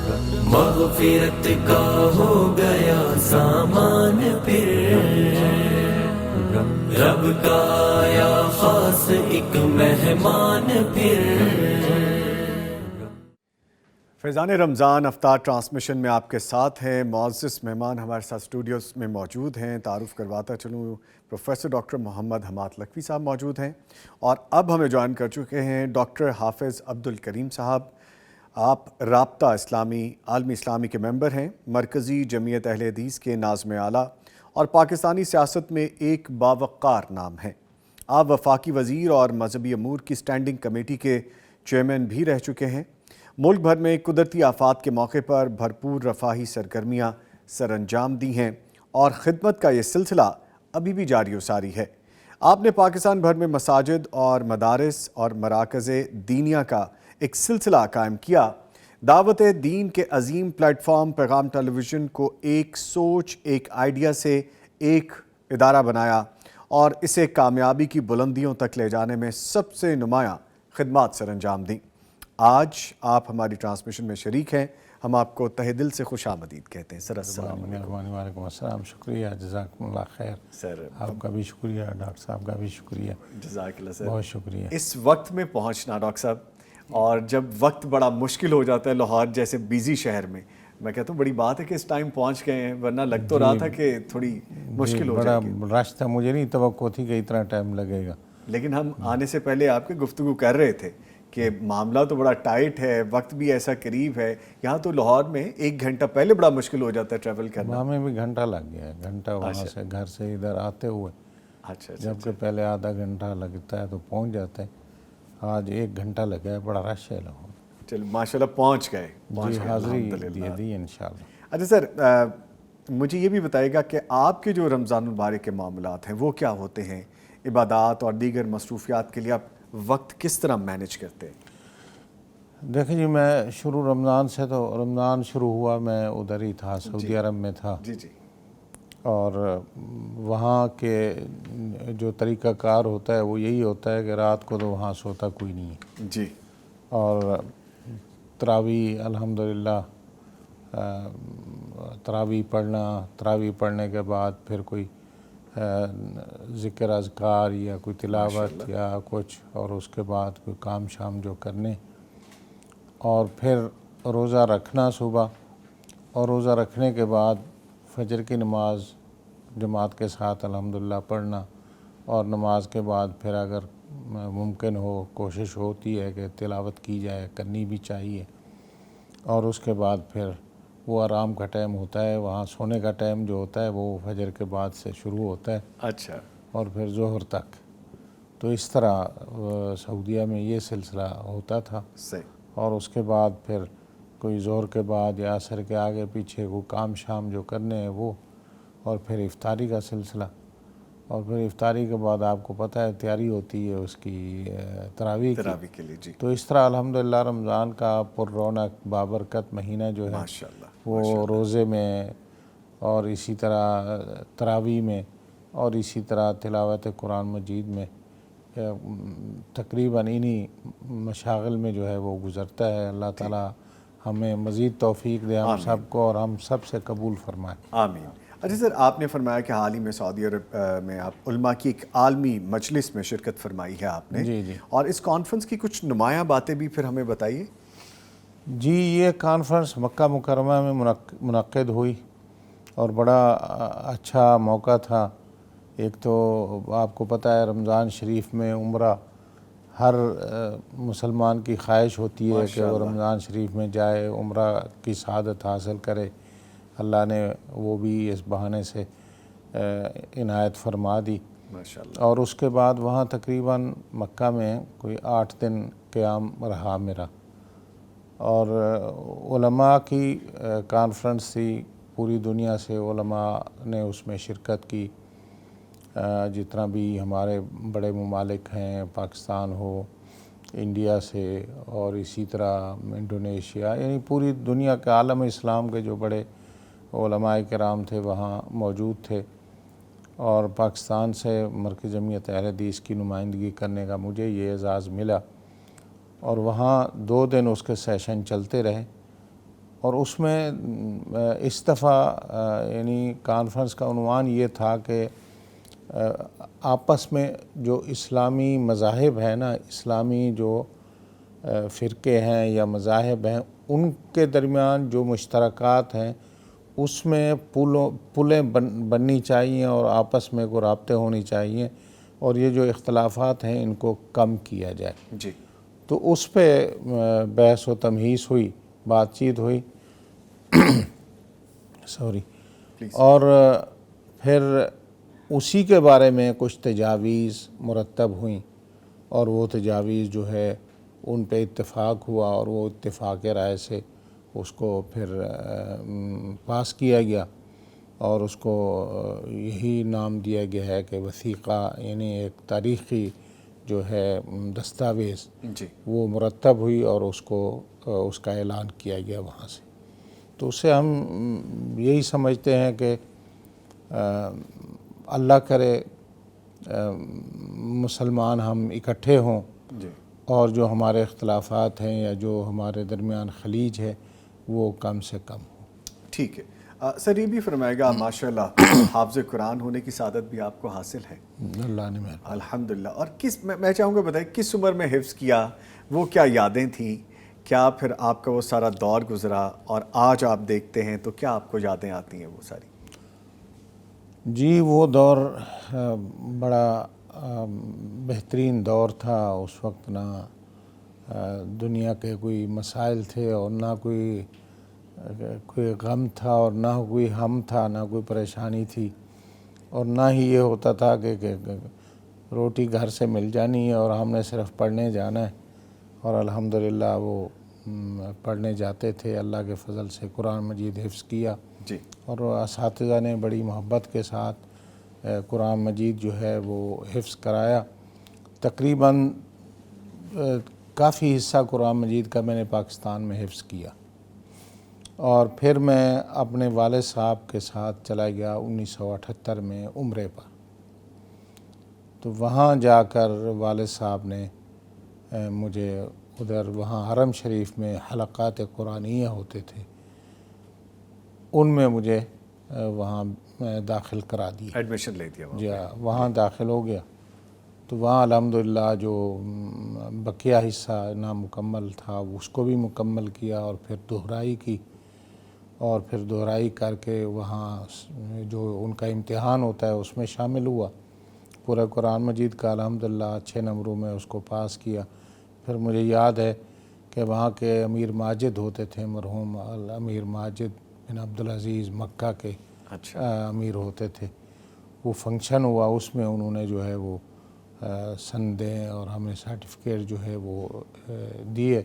مغفرت کا ہو گیا سامان، پھر رب کا آیا خاص ایک مہمان. پھر فیضان رمضان افطار ٹرانسمیشن میں آپ کے ساتھ ہیں. معزز مہمان ہمارے ساتھ اسٹوڈیوز میں موجود ہیں. تعارف کرواتا چلوں، پروفیسر ڈاکٹر محمد حماد لکھوی صاحب موجود ہیں، اور اب ہمیں جوائن کر چکے ہیں ڈاکٹر حافظ عبدالکریم صاحب. آپ رابطہ اسلامی عالمی اسلامی کے ممبر ہیں، مرکزی جمعیت اہل حدیث کے ناظم اعلیٰ، اور پاکستانی سیاست میں ایک باوقار نام ہیں. آپ وفاقی وزیر اور مذہبی امور کی اسٹینڈنگ کمیٹی کے چیئرمین بھی رہ چکے ہیں. ملک بھر میں قدرتی آفات کے موقع پر بھرپور رفاہی سرگرمیاں سر انجام دی ہیں، اور خدمت کا یہ سلسلہ ابھی بھی جاری و ساری ہے. آپ نے پاکستان بھر میں مساجد اور مدارس اور مراکز دینیہ کا ایک سلسلہ قائم کیا. دعوت دین کے عظیم پلیٹ فارم پیغام ٹیلی ویژن کو ایک سوچ، ایک آئیڈیا سے ایک ادارہ بنایا اور اسے کامیابی کی بلندیوں تک لے جانے میں سب سے نمایاں خدمات سر انجام دیں. آج آپ ہماری ٹرانسمیشن میں شریک ہیں. ہم آپ کو تہہ دل سے خوش آمدید کہتے ہیں. سر السلام علیکم. وعلیکم السلام. شکریہ، جزاکم اللہ خیر. سر آپ کا بھی شکریہ، ڈاکٹر صاحب کا بھی شکریہ. جزاک اللہ سر. بہت شکریہ. اس وقت میں پہنچنا ڈاکٹر صاحب، اور جب وقت بڑا مشکل ہو جاتا ہے لاہور جیسے بیزی شہر میں، میں کہتا ہوں بڑی بات ہے کہ اس ٹائم پہنچ گئے ہیں، ورنہ لگ تو رہا تھا کہ تھوڑی مشکل ہو جائے گی. بڑا رش تھا، مجھے نہیں توقع تھی کہ اتنا ٹائم لگے گا. لیکن ہم آنے سے پہلے آپ کے گفتگو کر رہے تھے کہ معاملہ تو بڑا ٹائٹ ہے، وقت بھی ایسا قریب ہے. یہاں تو لاہور میں 1 گھنٹہ پہلے بڑا مشکل ہو جاتا ہے ٹریول کرنا. ہمیں بھی گھنٹہ لگ گیا ہے، گھنٹہ وہاں سے گھر سے ادھر آتے ہوئے. اچھا جبکہ پہلے آدھا گھنٹہ لگتا ہے تو پہنچ جاتے ہیں. آج 1 گھنٹہ لگا ہے، بڑا رش ہے لاہور. چلو ماشاء اللہ پہنچ گئے. جی حاضری دی انشاءاللہ. اچھا سر، مجھے یہ بھی بتائے گا کہ آپ کے جو رمضان المبارک کے معاملات ہیں وہ کیا ہوتے ہیں؟ عبادات اور دیگر مصروفیات کے لیے آپ وقت کس طرح مینج کرتے ہیں؟ دیکھیں جی، میں شروع رمضان سے، تو رمضان شروع ہوا میں ادھر ہی تھا، سعودی عرب میں تھا. جی جی. اور وہاں کے جو طریقہ کار ہوتا ہے وہ یہی ہوتا ہے کہ رات کو تو وہاں سوتا کوئی نہیں ہے. جی. اور تراویح الحمدللہ تراویح پڑھنے کے بعد پھر کوئی ذکر اذکار یا کوئی تلاوت یا کچھ، اور اس کے بعد کوئی کام شام جو کرنے. اور پھر روزہ رکھنا صبح، اور روزہ رکھنے کے بعد فجر کی نماز جماعت کے ساتھ الحمدللہ پڑھنا، اور نماز کے بعد پھر اگر ممکن ہو کوشش ہوتی ہے کہ تلاوت کی جائے، کرنی بھی چاہیے، اور اس کے بعد پھر وہ آرام کا ٹائم ہوتا ہے، وہاں سونے کا ٹائم جو ہوتا ہے وہ فجر کے بعد سے شروع ہوتا ہے اچھا، اور پھر ظہر تک۔ تو اس طرح سعودیہ میں یہ سلسلہ ہوتا تھا، صحیح، اور اس کے بعد پھر کوئی ظہر کے بعد یا عصر کے آگے پیچھے وہ کام شام جو کرنے ہیں وہ، اور پھر افطاری کا سلسلہ، اور پھر افطاری کے بعد آپ کو پتہ ہے تیاری ہوتی ہے اس کی تراویح کی۔ کے لیے، جی، تو اس طرح الحمدللہ رمضان کا پر رونق بابرکت مہینہ جو ہے ماشاءاللہ، وہ روزے میں، اور اسی طرح تراویح میں، اور اسی طرح تلاوت قرآن مجید میں، تقریباً انہی مشاغل میں جو ہے وہ گزرتا ہے۔ اللہ تعالیٰ ہمیں مزید توفیق دے ہم سب کو، اور ہم سب سے قبول فرمائے، آمین۔ اچھا سر، آپ نے فرمایا کہ حال ہی میں سعودی عرب میں آپ علماء کی ایک عالمی مجلس میں شرکت فرمائی ہے آپ نے، جی جی اور اس کانفرنس کی کچھ نمایاں باتیں بھی پھر ہمیں بتائیے۔ جی، یہ کانفرنس مکہ مکرمہ میں منعقد ہوئی، اور بڑا اچھا موقع تھا۔ ایک تو آپ کو پتہ ہے رمضان شریف میں عمرہ ہر مسلمان کی خواہش ہوتی ہے کہ وہ رمضان شریف میں جائے، عمرہ کی سعادت حاصل کرے۔ اللہ نے وہ بھی اس بہانے سے عنایت فرما دی، ماشاءاللہ، اور اس کے بعد وہاں تقریباً مکہ میں کوئی 8 دن قیام رہا میرا، اور علماء کی کانفرنس تھی، پوری دنیا سے علماء نے اس میں شرکت کی، جتنا بھی ہمارے بڑے ممالک ہیں، پاکستان ہو، انڈیا سے، اور اسی طرح انڈونیشیا، یعنی پوری دنیا کے عالم اسلام کے جو بڑے علماء کرام تھے وہاں موجود تھے، اور پاکستان سے مرکز جمعیت اہل حدیث کی نمائندگی کرنے کا مجھے یہ اعزاز ملا، اور وہاں 2 دن اس کے سیشن چلتے رہے، اور اس میں اس دفعہ یعنی کانفرنس کا عنوان یہ تھا کہ آپس میں جو اسلامی مذاہب ہیں نا، اسلامی جو فرقے ہیں یا مذاہب ہیں، ان کے درمیان جو مشترکات ہیں اس میں پلیں بننی چاہیے، اور آپس میں کو رابطے ہونی چاہیے، اور یہ جو اختلافات ہیں ان کو کم کیا جائے۔ جی، تو اس پہ بحث و تمہیس ہوئی، بات چیت ہوئی اور پھر اسی کے بارے میں کچھ تجاویز مرتب ہوئیں، اور وہ تجاویز جو ہے ان پہ اتفاق ہوا، اور وہ اتفاق رائے سے اس کو پھر پاس کیا گیا، اور اس کو یہی نام دیا گیا ہے کہ وثیقہ، یعنی ایک تاریخی جو ہے دستاویز، جی، وہ مرتب ہوئی، اور اس کا اعلان کیا گیا وہاں سے۔ تو اس سے ہم یہی سمجھتے ہیں کہ اللہ کرے مسلمان ہم اکٹھے ہوں، جی، اور جو ہمارے اختلافات ہیں یا جو ہمارے درمیان خلیج ہے وہ کم سے کم ہو۔ ٹھیک ہے سر، یہ بھی فرمائے گا ماشاءاللہ حافظ قرآن ہونے کی سعادت بھی آپ کو حاصل ہے، اللہ نے مہربانی۔ الحمدللہ۔ اور میں چاہوں گا بتائیں کس عمر میں حفظ کیا، وہ کیا یادیں تھیں، کیا پھر آپ کا وہ سارا دور گزرا، اور آج آپ دیکھتے ہیں تو کیا آپ کو یادیں آتی ہیں وہ ساری؟ جی، وہ دور بڑا بہترین دور تھا۔ اس وقت نہ دنیا کے کوئی مسائل تھے، اور نہ کوئی غم تھا، اور نہ کوئی ہم تھا، نہ کوئی پریشانی تھی، اور نہ ہی یہ ہوتا تھا کہ روٹی گھر سے مل جانی ہے اور ہم نے صرف پڑھنے جانا ہے، اور الحمدللہ وہ پڑھنے جاتے تھے۔ اللہ کے فضل سے قرآن مجید حفظ کیا، جی، اور اساتذہ نے بڑی محبت کے ساتھ قرآن مجید جو ہے وہ حفظ کرایا۔ تقریباً کافی حصہ قرآن مجید کا میں نے پاکستان میں حفظ کیا، اور پھر میں اپنے والد صاحب کے ساتھ چلا گیا 1978 میں عمرے پر۔ تو وہاں جا کر والد صاحب نے مجھے ادھر وہاں حرم شریف میں حلقات قرآنیہ ہوتے تھے، ان میں مجھے وہاں داخل کرا دیا، ایڈمیشن لے دیا جی، وہاں داخل ہو گیا، تو وہاں الحمدللہ جو بقیہ حصہ نامکمل تھا اس کو بھی مکمل کیا، اور پھر دہرائی کی، اور پھر دہرائی کر کے وہاں جو ان کا امتحان ہوتا ہے اس میں شامل ہوا، پورا قرآن مجید کا الحمدللہ اچھے نمبروں میں اس کو پاس کیا۔ پھر مجھے یاد ہے کہ وہاں کے امیر ماجد ہوتے تھے، مرحوم امیر ماجد بن عبدالعزیز مکہ کے امیر ہوتے تھے، وہ فنکشن ہوا، اس میں انہوں نے جو ہے وہ سندیں اور ہمیں سرٹیفکیٹ جو ہے وہ دیے۔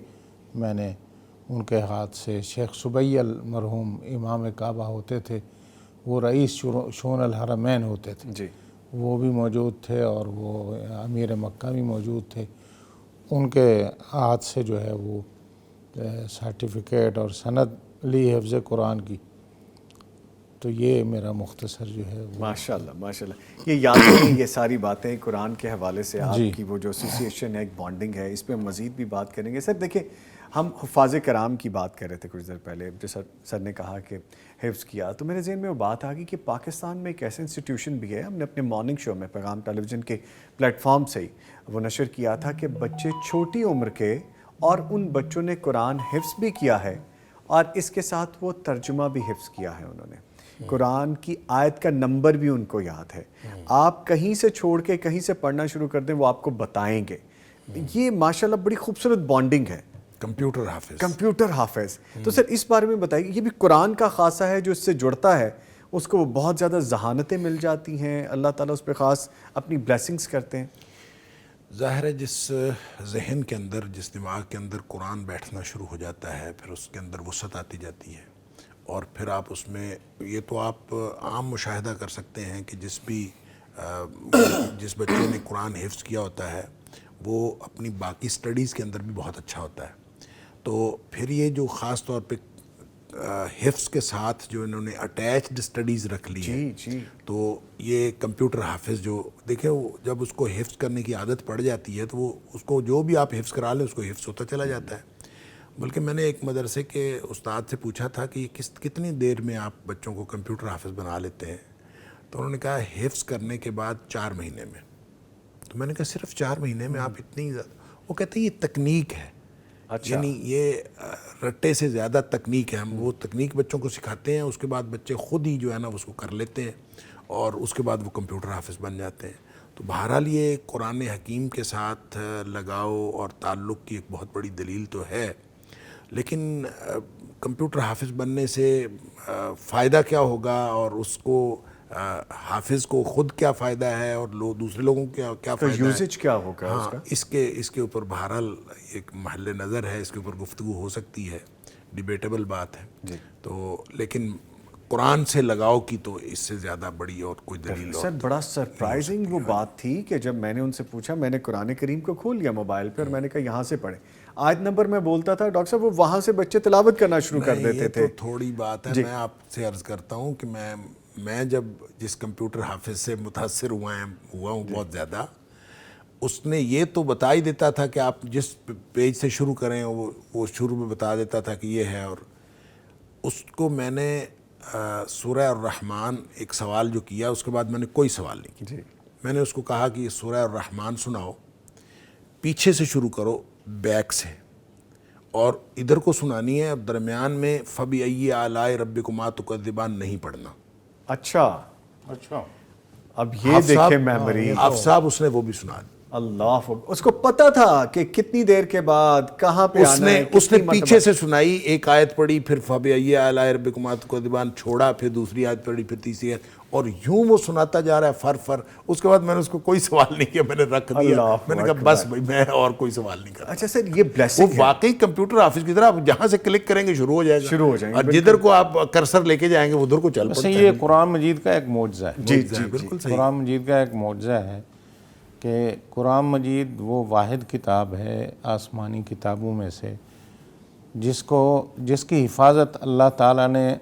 میں نے ان کے ہاتھ سے شیخ سبیل مرحوم امام کعبہ ہوتے تھے، وہ رئیس شؤون الحرمین ہوتے تھے، جی وہ بھی موجود تھے، اور وہ امیر مکہ بھی موجود تھے، ان کے ہاتھ سے جو ہے وہ سرٹیفکیٹ اور سند لی حفظ قرآن کی۔ تو یہ میرا مختصر جو ہے وہ ماشاءاللہ ماشاءاللہ، یہ یادیں ہیں، یہ ساری باتیں قرآن کے حوالے سے آپ جی کی وہ جو ایسوسیشن ہے، ایک بانڈنگ ہے، اس پہ مزید بھی بات کریں گے۔ سر دیکھیں، ہم حفاظ کرام کی بات کر رہے تھے کچھ دیر پہلے، جو سر نے کہا کہ حفظ کیا، تو میرے ذہن میں وہ بات آ گئی کہ پاکستان میں ایک ایسا انسٹیٹیوشن بھی ہے، ہم نے اپنے مارننگ شو میں پیغام ٹیلی ویژن کے پلیٹ فارم سے ہی وہ نشر کیا تھا کہ بچے چھوٹی عمر کے، اور ان بچوں نے قرآن حفظ بھی کیا ہے، اور اس کے ساتھ وہ ترجمہ بھی حفظ کیا ہے، انہوں نے قرآن کی آیت کا نمبر بھی ان کو یاد ہے۔ آپ کہیں سے چھوڑ کے کہیں سے پڑھنا شروع کر دیں، وہ آپ کو بتائیں گے۔ یہ ماشاءاللہ بڑی خوبصورت بانڈنگ ہے، کمپیوٹر حافظ۔ تو سر اس بارے میں بتائیے، یہ بھی قرآن کا خاصہ ہے جو اس سے جڑتا ہے، اس کو بہت زیادہ ذہانتیں مل جاتی ہیں، اللہ تعالیٰ اس پہ خاص اپنی بلیسنگز کرتے ہیں۔ ظاہر ہے جس ذہن کے اندر، جس دماغ کے اندر قرآن بیٹھنا شروع ہو جاتا ہے، پھر اس کے اندر وسعت آتی جاتی ہے، اور پھر آپ اس میں، یہ تو آپ عام مشاہدہ کر سکتے ہیں کہ جس بچے نے قرآن حفظ کیا ہوتا ہے وہ اپنی باقی سٹڈیز کے اندر بھی بہت اچھا ہوتا ہے۔ تو پھر یہ جو خاص طور پہ حفظ کے ساتھ جو انہوں نے اٹیچڈ سٹڈیز رکھ لی ہیں، تو یہ کمپیوٹر حافظ جو دیکھیں، وہ جب اس کو حفظ کرنے کی عادت پڑ جاتی ہے تو وہ اس کو جو بھی آپ حفظ کرا لیں اس کو حفظ ہوتا چلا جاتا ہے۔ بلکہ میں نے ایک مدرسے کے استاد سے پوچھا تھا کہ کتنی دیر میں آپ بچوں کو کمپیوٹر حافظ بنا لیتے ہیں؟ تو انہوں نے کہا حفظ کرنے کے بعد 4 مہینے میں۔ تو میں نے کہا صرف 4 مہینے میں آپ اتنی زیادہ؟ وہ کہتے ہیں یہ تکنیک ہے، یعنی یہ رٹے سے زیادہ تکنیک ہے، ہم وہ تکنیک بچوں کو سکھاتے ہیں، اس کے بعد بچے خود ہی جو ہے نا اس کو کر لیتے ہیں، اور اس کے بعد وہ کمپیوٹر حافظ بن جاتے ہیں۔ تو بہرحال یہ قرآن حکیم کے ساتھ لگاؤ اور تعلق کی ایک بہت بڑی دلیل تو ہے، لیکن کمپیوٹر حافظ بننے سے فائدہ کیا ہوگا، اور اس کو حافظ کو خود کیا فائدہ ہے، اور دوسرے لوگوں کو کیا فائدہ ہے، یوزیج کیا ہوگا اس کا؟ اس کے اوپر بہرحال ایک محل نظر ہے، اس کے اوپر گفتگو ہو سکتی ہے، ڈیبیٹیبل بات ہے۔ تو لیکن قرآن سے لگاؤ کی تو اس سے زیادہ بڑی اور کوئی دلیل سر بڑا سرپرائزنگ وہ بات تھی کہ جب میں نے ان سے پوچھا، میں نے قرآن کریم کو کھول لیا موبائل پہ، اور میں نے کہا یہاں سے پڑھیں، آیت نمبر میں بولتا تھا، ڈاکٹر صاحب وہ وہاں سے بچے تلاوت کرنا شروع کر دیتے تھے۔ یہ تو تھوڑی بات ہے، میں آپ سے عرض کرتا ہوں کہ میں جب جس کمپیوٹر حافظ سے متاثر ہوا ہوں بہت زیادہ، اس نے یہ تو بتا ہی دیتا تھا کہ آپ جس پیج سے شروع کریں وہ شروع میں بتا دیتا تھا کہ یہ ہے، اور اس کو میں نے سورہ الرحمن ایک سوال جو کیا، اس کے بعد میں نے کوئی سوال نہیں کیا۔ میں نے اس کو کہا کہ سورہ الرحمن سناؤ، پیچھے سے شروع کرو، بیک سے، اور ادھر کو سنانی ہے، اور درمیان میں فَبِأَيِّ آلَاءِ رَبِّكُمَا تُكَذِّبَانِ نہیں پڑھنا۔ اچھا اب یہ دیکھیں میموری، آپ صاحب اس نے وہ بھی سنا دی۔ اللہ اس کو پتا تھا کہ کتنی دیر کے بعد کہاں پہ آنا ہے، اس نے پیچھے سے سنائی، ایک آیت پڑھی، پھر فَبِأَيِّ آلَاءِ رَبِّكُمَا تُكَذِّبَانِ چھوڑا، پھر دوسری آیت پڑھی، پھر تیسری آیت، اور یوں وہ سناتا جا رہا ہے فر۔ اس کے بعد میں نے اس کو کوئی سوال نہیں کیا، میں نے رکھ دیا، میں نے کہا بس بھائی میں اور کوئی سوال نہیں کرتا۔ اچھا سر یہ بلیسنگ وہ واقعی کمپیوٹر حافظ کی طرح، آپ جہاں سے کلک کریں گے شروع ہو جائے گا، اور جدھر کو آپ کرسر لے کے جائیں گے ادھر کو چل پڑتا ہے۔ یہ قرآن مجید کا ایک معجزہ ہے، جی بالکل صحیح۔ قرآن مجید کا ایک معجزہ ہے کہ قرآن مجید وہ واحد کتاب ہے آسمانی کتابوں میں سے جس کی حفاظت اللہ تعالیٰ نے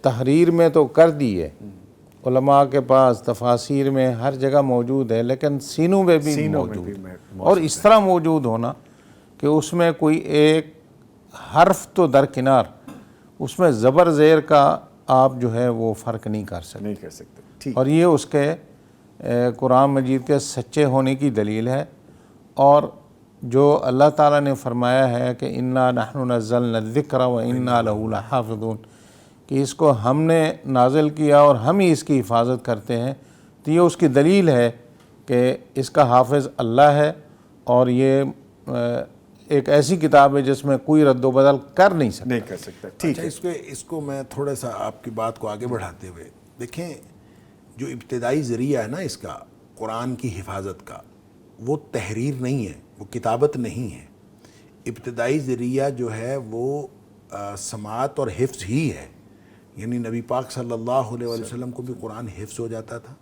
تحریر میں تو کر دی ہے، علماء کے پاس تفاسیر میں ہر جگہ موجود ہے، لیکن سینوں میں بھی موجود، اور اس طرح موجود ہونا کہ اس میں کوئی ایک حرف تو درکنار، اس میں زبر زیر کا آپ جو ہے وہ فرق نہیں کر سکتے، نہیں کر سکتے، اور یہ اس کے قرآن مجید کے سچے ہونے کی دلیل ہے، اور جو اللہ تعالیٰ نے فرمایا ہے کہ انا نحن نزلنا الذکر و انا لہ لحافظون، کہ اس کو ہم نے نازل کیا اور ہم ہی اس کی حفاظت کرتے ہیں، تو یہ اس کی دلیل ہے کہ اس کا حافظ اللہ ہے، اور یہ ایک ایسی کتاب ہے جس میں کوئی رد و بدل کر نہیں سکتا۔ نہیں کر سکتا، ٹھیک ہے۔ اس کو میں تھوڑا سا آپ کی بات کو آگے بڑھاتے ہوئے دیکھیں، جو ابتدائی ذریعہ ہے نا اس کا قرآن کی حفاظت کا، وہ تحریر نہیں ہے، وہ کتابت نہیں ہے۔ ابتدائی ذریعہ جو ہے وہ سماعت اور حفظ ہی ہے، یعنی نبی پاک صلی اللہ علیہ وسلم کو بھی قرآن حفظ ہو جاتا تھا،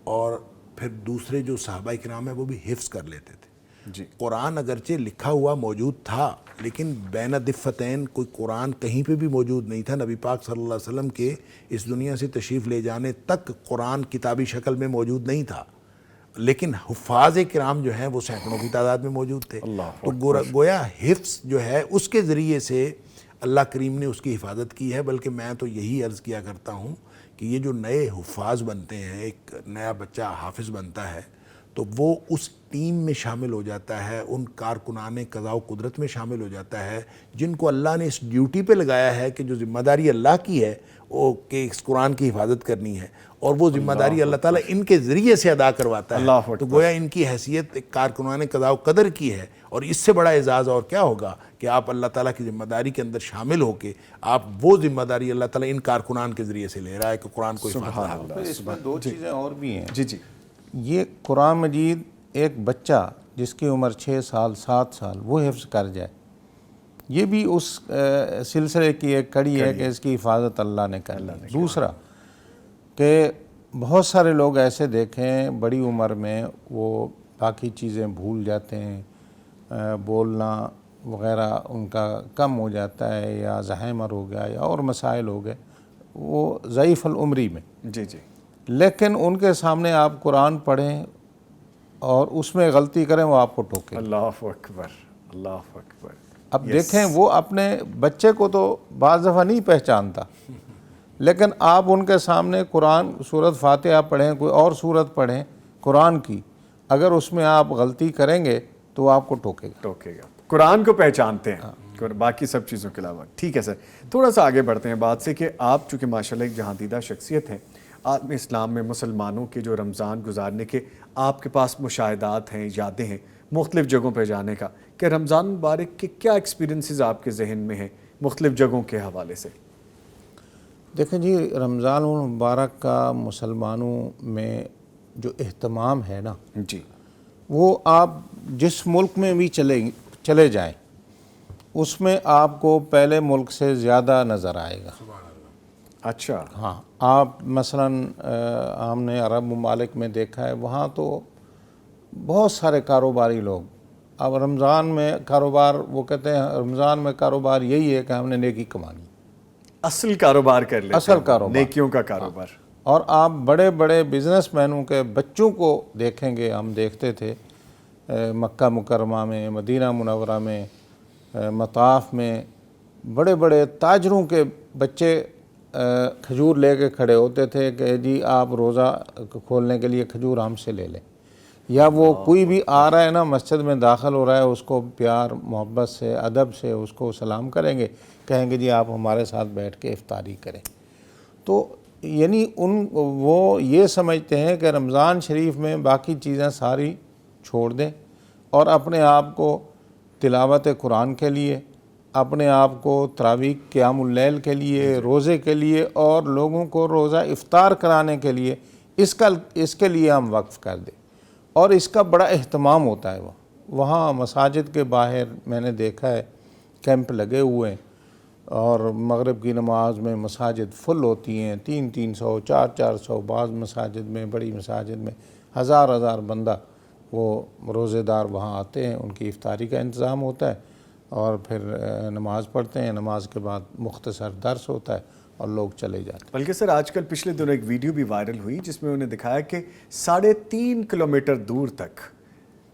اور پھر دوسرے جو صحابہ کرام ہیں وہ بھی حفظ کر لیتے تھے۔ جی، قرآن اگرچہ لکھا ہوا موجود تھا، لیکن بین دفتین کوئی قرآن کہیں پہ بھی موجود نہیں تھا۔ نبی پاک صلی اللہ علیہ وسلم کے اس دنیا سے تشریف لے جانے تک قرآن کتابی شکل میں موجود نہیں تھا، لیکن حفاظ کرام جو ہیں وہ سینکڑوں کی تعداد میں موجود تھے۔ تو گویا حفظ جو ہے اس کے ذریعے سے اللہ کریم نے اس کی حفاظت کی ہے۔ بلکہ میں تو یہی عرض کیا کرتا ہوں کہ یہ جو نئے حفاظ بنتے ہیں، ایک نیا بچہ حافظ بنتا ہے، تو وہ اس ٹیم میں شامل ہو جاتا ہے، ان کارکنان قضاء و قدرت میں شامل ہو جاتا ہے جن کو اللہ نے اس ڈیوٹی پہ لگایا ہے کہ جو ذمہ داری اللہ کی ہے وہ کہ اس قرآن کی حفاظت کرنی ہے، اور وہ ذمہ داری اللہ تعالیٰ ان کے ذریعے سے ادا کرواتا ہے۔ تو گویا ان کی حیثیت ایک کارکنان قضاء و قدر کی ہے، اور اس سے بڑا اعزاز اور کیا ہوگا کہ آپ اللہ تعالیٰ کی ذمہ داری کے اندر شامل ہو کے آپ وہ ذمہ داری اللہ تعالیٰ ان کارکنان کے ذریعے سے لے رہا ہے کہ قرآن کو حفاظت۔ اس میں دو چیزیں اور بھی ہیں۔ جی جی، یہ قرآن مجید ایک بچہ جس کی عمر 6 سال 7 سال وہ حفظ کر جائے، یہ بھی اس سلسلے کی ایک کڑی ہے کہ اس کی حفاظت اللہ نے کر لی۔ دوسرا کہ بہت سارے لوگ ایسے دیکھیں بڑی عمر میں وہ باقی چیزیں بھول جاتے ہیں، بولنا وغیرہ ان کا کم ہو جاتا ہے، یا الزہائمر ہو گیا یا اور مسائل ہو گئے، وہ ضعیف العمری میں۔ جی جی، لیکن ان کے سامنے آپ قرآن پڑھیں اور اس میں غلطی کریں، وہ آپ کو ٹوکیں۔ اللہ اکبر، اللہ اکبر۔ اب دیکھیں وہ اپنے بچے کو تو بعض دفعہ نہیں پہچانتا، لیکن آپ ان کے سامنے قرآن سورۃ فاتحہ پڑھیں، کوئی اور سورت پڑھیں قرآن کی، اگر اس میں آپ غلطی کریں گے تو وہ آپ کو ٹوکے گا۔ قرآن کو پہچانتے ہیں باقی سب چیزوں کے علاوہ۔ ٹھیک ہے سر، تھوڑا سا آگے بڑھتے ہیں بات سے کہ آپ چونکہ ماشاءاللہ ایک جہاندیدہ شخصیت ہیں، عالم اسلام میں مسلمانوں کے جو رمضان گزارنے کے آپ کے پاس مشاہدات ہیں، یادیں ہیں مختلف جگہوں پہ جانے کا، کہ رمضان مبارک کے کیا ایکسپیرینسز آپ کے ذہن میں ہیں مختلف جگہوں کے حوالے سے؟ دیکھیں جی، رمضان المبارک کا مسلمانوں میں جو اہتمام ہے نا، جی، وہ آپ جس ملک میں بھی چلے جائیں اس میں آپ کو پہلے ملک سے زیادہ نظر آئے گا۔ اچھا، ہاں، آپ مثلاً ہم نے عرب ممالک میں دیکھا ہے، وہاں تو بہت سارے کاروباری لوگ اب رمضان میں کاروبار، وہ کہتے ہیں رمضان میں کاروبار یہی ہے کہ ہم نے نیکی کمانی، اصل کاروبار کر لیتے ہیں، اصل کاروبار، نیکیوں کا کاروبار۔ اور آپ بڑے بڑے بزنس مینوں کے بچوں کو دیکھیں گے، ہم دیکھتے تھے مکہ مکرمہ میں، مدینہ منورہ میں، مطاف میں، بڑے بڑے تاجروں کے بچے کھجور لے کے کھڑے ہوتے تھے کہ جی آپ روزہ کھولنے کے لیے کھجور ہم سے لے لیں، یا وہ کوئی بھی آ رہا ہے نا مسجد میں داخل ہو رہا ہے، اس کو پیار محبت سے ادب سے اس کو سلام کریں گے، کہیں گے جی آپ ہمارے ساتھ بیٹھ کے افطاری کریں۔ تو یعنی وہ یہ سمجھتے ہیں کہ رمضان شریف میں باقی چیزیں ساری چھوڑ دیں اور اپنے آپ کو تلاوت قرآن کے لیے، اپنے آپ کو تراویح قیام اللیل کے لیے، روزے کے لیے، اور لوگوں کو روزہ افطار کرانے کے لیے اس کے لیے ہم وقف کر دیں، اور اس کا بڑا اہتمام ہوتا ہے۔ وہاں مساجد کے باہر میں نے دیکھا ہے کیمپ لگے ہوئے ہیں، اور مغرب کی نماز میں مساجد فل ہوتی ہیں، 300 400 بعض مساجد میں، بڑی مساجد میں ہزار بندہ وہ روزے دار وہاں آتے ہیں، ان کی افطاری کا انتظام ہوتا ہے، اور پھر نماز پڑھتے ہیں، نماز کے بعد مختصر درس ہوتا ہے اور لوگ چلے جاتے ہیں۔ بلکہ سر آج کل پچھلے دنوں ایک ویڈیو بھی وائرل ہوئی جس میں انہیں دکھایا کہ 3.5 کلومیٹر دور تک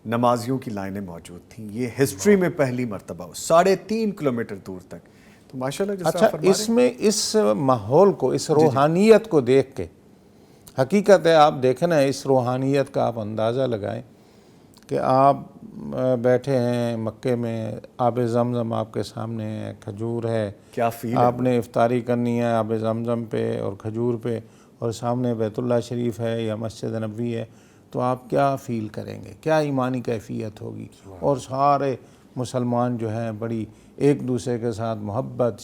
نمازیوں کی لائنیں موجود تھیں۔ یہ ہسٹری میں پہلی مرتبہ ہو، 3.5 کلومیٹر دور تک۔ تو ماشاءاللہ جس اچھا، اس میں اس ماحول کو، اس روحانیت کو دیکھ کے حقیقت ہے آپ دیکھیں نا اس روحانیت کا آپ اندازہ لگائیں کہ آپ بیٹھے ہیں مکے میں، آب زمزم آپ کے سامنے ہے، کھجور ہے، کیا فیل آپ نے افطاری کرنی ہے آب زمزم پہ اور کھجور پہ، اور سامنے بیت اللہ شریف ہے یا مسجد نبوی ہے، تو آپ کیا فیل کریں گے، کیا ایمانی کیفیت ہوگی؟ اور سارے مسلمان جو ہیں بڑی ایک دوسرے کے ساتھ محبت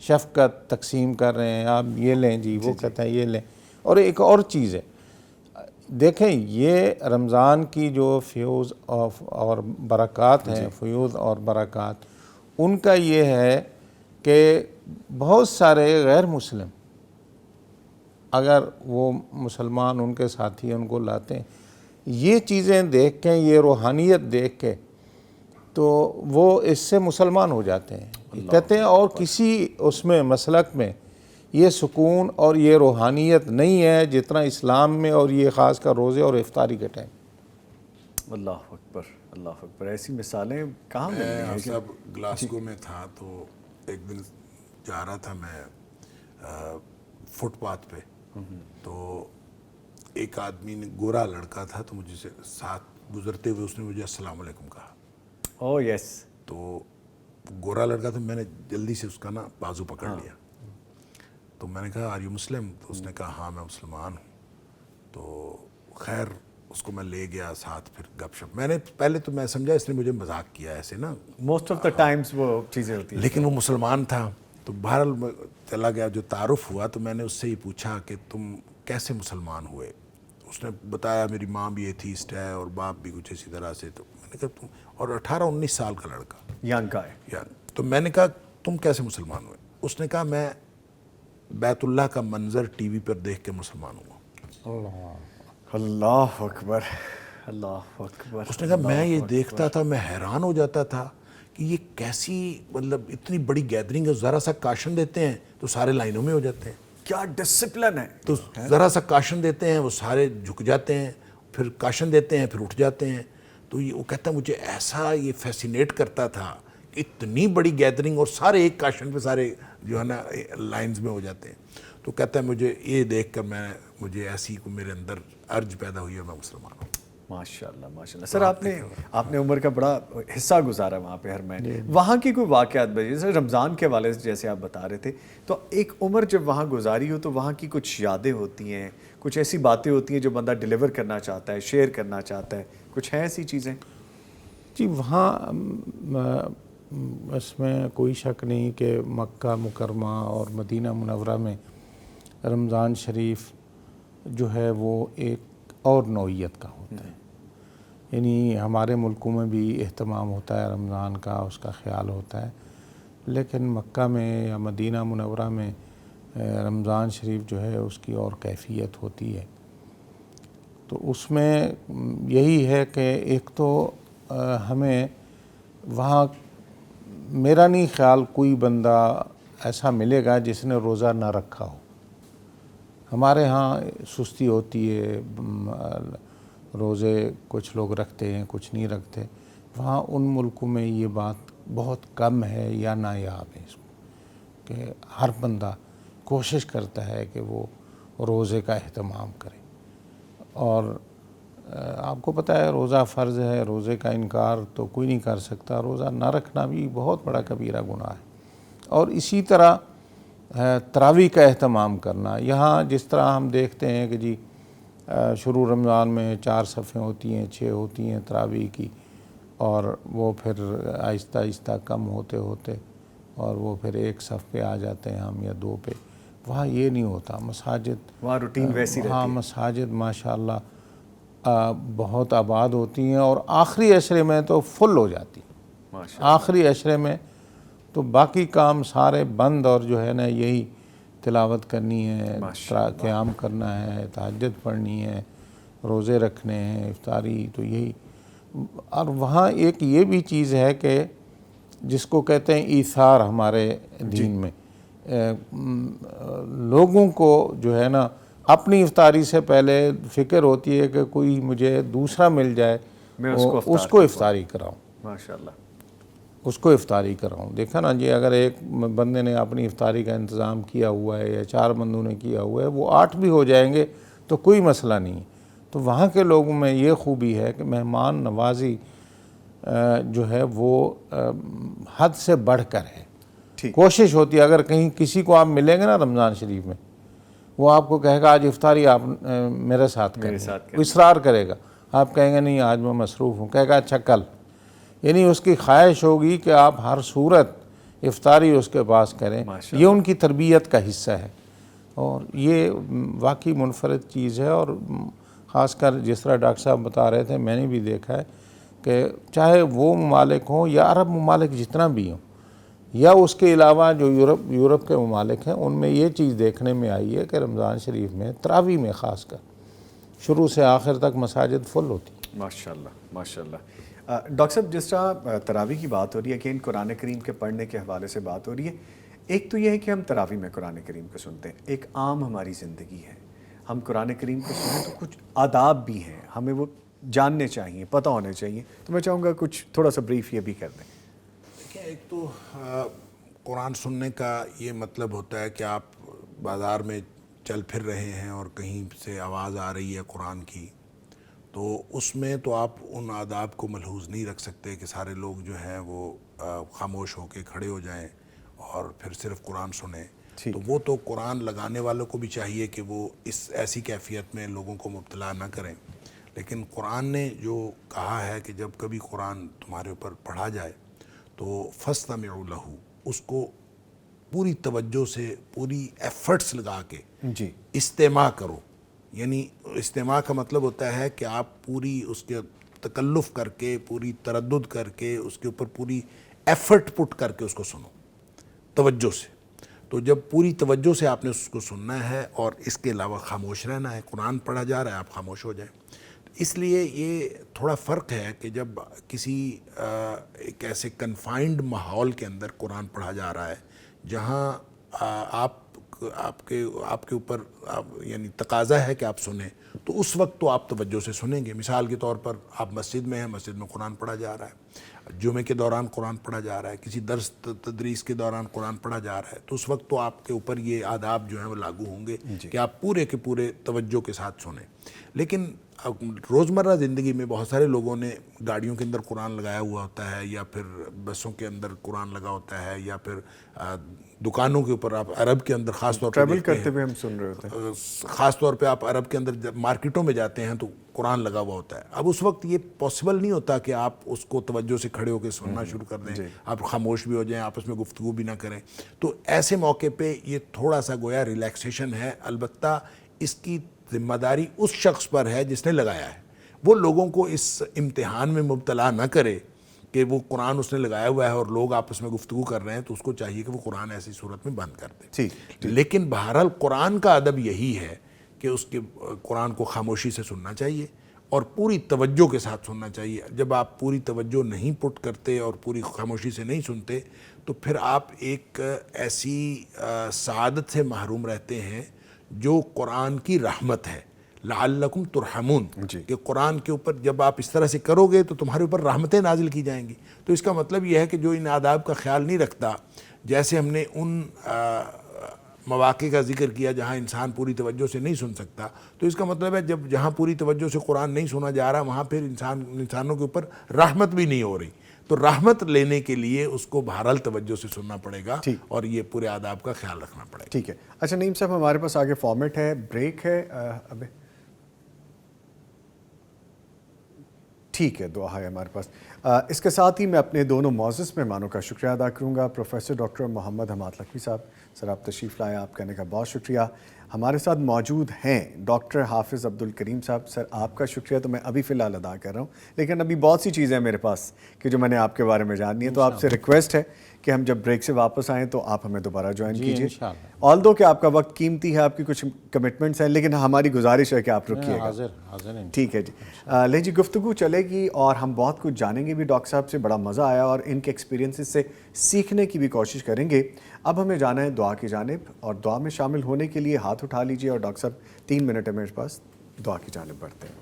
شفقت تقسیم کر رہے ہیں، آپ یہ لیں جی، وہ کہتا ہے یہ لیں۔ اور ایک اور چیز ہے، دیکھیں یہ رمضان کی جو فیوز اور برکات ہیں، فیوز اور برکات، ان کا یہ ہے کہ بہت سارے غیر مسلم اگر وہ مسلمان ان کے ساتھی ان کو لاتے ہیں، یہ چیزیں دیکھ کے، یہ روحانیت دیکھ کے، تو وہ اس سے مسلمان ہو جاتے ہیں۔ کہتے ہیں اور کسی اس میں مسلک میں یہ سکون اور یہ روحانیت نہیں ہے جتنا اسلام میں، اور یہ خاص کر روزے اور افطاری کے ٹائم۔ اللہ اکبر، اللہ اکبر، ایسی مثالیں کہاں میں ملتی ہیں؟ صاحب گلاسگو میں تھا تو ایک دن جا رہا تھا میں فٹ پاتھ پہ، تو ایک آدمی نے، گورا لڑکا تھا، تو مجھے سے ساتھ گزرتے ہوئے اس نے مجھے السلام علیکم کہا۔ او یس، تو گورا لڑکا تھا، میں نے جلدی سے اس کا نا بازو پکڑ لیا، تو میں نے کہا آر یو مسلم؟ تو اس نے کہا ہاں میں مسلمان ہوں۔ تو خیر اس کو میں لے گیا ساتھ، پھر گپ شپ، میں نے پہلے تو میں سمجھا اس نے مجھے مذاق کیا ایسے نا، موسٹ آف دا ٹائمز وہ چیزیں ہوتی ہیں، لیکن وہ مسلمان تھا۔ تو بہرحال میں چلا گیا، جو تعارف ہوا تو میں نے اس سے یہ پوچھا کہ تم کیسے مسلمان ہوئے؟ اس نے بتایا میری ماں بھی ایتھیسٹ ہے اور باپ بھی کچھ اسی طرح سے۔ تو میں نے کہا تم، اور 18-19 سال کا لڑکا، ینگ گائے، یا تو میں نے کہا تم کیسے مسلمان ہوئے؟ اس نے کہا میں بیت اللہ کا منظر ٹی وی پر دیکھ کے مسلمان ہوا۔ اللہ اکبر، اللہ اکبر۔ اس نے کہا میں یہ دیکھتا تھا، میں حیران ہو جاتا تھا کہ یہ کیسی، مطلب اتنی بڑی گیدرنگ ہے، ذرا سا کاشن دیتے ہیں تو سارے لائنوں میں ہو جاتے ہیں، کیا ڈسپلن ہے، تو ذرا سا کاشن دیتے ہیں وہ سارے جھک جاتے ہیں، پھر کاشن دیتے ہیں پھر اٹھ جاتے ہیں۔ تو یہ وہ کہتا ہے مجھے ایسا یہ فیسینیٹ کرتا تھا کہ اتنی بڑی گیدرنگ اور سارے ایک کاشن پہ سارے جو ہے نا لائنز میں ہو جاتے ہیں۔ تو کہتا ہے مجھے یہ دیکھ کر مجھے ایسی کو میرے اندر ارج پیدا ہوئی ہے، میں مسلمان ہوں۔ ماشاء اللہ ماشاء اللہ۔ سر آپ نے عمر کا بڑا حصہ گزارا وہاں پہ حرمین، وہاں کی کوئی واقعات بتائیے، جیسے رمضان کے حوالے سے جیسے آپ بتا رہے تھے، تو ایک عمر جب وہاں گزاری ہو تو وہاں کی کچھ یادیں ہوتی ہیں، کچھ ایسی باتیں ہوتی ہیں جو بندہ ڈیلیور کرنا چاہتا ہے، شیئر کرنا چاہتا ہے، کچھ ہیں ایسی چیزیں؟ جی وہاں اس میں کوئی شک نہیں کہ مکہ مکرمہ اور مدینہ منورہ میں رمضان شریف جو ہے وہ ایک اور نوعیت کا ہوتا ہے، یعنی ہمارے ملکوں میں بھی اہتمام ہوتا ہے رمضان کا، اس کا خیال ہوتا ہے، لیکن مکہ میں یا مدینہ منورہ میں رمضان شریف جو ہے اس کی اور کیفیت ہوتی ہے۔ تو اس میں یہی ہے کہ ایک تو ہمیں وہاں، میرا نہیں خیال کوئی بندہ ایسا ملے گا جس نے روزہ نہ رکھا ہو۔ ہمارے ہاں سستی ہوتی ہے، روزے کچھ لوگ رکھتے ہیں کچھ نہیں رکھتے، وہاں ان ملکوں میں یہ بات بہت کم ہے یا نایاب ہے، اس کہ ہر بندہ کوشش کرتا ہے کہ وہ روزے کا اہتمام کرے۔ اور آپ کو پتہ ہے روزہ فرض ہے، روزے کا انکار تو کوئی نہیں کر سکتا، روزہ نہ رکھنا بھی بہت بڑا کبیرہ گناہ ہے۔ اور اسی طرح تراویح کا اہتمام کرنا، یہاں جس طرح ہم دیکھتے ہیں کہ جی شروع رمضان میں 4 صفیں ہوتی ہیں، 6 ہوتی ہیں تراویح کی، اور وہ پھر آہستہ آہستہ کم ہوتے ہوتے اور وہ پھر 1 صف پہ آ جاتے ہیں ہم یا 2 پہ۔ وہاں یہ نہیں ہوتا، مساجد وہاں روٹین ویسی رہتی ہے، ہاں مساجد ماشاءاللہ بہت آباد ہوتی ہیں، اور آخری عشرے میں تو فل ہو جاتی، آخری عشرے میں تو باقی کام سارے بند، اور جو ہے نا یہی تلاوت کرنی ہے، قیام کرنا ہے، تہجد پڑھنی ہے، روزے رکھنے ہیں، افطاری، تو یہی۔ اور وہاں ایک یہ بھی چیز ہے کہ جس کو کہتے ہیں ایثار ہمارے دین میں، لوگوں کو جو ہے نا اپنی افطاری سے پہلے فکر ہوتی ہے کہ کوئی مجھے دوسرا مل جائے میں اس کو افطاری کراؤں، ماشاءاللہ، اس کو افطاری کراؤں۔ دیکھا نا جی، اگر ایک بندے نے اپنی افطاری کا انتظام کیا ہوا ہے یا 4 بندوں نے کیا ہوا ہے، وہ 8 بھی ہو جائیں گے تو کوئی مسئلہ نہیں ہے. تو وہاں کے لوگوں میں یہ خوبی ہے کہ مہمان نوازی جو ہے وہ حد سے بڑھ کر ہے. کوشش ہوتی ہے اگر کہیں کسی کو آپ ملیں گے نا رمضان شریف میں, وہ آپ کو کہے گا آج افطاری آپ میرے ساتھ کریں, وہ اصرار کرے گا. آپ کہیں گے نہیں آج میں مصروف ہوں, کہے گا اچھا کل. یعنی اس کی خواہش ہوگی کہ آپ ہر صورت افطاری اس کے پاس کریں. یہ ان کی تربیت کا حصہ ہے اور یہ واقعی منفرد چیز ہے. اور خاص کر جس طرح ڈاکٹر صاحب بتا رہے تھے, میں نے بھی دیکھا ہے کہ چاہے وہ ممالک ہوں یا عرب ممالک جتنا بھی ہوں, یا اس کے علاوہ جو یورپ کے ممالک ہیں, ان میں یہ چیز دیکھنے میں آئی ہے کہ رمضان شریف میں تراویح میں خاص کر شروع سے آخر تک مساجد فل ہوتی ہیں. ماشاءاللہ ماشاءاللہ. ڈاکٹر صاحب جس طرح تراویح کی بات ہو رہی ہے کہ ان قرآن کریم کے پڑھنے کے حوالے سے بات ہو رہی ہے, ایک تو یہ ہے کہ ہم تراویح میں قرآن کریم کو سنتے ہیں, ایک عام ہماری زندگی ہے, ہم قرآن کریم کو سنیں تو کچھ آداب بھی ہیں, ہمیں وہ جاننے چاہیے, پتہ ہونے چاہیے. تو میں چاہوں گا کچھ تھوڑا سا بریف یہ بھی کر دیں. دیکھیں, ایک تو قرآن سننے کا یہ مطلب ہوتا ہے کہ آپ بازار میں چل پھر رہے ہیں اور کہیں سے آواز آ رہی ہے قرآن کی, تو اس میں تو آپ ان آداب کو ملحوظ نہیں رکھ سکتے کہ سارے لوگ جو ہیں وہ خاموش ہو کے کھڑے ہو جائیں اور پھر صرف قرآن سنیں. تو وہ تو قرآن لگانے والوں کو بھی چاہیے کہ وہ اس ایسی کیفیت میں لوگوں کو مبتلا نہ کریں. لیکن قرآن نے جو کہا ہے کہ جب کبھی قرآن تمہارے اوپر پڑھا جائے تو فاستمعوا لہ, اس کو پوری توجہ سے پوری ایفرٹس لگا کے استماع کرو. یعنی استماع کا مطلب ہوتا ہے کہ آپ پوری اس کے تکلف کر کے, پوری تردد کر کے, اس کے اوپر پوری ایفرٹ پٹ کر کے اس کو سنو توجہ سے. تو جب پوری توجہ سے آپ نے اس کو سننا ہے اور اس کے علاوہ خاموش رہنا ہے, قرآن پڑھا جا رہا ہے آپ خاموش ہو جائیں. اس لیے یہ تھوڑا فرق ہے کہ جب کسی ایک ایسے کنفائنڈ ماحول کے اندر قرآن پڑھا جا رہا ہے جہاں آپ کے اوپر یعنی تقاضا ہے کہ آپ سنیں, تو اس وقت تو آپ توجہ سے سنیں گے. مثال کے طور پر آپ مسجد میں ہیں, مسجد میں قرآن پڑھا جا رہا ہے, جمعے کے دوران قرآن پڑھا جا رہا ہے, کسی درس تدریس کے دوران قرآن پڑھا جا رہا ہے, تو اس وقت تو آپ کے اوپر یہ آداب جو ہیں وہ لاگو ہوں گے کہ آپ پورے کے پورے توجہ کے ساتھ سنیں. لیکن روزمرہ زندگی میں بہت سارے لوگوں نے گاڑیوں کے اندر قرآن لگایا ہوا ہوتا ہے, یا پھر بسوں کے اندر قرآن لگا ہوتا ہے, یا پھر دکانوں کے اوپر آپ عرب کے اندر خاص طور پہ ٹریول کرتے ہوئے ہم سن رہے ہوتے ہیں, خاص طور پہ آپ عرب کے اندر جب مارکیٹوں میں جاتے ہیں تو قرآن لگا ہوا ہوتا ہے. اب اس وقت یہ پاسبل نہیں ہوتا کہ آپ اس کو توجہ سے کھڑے ہو کے سننا شروع کر دیں, آپ خاموش بھی ہو جائیں, آپس میں گفتگو بھی نہ کریں. تو ایسے موقع پہ یہ تھوڑا سا گویا ریلیکسیشن ہے. البتہ اس کی ذمہ داری اس شخص پر ہے جس نے لگایا ہے. وہ لوگوں کو اس امتحان میں مبتلا نہ کرے کہ وہ قرآن اس نے لگایا ہوا ہے اور لوگ آپس میں گفتگو کر رہے ہیں, تو اس کو چاہیے کہ وہ قرآن ایسی صورت میں بند کر دے. لیکن بہرحال قرآن کا ادب یہی ہے کہ اس کے قرآن کو خاموشی سے سننا چاہیے اور پوری توجہ کے ساتھ سننا چاہیے. جب آپ پوری توجہ نہیں پٹ کرتے اور پوری خاموشی سے نہیں سنتے تو پھر آپ ایک ایسی سعادت سے محروم رہتے ہیں جو قرآن کی رحمت ہے, لعلکم ترحمون, کہ قرآن کے اوپر جب آپ اس طرح سے کرو گے تو تمہارے اوپر رحمتیں نازل کی جائیں گی. تو اس کا مطلب یہ ہے کہ جو ان آداب کا خیال نہیں رکھتا, جیسے ہم نے ان مواقع کا ذکر کیا جہاں انسان پوری توجہ سے نہیں سن سکتا, تو اس کا مطلب ہے جب جہاں پوری توجہ سے قرآن نہیں سنا جا رہا وہاں پھر انسانوں کے اوپر رحمت بھی نہیں ہو رہی. تو رحمت لینے کے لیے اس کو بہرحال توجہ سے سننا پڑے گا اور یہ پورے آداب کا خیال رکھنا پڑے گا. ٹھیک ہے. اچھا نعیم صاحب, ہمارے پاس آگے فارمیٹ ہے, بریک ہے. ابے ٹھیک ہے, دعا ہے ہمارے پاس. اس کے ساتھ ہی میں اپنے دونوں معزز مہمانوں کا شکریہ ادا کروں گا. پروفیسر ڈاکٹر محمد حماد لکھوی صاحب, سر آپ تشریف لائے, آپ کہنے کا بہت شکریہ. ہمارے ساتھ موجود ہیں ڈاکٹر حافظ عبدالکریم صاحب, سر آپ کا شکریہ تو میں ابھی فی الحال ادا کر رہا ہوں, لیکن ابھی بہت سی چیزیں ہیں میرے پاس کہ جو میں نے آپ کے بارے میں جاننی ہے. تو آپ سے ریکویسٹ ہے کہ ہم جب بریک سے واپس آئیں تو آپ ہمیں دوبارہ جوائن کیجیے. آلدو کہ آپ کا وقت قیمتی ہے, آپ کی کچھ کمٹمنٹس ہیں, لیکن ہماری گزارش ہے کہ آپ رکیے گا. ٹھیک ہے جی. لے جی, گفتگو چلے گی اور ہم بہت کچھ جانیں گے بھی ڈاکٹر صاحب سے. بڑا مزہ آیا اور ان کے ایکسپیرینسز سے سیکھنے کی بھی کوشش کریں گے. اب ہمیں جانا ہے دعا کی جانب, اور دعا میں شامل ہونے کے لیے ہاتھ اٹھا لیجیے, اور ڈاکٹر صاحب 3 منٹ ہے میرے پاس, دعا کی جانب بڑھتے ہیں.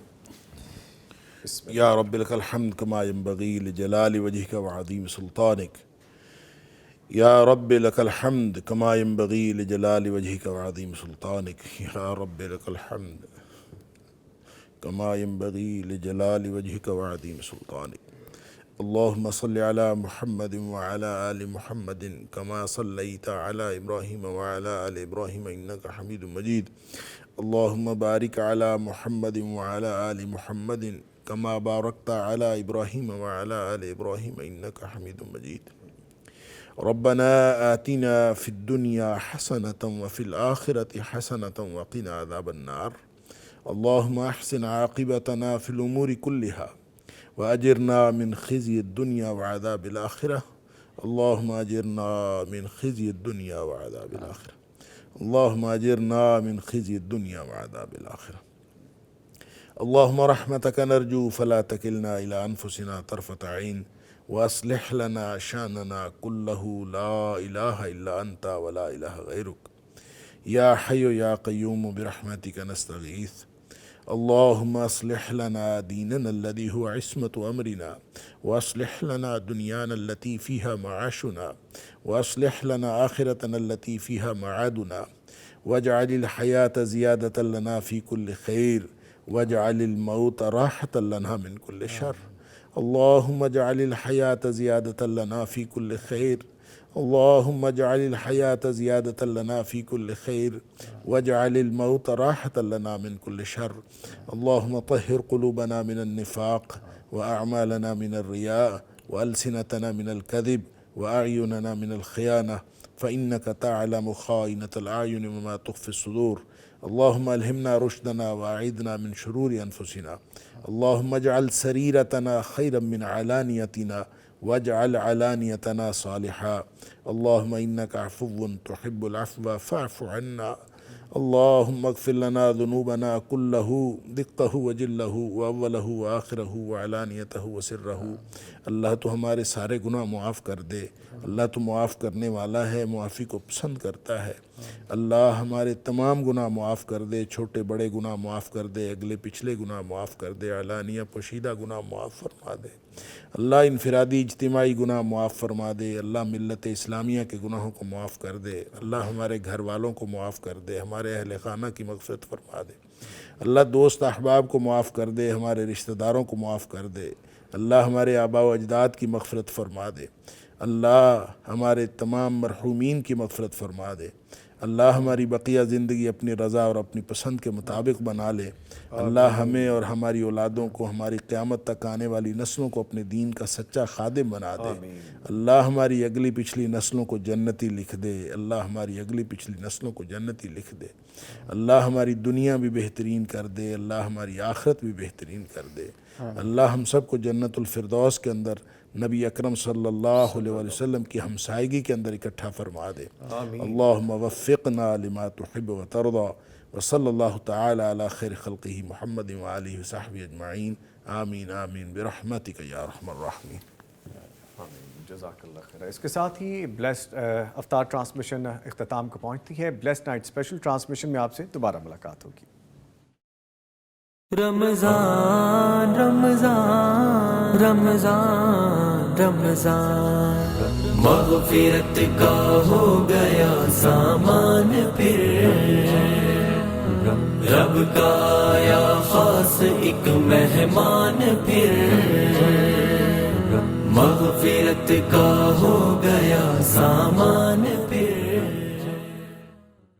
یا رب لک الحمد کما ینبغی لجلال وجہک وعظیم سلطانک. یا رب لک الحمد کما ینبغی لجلال وجہک وعظیم سلطانک. یا رب لک الحمد كما ينبغي لجلال وجهك وعظيم سلطانك. اللهم صل على محمد وعلى آل محمد كما صليت على إبراهيم وعلى آل إبراهيم إنك حميد مجيد. اللهم بارك على محمد وعلى آل محمد كما باركت على إبراهيم وعلى آل إبراهيم إنك حميد مجيد. ربنا آتنا في الدنيا حسنة وفي الآخرة حسنة وقنا عذاب النار. اللهم أحسن عاقبتنا في الأمور كلها وأجرنا من خزي الدنيا وعذاب الآخرة. اللهم أجرنا من خزي الدنيا وعذاب الآخرة. اللهم أجرنا من خزي الدنيا وعذاب الآخرة. اللهم رحمتك نرجو فلا تكلنا إلى أنفسنا طرفة عين وأصلح لنا شأننا كله لا إله إلا أنت ولا إله غيرك. يا حي يا قيوم برحمتك نستغيث. اللهم أصلح لنا ديننا الذي هو عصمة أمرنا وأصلح لنا دنيانا التي فيها معاشنا وأصلح لنا آخرتنا التي فيها معادنا واجعل الحياة زيادة لنا في كل خير واجعل الموت راحة لنا من كل شر. اللهم اجعل الحياة زيادة لنا في كل خير. اللهم اجعل الحياة زيادة لنا في كل خير واجعل الموت راحة لنا من كل شر. اللهم طهر قلوبنا من النفاق وأعمالنا من الرياء وألسنتنا من الكذب وأعيننا من الخيانة فإنك تعلم خائنة الأعين وما تخفي الصدور. اللهم ألهمنا رشدنا وأعيذنا من شرور أنفسنا. اللهم اجعل سريرتنا خيرا من علانيتنا واجعل علانيتنا صالحا. اللهم إنك عفو تحب العفو فاعف عنا. اللهم اغفر لنا ذنوبنا كله دقه وجله وأوله وآخره وعلانيته وسره. اللہ تو ہمارے سارے گناہ معاف کر دے. اللہ تو معاف کرنے والا ہے، معافی کو پسند کرتا ہے. اللہ ہمارے تمام گناہ معاف کر دے، چھوٹے بڑے گناہ معاف کر دے، اگلے پچھلے گناہ معاف کر دے، علانیہ پوشیدہ گناہ معاف فرما دے. اللہ انفرادی اجتماعی گناہ معاف فرما دے. اللہ ملت اسلامیہ کے گناہوں کو معاف کر دے. اللہ ہمارے گھر والوں کو معاف کر دے، ہمارے اہل خانہ کی مغفرت فرما دے. اللہ دوست احباب کو معاف کر دے، ہمارے رشتہ داروں کو معاف کر دے. اللہ ہمارے آباء و اجداد کی مغفرت فرما دے. اللہ ہمارے تمام مرحومین کی مغفرت فرما دے. اللہ ہماری بقیہ زندگی اپنی رضا اور اپنی پسند کے مطابق بنا لے. اللہ ہمیں اور ہماری اولادوں کو، ہماری قیامت تک آنے والی نسلوں کو اپنے دین کا سچا خادم بنا دے. اللہ ہماری اگلی پچھلی نسلوں کو جنتی لکھ دے. اللہ ہماری اگلی پچھلی نسلوں کو جنتی لکھ دے. اللہ ہماری دنیا بھی بہترین کر دے. اللہ ہماری آخرت بھی بہترین کر دے. اللہ ہم سب کو جنت الفردوس کے اندر نبی اکرم صلی اللہ علیہ وسلم کی ہمسائیگی کے اندر اکٹھا فرما دے. اللہم وفقنا لما تحب و ترضا وصلی اللہ تعالی علی خیر خلقہ محمد وآلہ وصحبہ اجمعین. آمین آمین برحمتک یا ارحم الراحمین. جزاک اللہ خیر. اس کے ساتھ ہی بلیسڈ افطار ٹرانسمیشن اختتام کو پہنچتی ہے. بلیسڈ نائٹ اسپیشل ٹرانسمیشن میں آپ سے دوبارہ ملاقات ہوگی. رمضان رمضان رمضان رمضان مغفرت کا ہو گیا سامان پھر. رب کا آیا خاص ایک مہمان پھر. مغفرت کا ہو گیا سامان پھر.